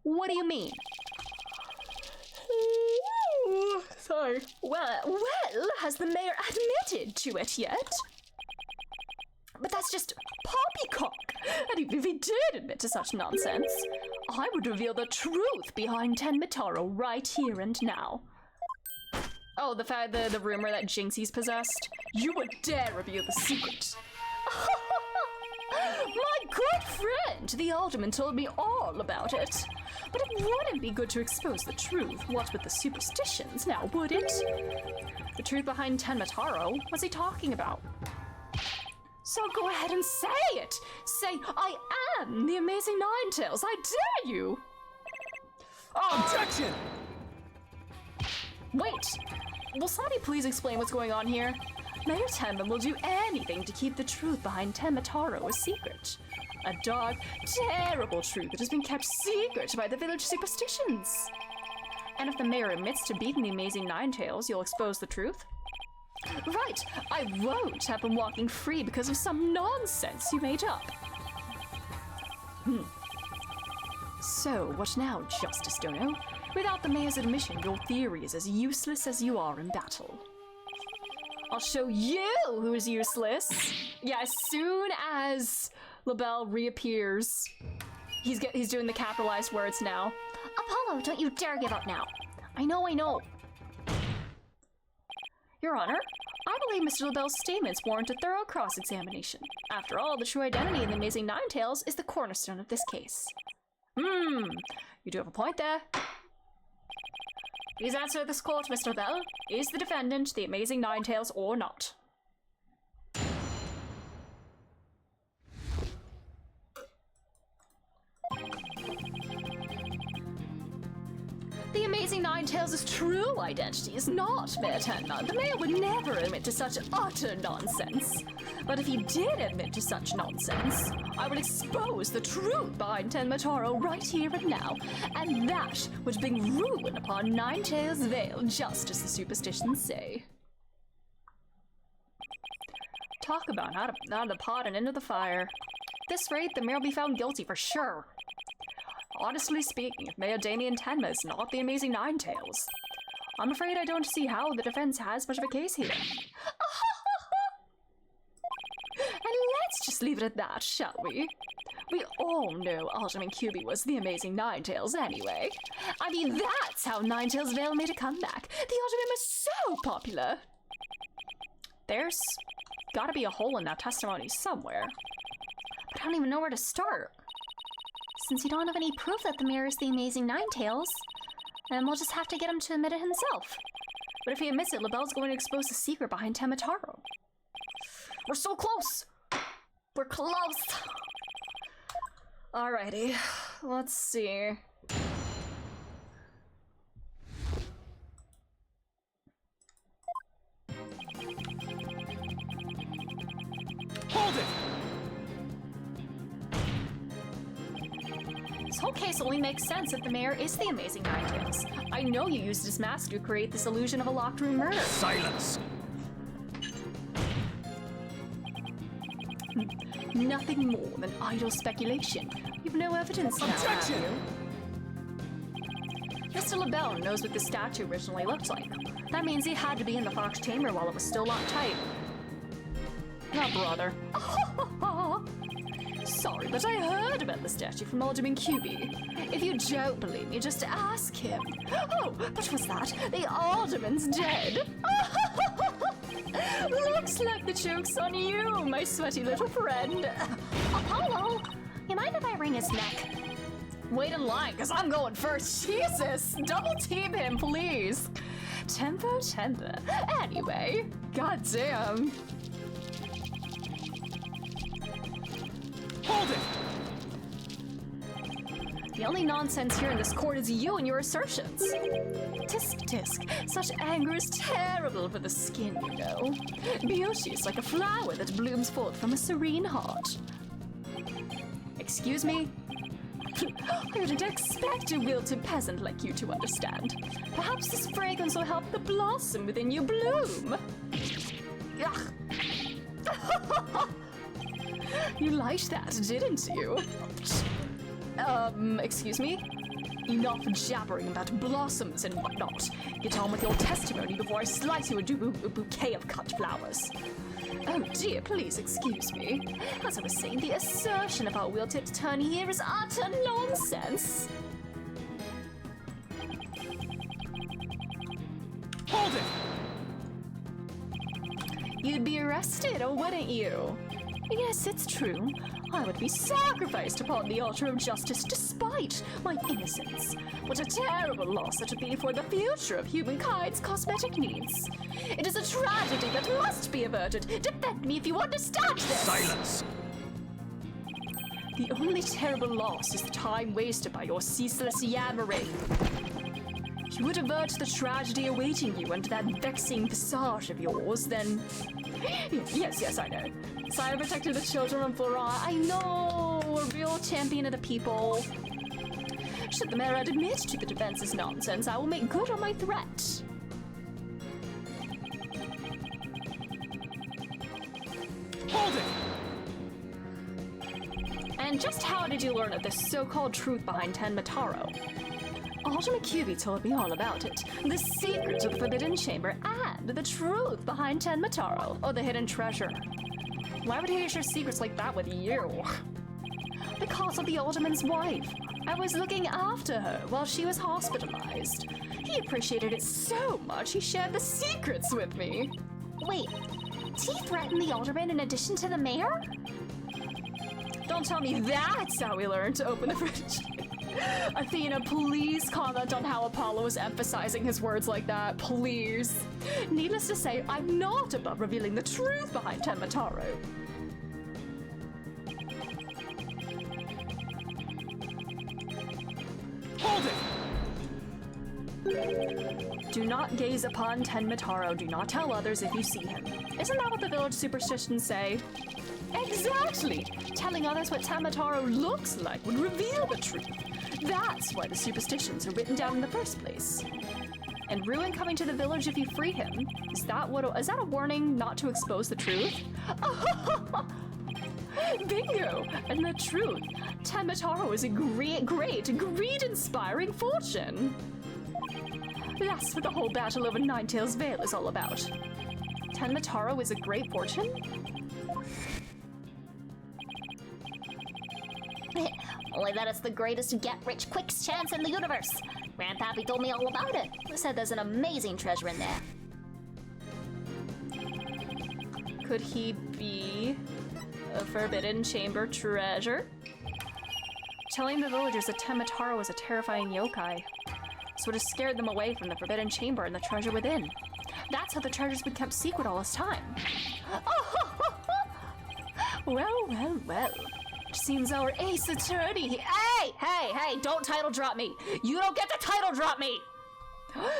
What do you mean? Ooh, sorry. Well, has the mayor admitted to it yet? But that's just poppycock. And even if he did admit to such nonsense, I would reveal the truth behind Tenmitaro right here and now. Oh, the rumor that Jinxie's possessed? You would dare reveal the secret. My good friend, the alderman told me all about it. But it wouldn't be good to expose the truth, what with the superstitions, now would it? The truth behind Tenmitaro? What's he talking about? So go ahead and say it! Say, I am the Amazing Ninetales, I dare you! Objection! Wait! Will somebody please explain what's going on here? Mayor Tenma will do anything to keep the truth behind Tenmitaro a secret. A dark, terrible truth that has been kept secret by the village superstitions. And if the mayor admits to beating the Amazing Ninetales, you'll expose the truth? Right, I won't have him walking free because of some nonsense you made up. So, what now, Justice Dono? Without the mayor's admission, your theory is as useless as you are in battle. I'll show you who is useless. Yeah, as soon as LaBelle reappears, he's doing the capitalized words now. Apollo, don't you dare give up now. I know. Your Honor, I believe Mr. LaBelle's statements warrant a thorough cross-examination. After all, the true identity of the Amazing Ninetales is the cornerstone of this case. You do have a point there. Please answer this court, Mr. LaBelle. Is the defendant the Amazing Ninetales or not? The Amazing Ninetales' true identity is not Mayor Tenma. The mayor would never admit to such utter nonsense. But if he did admit to such nonsense, I would expose the truth behind Tenmitaro right here and now, and that would bring ruin upon Ninetales Vale, just as the superstitions say. Talk about out of the pot and into the fire. At this rate, the mayor will be found guilty for sure. Honestly speaking, if Mayor Damien Tenma is not the amazing Ninetales, I'm afraid I don't see how the defense has much of a case here. And let's just leave it at that, shall we? We all know Alderman QB was the amazing Ninetales anyway. I mean, that's how Ninetales Vale made a comeback. The Alderman was so popular. There's gotta be a hole in that testimony somewhere. But I don't even know where to start. Since you don't have any proof that the mirror is the amazing Ninetales, then we'll just have to get him to admit it himself. But if he admits it, LaBelle's going to expose the secret behind Temataro. We're so close! We're close! Alrighty, let's see. Hold it! This whole case only makes sense if the mayor is the amazing Ninetales. I know you used his mask to create this illusion of a locked room murder. Silence! Nothing more than idle speculation. You've no evidence now, have Objection! you? Mr. LaBelle knows what the statue originally looked like. That means he had to be in the Fox chamber while it was still locked tight. Not brother. Sorry, but I heard about the statue from Alderman QB. If you don't believe me, just ask him. Oh, but was that? The Alderman's dead. Looks like the joke's on you, my sweaty little friend. Apollo, you mind if I wring his neck? Wait in line, because I'm going first. Jesus, double team him, please. Tempo. Anyway, goddamn. Hold it! The only nonsense here in this court is you and your assertions. Tisk. Such anger is terrible for the skin, you know. Beauty is like a flower that blooms forth from a serene heart. Excuse me? I didn't expect a wilted peasant like you to understand. Perhaps this fragrance will help the blossom within you bloom. Ugh. You liked that, didn't you? Excuse me? Enough jabbering about blossoms and whatnot. Get on with your testimony before I slice you a bouquet of cut flowers. Oh dear, please excuse me. As I was saying, the assertion about wilted attorney here is utter nonsense. Hold it! You'd be arrested, or wouldn't you? Yes, it's true. I would be sacrificed upon the altar of justice despite my innocence. What a terrible loss it would be for the future of humankind's cosmetic needs. It is a tragedy that must be averted. Defend me if you understand this! Silence! The only terrible loss is the time wasted by your ceaseless yammering. If you would avert the tragedy awaiting you under that vexing visage of yours, then... Yes, I know. Sire protector of the children of Flora. I know, a real champion of the people. Should the mayor admit to the defense's nonsense, I will make good on my threat. Hold it! And just how did you learn of this so-called truth behind Tenmataro? Alderman QB told me all about it. The secrets of the Forbidden Chamber and the truth behind Tenmataro, or the hidden treasure. Why would he share secrets like that with you? Because of the Alderman's wife. I was looking after her while she was hospitalized. He appreciated it so much he shared the secrets with me. Wait, did he threaten the Alderman in addition to the mayor? Don't tell me that's how we learned to open the fridge. Athena, please comment on how Apollo is emphasizing his words like that, please. Needless to say, I'm not above revealing the truth behind Tenmataro. Hold it! Do not gaze upon Tenmataro, do not tell others if you see him. Isn't that what the village superstitions say? Exactly! Telling others what Tenmataro looks like would reveal the truth. That's why the superstitions are written down in the first place. And ruin coming to the village if you free him. Is that a warning not to expose the truth? Bingo! And the truth, Tenmataro is a great, greed-inspiring fortune. That's what the whole battle over Ninetales Vale is all about. Tenmataro is a great fortune? Only that it's the greatest get-rich-quick chance in the universe. Grandpappy told me all about it. He said there's an amazing treasure in there. Could he be a Forbidden Chamber treasure? Telling the villagers that Tenmataro was a terrifying yokai. So it has scared them away from the Forbidden Chamber and the treasure within. That's how the treasure's been kept secret all this time. Well. Seems our ace attorney. Hey, don't title drop me. You don't get to title drop me.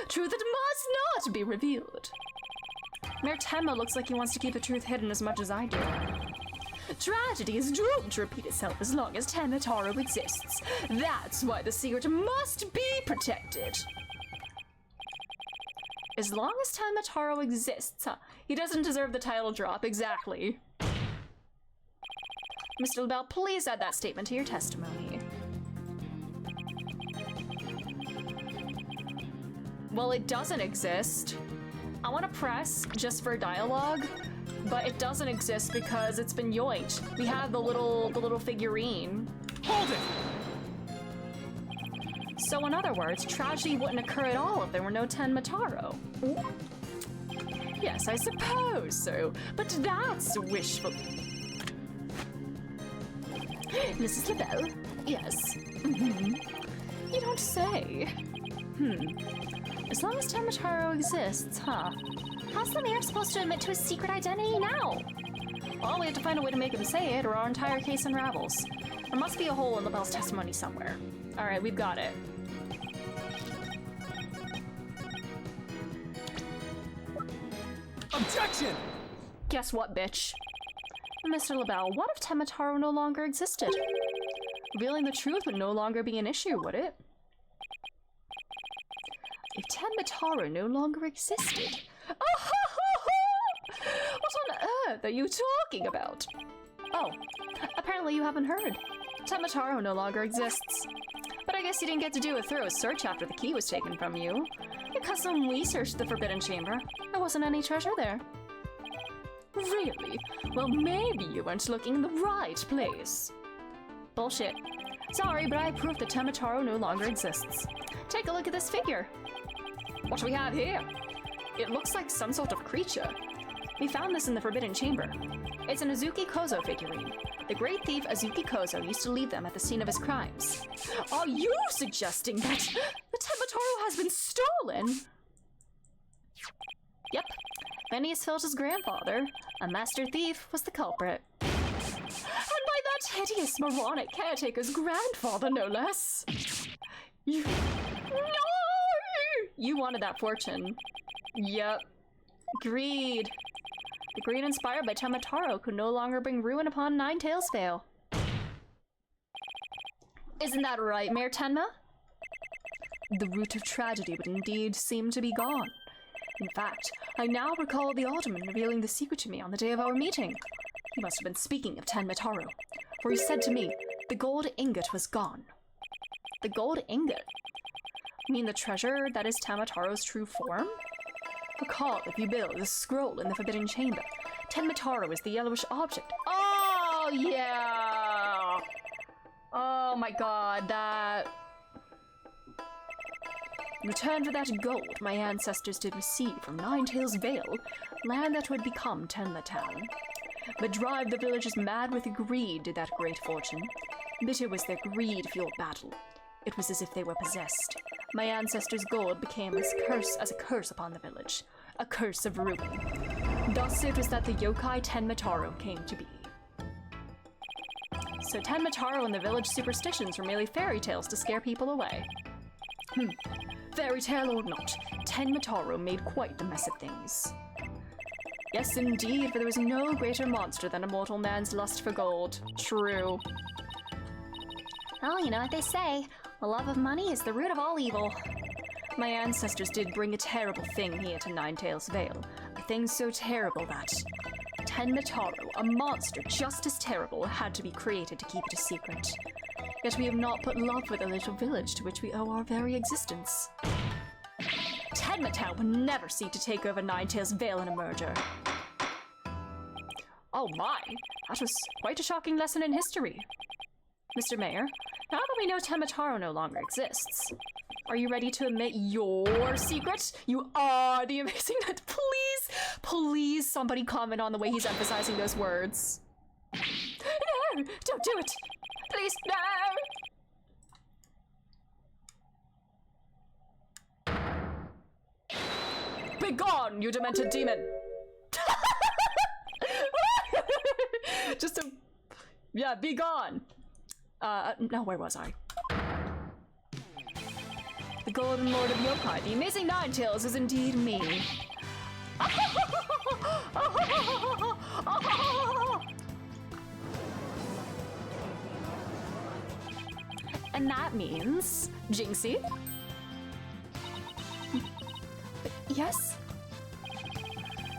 Truth that must not be revealed. Mayor Tenma looks like he wants to keep the truth hidden as much as I do. Tragedy is doomed to repeat itself as long as Tenmataro exists. That's why the secret must be protected. As long as Tenmataro exists, huh? He doesn't deserve the title drop, exactly. Mr. LaBelle, please add that statement to your testimony. Well, it doesn't exist. I want to press just for dialogue, but it doesn't exist because it's been yoinked. We have the little figurine. Hold it! So in other words, tragedy wouldn't occur at all if there were no Tenmataro. Yes, I suppose so, but that's wishful. Mrs. LaBelle? Yes. You don't say. As long as Tenmataro exists, huh? How's the mayor supposed to admit to his secret identity now? Well, we have to find a way to make him say it, or our entire case unravels. There must be a hole in LaBelle's testimony somewhere. Alright, we've got it. Objection! Guess what, bitch? Mr. LaBelle, what if Tenmataro no longer existed? Revealing the truth would no longer be an issue, would it? If Tenmataro no longer existed... What on earth are you talking about? Oh, apparently you haven't heard. Tenmataro no longer exists. But I guess you didn't get to do a thorough search after the key was taken from you. Because when we searched the Forbidden Chamber, there wasn't any treasure there. Really? Well, maybe you weren't looking in the right place. Bullshit. Sorry, but I have proof that Tenmataro no longer exists. Take a look at this figure. What do we have here? It looks like some sort of creature. We found this in the Forbidden Chamber. It's an Azuki Kozo figurine. The great thief Azuki Kozo used to leave them at the scene of his crimes. Are you suggesting that the Tenmataro has been stolen? Yep. Phineas Filch's grandfather, a master thief, was the culprit. And by that hideous moronic caretaker's grandfather, no less. You... No! You wanted that fortune. Yep. Greed. The greed inspired by Tenmataro could no longer bring ruin upon Ninetales Vale. Isn't that right, Mayor Tenma? The root of tragedy would indeed seem to be gone. In fact, I now recall the Alderman revealing the secret to me on the day of our meeting. He must have been speaking of Tenmataro, for he said to me, the gold ingot was gone. The gold ingot? You mean the treasure that is Tenmataro's true form? Recall, if you build the scroll in the Forbidden Chamber, Tenmataro is the yellowish object. Oh, yeah! Oh my god, that... In return for that gold my ancestors did receive from Ninetales Vale, land that would become Tenma Town. But drive the villagers mad with greed did that great fortune. Bitter was their greed-fueled battle. It was as if they were possessed. My ancestors' gold became as a curse upon the village. A curse of ruin. Thus it was that the yokai Tenmataro came to be. So Tenmataro and the village superstitions were merely fairy tales to scare people away. Fairy tale or not, Tenmataro made quite a mess of things. Yes, indeed, for there was no greater monster than a mortal man's lust for gold. True. Well, you know what they say. The love of money is the root of all evil. My ancestors did bring a terrible thing here to Ninetales Vale. A thing so terrible that Tenma Taro, a monster just as terrible, had to be created to keep it a secret. Yet we have not put love with the little village to which we owe our very existence. Tenma Town would never seek to take over Ninetales Vale in a merger. Oh my, that was quite a shocking lesson in history. Mr. Mayor, now that we know Tenma Taro no longer exists, are you ready to admit your secret? You are the amazing Nut. Please somebody comment on the way he's emphasizing those words. No, don't do it. Please, no. Begone, you demented demon. Yeah, begone. No, where was I? The Golden Lord of Yokai, the amazing Ninetales, is indeed me. And that means Jinxie. Yes?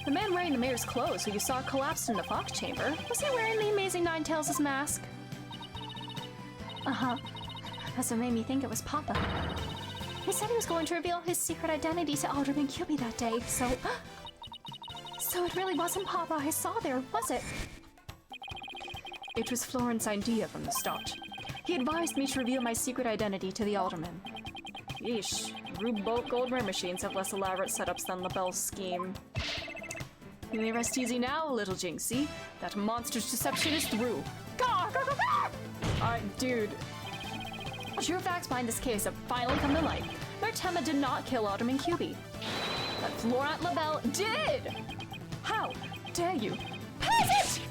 The man wearing the mayor's clothes who you saw collapsed in the Fox Chamber, was he wearing the amazing Ninetales' mask? Uh-huh. That's what made me think it was Papa. He said he was going to reveal his secret identity to Alderman Cubie that day, so... So it really wasn't Papa I saw there, was it? It was Florent's idea from the start. He advised me to reveal my secret identity to the Alderman. Yeesh, Rube Bolt gold rim machines have less elaborate setups than LaBelle's scheme. You may rest easy now, little Jinxie. That monster's deception is through. Alright, dude. True facts behind this case have finally come to light. Mayor Tenma did not kill Alderman Cubie. But Florent LaBelle did! How dare you? Pass it!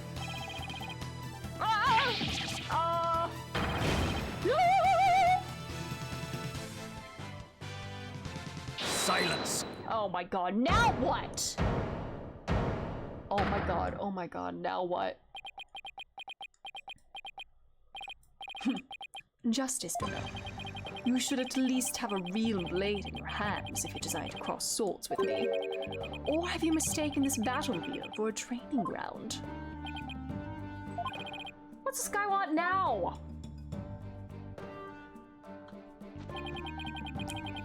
Silence! Oh my god, now what? Oh my god, now what? Justice, Bill. You should at least have a real blade in your hands if you desire to cross swords with me. Or have you mistaken this battlefield for a training ground? What's this guy want now?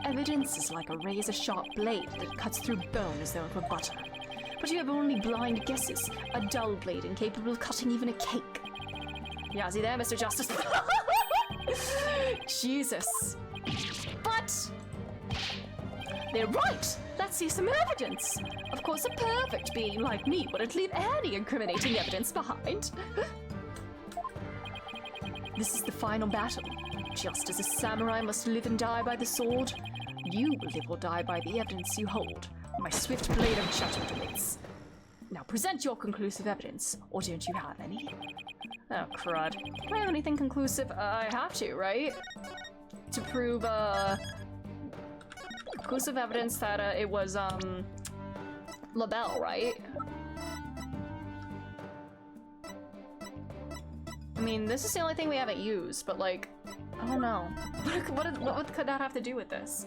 Evidence is like a razor-sharp blade that cuts through bone as though it were butter. But you have only blind guesses, a dull blade incapable of cutting even a cake. Yazzie there, Mr. Justice. Jesus. But they're right. Let's see some evidence. Of course, a perfect being like me wouldn't leave any incriminating evidence behind. This is the final battle. Just as a samurai must live and die by the sword, you will live or die by the evidence you hold. My swift blade of judgment awaits. Now present your conclusive evidence, or don't you have any? Oh, crud. Do I have anything conclusive? I have to, right? To prove, conclusive evidence that, it was, LaBelle, right? I mean, this is the only thing we haven't used, but, like, I don't know. What could that have to do with this?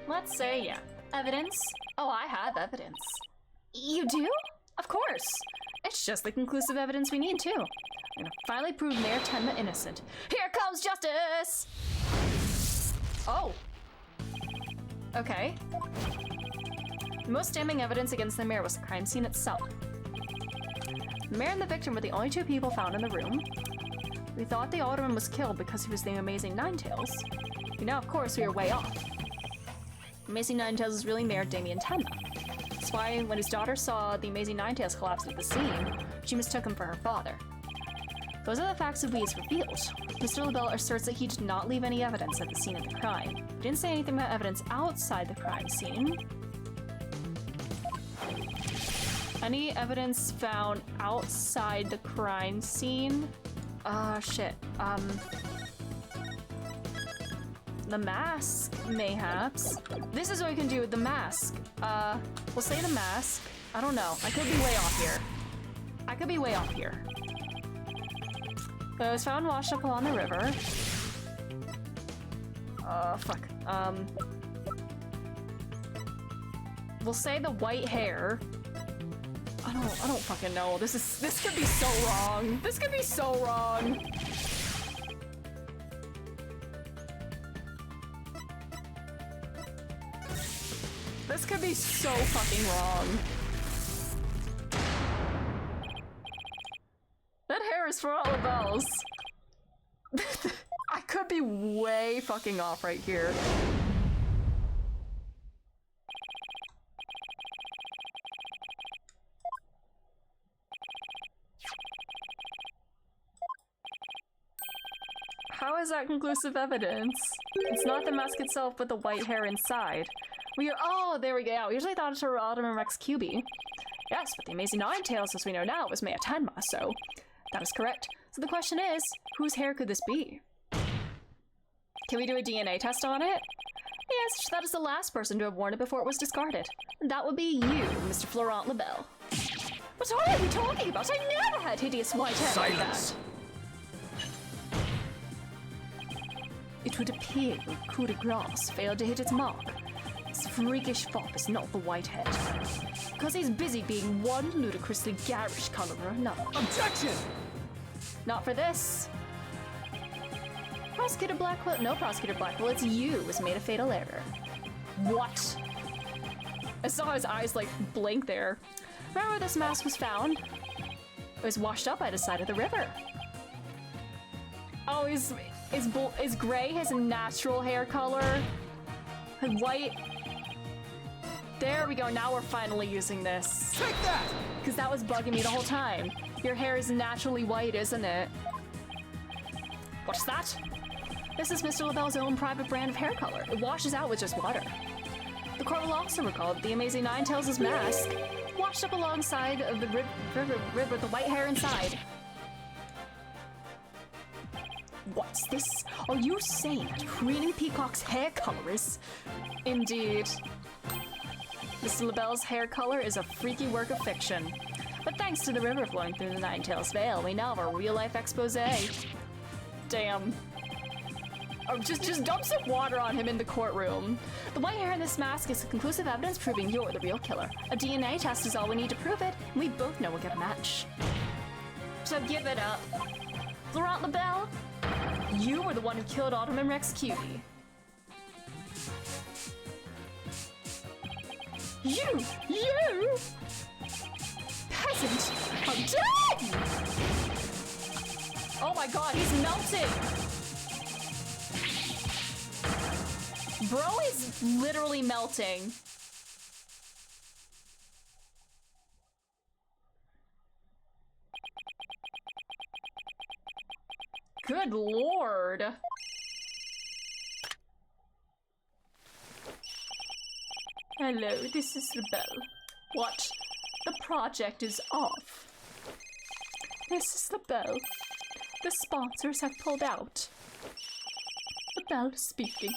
Let's say, yeah. Evidence? Oh, I have evidence. You do? Of course. It's just the conclusive evidence we need, too. I'm gonna finally prove Mayor Tenma innocent. Here comes justice! Oh. Okay. The most damning evidence against the mayor was the crime scene itself. The mayor and the victim were the only two people found in the room. We thought the alderman was killed because he was the amazing Ninetales. But now, of course, we are way off. Amazing Ninetales is really Mayor Damien Tenma. That's why when his daughter saw the amazing Ninetales collapse at the scene, she mistook him for her father. Those are the facts that we has revealed. Mr. LaBelle asserts that he did not leave any evidence at the scene of the crime. He didn't say anything about evidence outside the crime scene. Any evidence found outside the crime scene? Shit. The mask, mayhaps. This is what we can do with the mask. We'll say the mask. I don't know. I could be way off here. But it was found washed up along the river. Fuck. we'll say the white hair. I don't fucking know. This could be so wrong. This could be so wrong. This could be so fucking wrong. That hair is for all the bells. I could be way fucking off right here. How is that conclusive evidence? It's not the mask itself, but the white hair inside. Oh, there we go. Yeah, we usually thought it's Autumn Rex QB. Yes, but the Amazing Nine Tails, as we know now, was Maya Tenma, so that is correct. So the question is, whose hair could this be? Can we do a DNA test on it? Yes, that is the last person to have worn it before it was discarded. That would be you, Mr. Florent Lebel. What are you talking about? I never had hideous white hair like that. It would appear your coup de grace failed to hit its mark. This freakish fop is not the whitehead. Because he's busy being one ludicrously garish colorer another. Objection! Not for this. Prosecutor Blackwell, no, Prosecutor Blackwell, it's you who has made a fatal error. What? I saw his eyes like blink there. Remember where this mask was found? It was washed up by the side of the river. Oh, is gray his natural hair color? And white? There we go, now we're finally using this. Take that! Because that was bugging me the whole time. Your hair is naturally white, isn't it? What's that? This is Mr. Lebel's own private brand of hair color. It washes out with just water. The court will also recall that the Amazing Nine Tails' mask washed up alongside of the river with the white hair inside. What's this? Are you saying that Preening Peacock's hair color is... Indeed. Mr. Lebel's hair color is a freaky work of fiction. But thanks to the river flowing through the Nine Tails Vale, we now have a real-life expose. Damn. Or just dump some water on him in the courtroom. The white hair in this mask is conclusive evidence proving you're the real killer. A DNA test is all we need to prove it, and we both know we'll get a match. So give it up. Laurent Lebel, you were the one who killed Autumn and Rex Cutie. You! Peasant! How dare you! Oh my god, he's melting! Bro is literally melting. Good lord. Hello, this is Lebel. What? The project is off. This is Lebel. The sponsors have pulled out. Lebel speaking.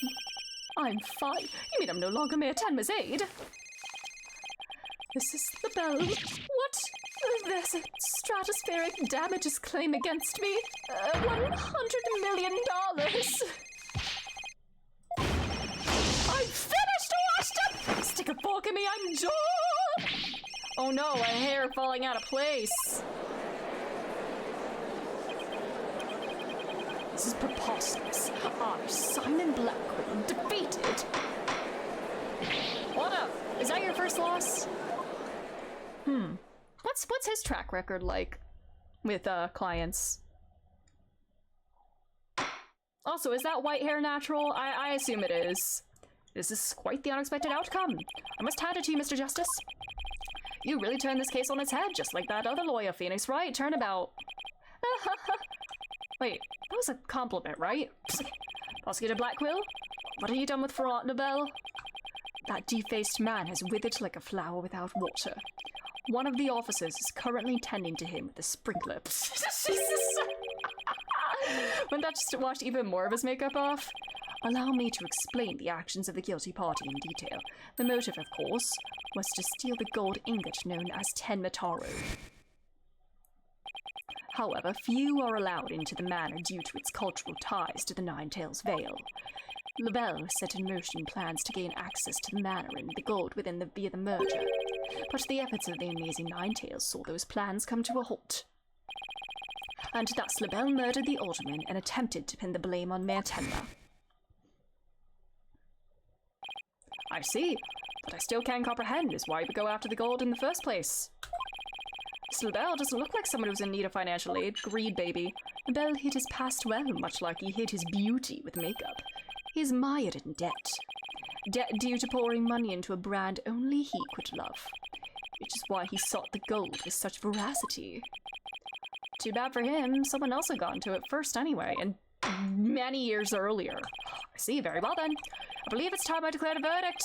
I'm fine. You mean I'm no longer Mayor Tenma's aide? This is Lebel. What? There's a stratospheric damages claim against me. $100 million. I'm finished, washed up! Stick a fork in me, I'm done! Oh no, a hair falling out of place. This is preposterous. I, Simon Blackwell, defeated. What up? Is that your first loss? What's his track record like with clients? Also, is that white hair natural? I assume it is. This is quite the unexpected outcome. I must hand it to you, Mr. Justice. You really turned this case on its head, just like that other lawyer, Phoenix, right? Turnabout. Wait, that was a compliment, right? Prosecutor Blackwell, what have you done with Florent Lebel? That defaced man has withered like a flower without water. One of the officers is currently tending to him with a sprinkler. Jesus! Wouldn't that just wash even more of his makeup off? Allow me to explain the actions of the guilty party in detail. The motive, of course, was to steal the gold ingot known as Tenma Taro. However, few are allowed into the manor due to its cultural ties to the Nine Tails Vale. Lavelle set in motion plans to gain access to the manor and the gold via the merger, but the efforts of the Amazing Ninetails saw those plans come to a halt. And thus Lavelle murdered the alderman and attempted to pin the blame on Mayor Tenma. I see, but I still can't comprehend is why we go after the gold in the first place. Lavelle doesn't look like someone who's in need of financial aid. Greed, baby. Lavelle hid his past well, much like he hid his beauty with makeup. He is mired in debt. Debt due to pouring money into a brand only he could love. Which is why he sought the gold with such voracity. Too bad for him, someone else had gotten to it first anyway, and many years earlier. I see, very well then. I believe it's time I declared a verdict.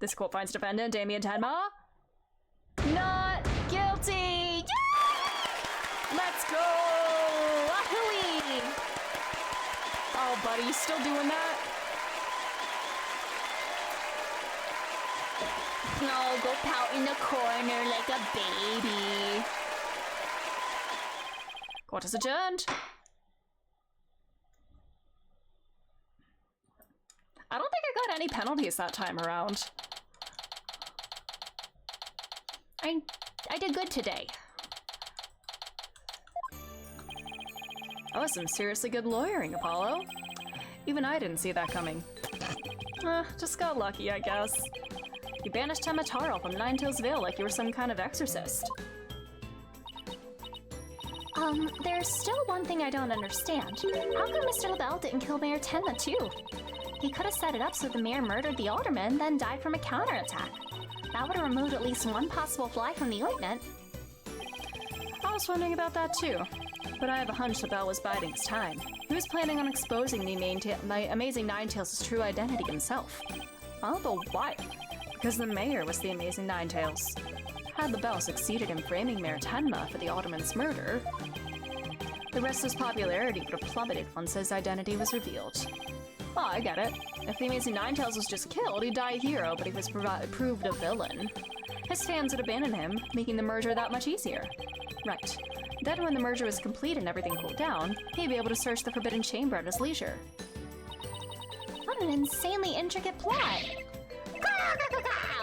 This court finds defendant Damien Tenma not guilty! Yeah! Let's go! Wahooey! Oh, buddy, you still doing that? No, go pout in the corner like a baby. Court is adjourned. I don't think I got any penalties that time around. I did good today. That was some seriously good lawyering, Apollo. Even I didn't see that coming. Just got lucky, I guess. You banished Temataro from Ninetailsville like you were some kind of exorcist. There's still one thing I don't understand. How come Mr. Lavelle didn't kill Mayor Tenma too? He could have set it up so the mayor murdered the alderman, then died from a counterattack. That would have removed at least one possible fly from the ointment. I was wondering about that too, but I have a hunch Lavelle was biding his time. He was planning on exposing the Amazing Ninetails' true identity himself. Oh, but why? Because the mayor was the Amazing Ninetails. Had Lavelle succeeded in framing Mayor Tenma for the alderman's murder, the rest's popularity would have plummeted once his identity was revealed. Oh, I get it. If the Amazing Ninetails was just killed, he'd die a hero, but he was proved a villain. His fans would abandon him, making the merger that much easier. Right. Then when the merger was complete and everything cooled down, he'd be able to search the Forbidden Chamber at his leisure. What an insanely intricate plot!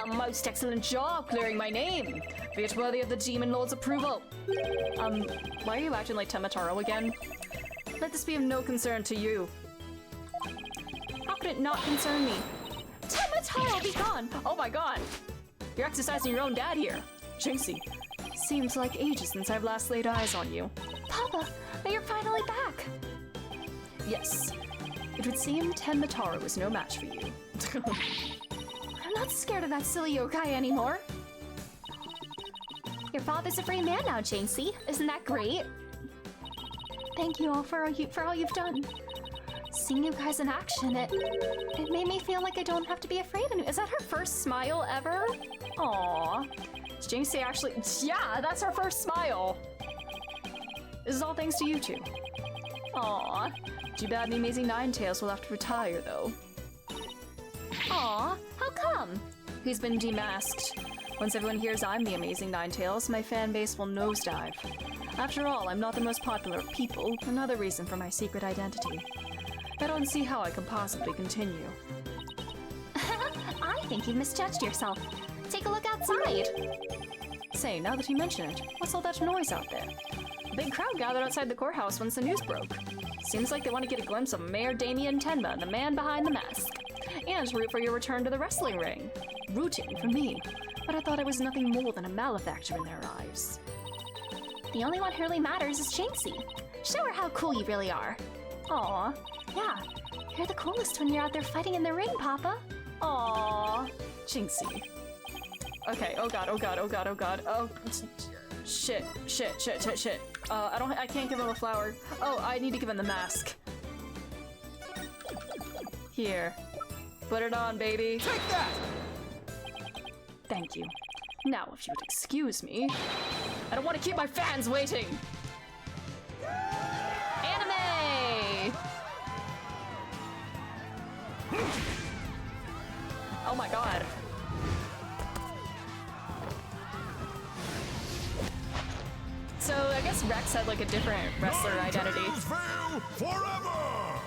Most excellent job clearing my name! Be it worthy of the Demon Lord's approval! Why are you acting like Temataro again? Let this be of no concern to you. How could it not concern me? Temataro, be gone! Oh my god! You're exercising your own dad here. Jinxie, seems like ages since I've last laid eyes on you. Papa, you're finally back! Yes. It would seem Temataro was no match for you. I'm not scared of that silly yokai anymore. Your father's a free man now, Jinxie. Isn't that great? Thank you all for all you've done. Seeing you guys in action, it made me feel like I don't have to be afraid anymore. Is that her first smile ever? Aww. Is Jinxie actually... Yeah, that's her first smile! This is all thanks to you two. Aww. Too bad the Amazing Ninetails will have to retire, though. Aw, how come? He's been demasked. Once everyone hears I'm the Amazing Ninetails, my fan base will nosedive. After all, I'm not the most popular of people, another reason for my secret identity. I don't see how I can possibly continue. I think you've misjudged yourself. Take a look outside. Say, now that you mention it, what's all that noise out there? A big crowd gathered outside the courthouse once the news broke. Seems like they want to get a glimpse of Mayor Damien Tenma, the man behind the mask. And root for your return to the wrestling ring. Rooting for me. But I thought I was nothing more than a malefactor in their eyes. The only one who really matters is Jinxie. Show her how cool you really are. Aw. Yeah, you're the coolest when you're out there fighting in the ring, Papa. Aw. Jinxie. Okay, oh god, oh god, oh god, oh god. Oh, shit. I can't give him a flower. Oh, I need to give him the mask. Here. Put it on, baby. Take that! Thank you. Now, if you would excuse me, I don't want to keep my fans waiting. Anime! Oh my god. So I guess Rex had like a different wrestler identity. Ninetales forever!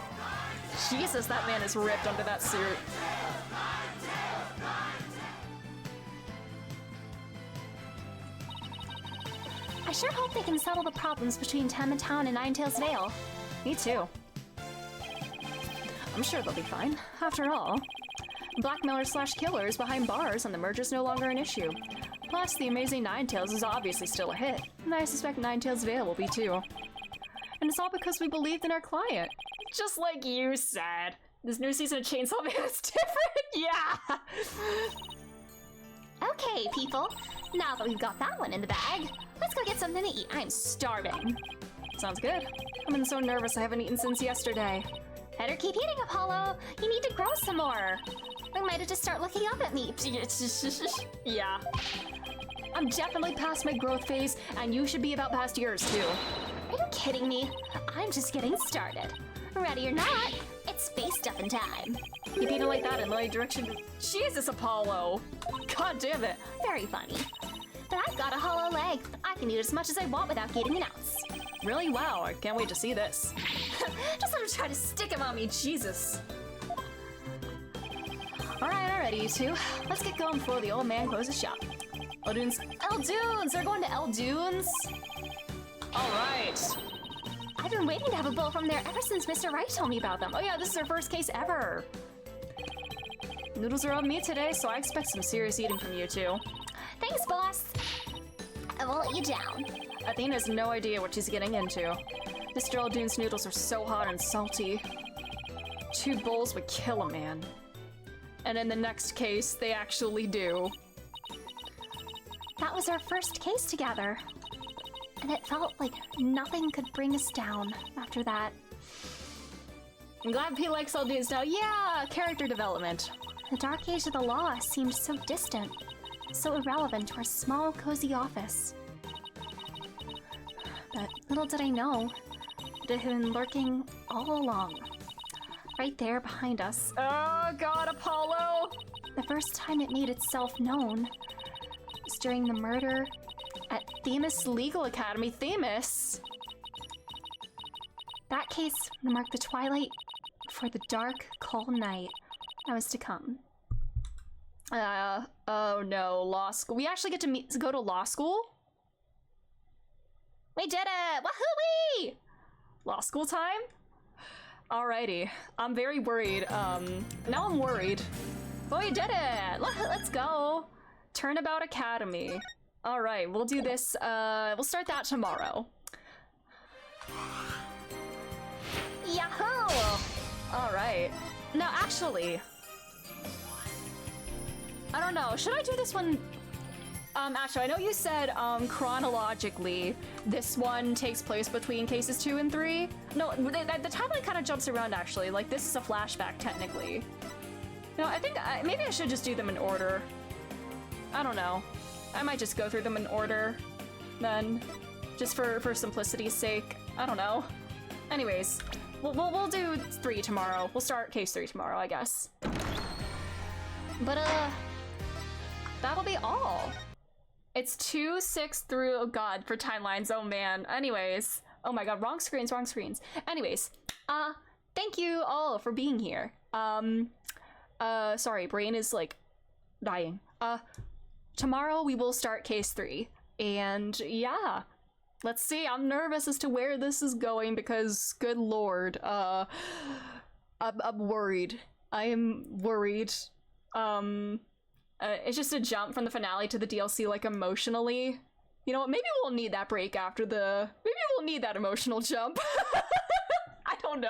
Jesus, that man is ripped under that suit. I sure hope they can settle the problems between Tema Town and Ninetails Vale. Me too. I'm sure they'll be fine. After all, blackmailers slash killers behind bars and the merger's no longer an issue. Plus, the amazing Ninetales is obviously still a hit, and I suspect Ninetales Vale will be too. And it's all because we believed in our client. Just like you said. This new season of Chainsaw Man is different, yeah! Okay, people. Now that we've got that one in the bag, let's go get something to eat. I'm starving. Sounds good. I've been so nervous I haven't eaten since yesterday. Better keep eating, Apollo. You need to grow some more. We might have to start looking up at me. Yeah. I'm definitely past my growth phase, and you should be about past yours too. Are you kidding me? I'm just getting started. Ready or not, it's space stuffing time. Keep eating like that in my direction. Jesus, Apollo! God damn it. Very funny. But I've got a hollow leg. I can eat as much as I want without gaining an ounce. Really? Wow, I can't wait to see this. Just let him try to stick him on me, Jesus. Alright, you two. Let's get going before the old man closes shop. Eldunes. Eldunes! They're going to Eldunes? Alright. I've been waiting to have a bowl from there ever since Mr. Wright told me about them. Oh yeah, this is our first case ever. Noodles are on me today, so I expect some serious eating from you two. Thanks, boss. I won't let you down. Athena has no idea what she's getting into. Mr. Eldune's noodles are so hot and salty. 2 bowls would kill a man. And in the next case, they actually do. That was our first case together. And it felt like nothing could bring us down after that. I'm glad P likes Eldunes now. Yeah, character development. The dark age of the law seemed so distant, so irrelevant to our small, cozy office. But little did I know that it had been lurking all along. Right there behind us. Oh god, Apollo! The first time it made itself known was during the murder at Themis Legal Academy. Themis? That case would mark the twilight before the dark, cold night that was to come. Oh no, law school. We actually get to go to law school? We did it! Wahoo-wee! Law school time? Alrighty. I'm very worried. Now I'm worried. But we did it! Let's go! Turnabout Academy. Alright, we'll do this, we'll start that tomorrow. Yahoo! Alright. Now, actually... I don't know, should I do this one... Actually, I know you said, chronologically, this one takes place between cases 2 and 3. No, the timeline kind of jumps around, actually. Like, this is a flashback, technically. No, I think, maybe I should just do them in order. I don't know. I might just go through them in order, then, just for simplicity's sake. I don't know. Anyways, we'll do 3 tomorrow. We'll start case 3 tomorrow, I guess. But, that'll be all. It's 2, 6 through, oh god, for timelines, oh man. Anyways, oh my god, wrong screens. Anyways, thank you all for being here. Sorry, brain is, like, dying. Tomorrow we will start case 3, and yeah, let's see. I'm nervous as to where this is going because, good lord, I'm worried. I am worried. It's just a jump from the finale to the DLC, like, emotionally. You know what, maybe we'll need that break after maybe we'll need that emotional jump. I don't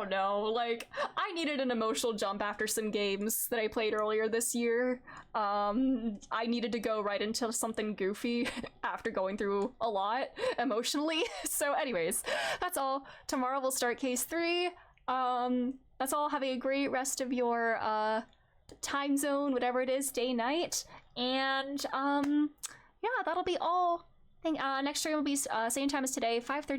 know, like, I needed an emotional jump after some games that I played earlier this year. I needed to go right into something goofy after going through a lot emotionally. So anyways, that's all. Tomorrow we'll start case 3. That's all. Have a great rest of your, time zone, whatever it is, day, night. And, yeah, that'll be all. Next stream will be, same time as today, 5:30.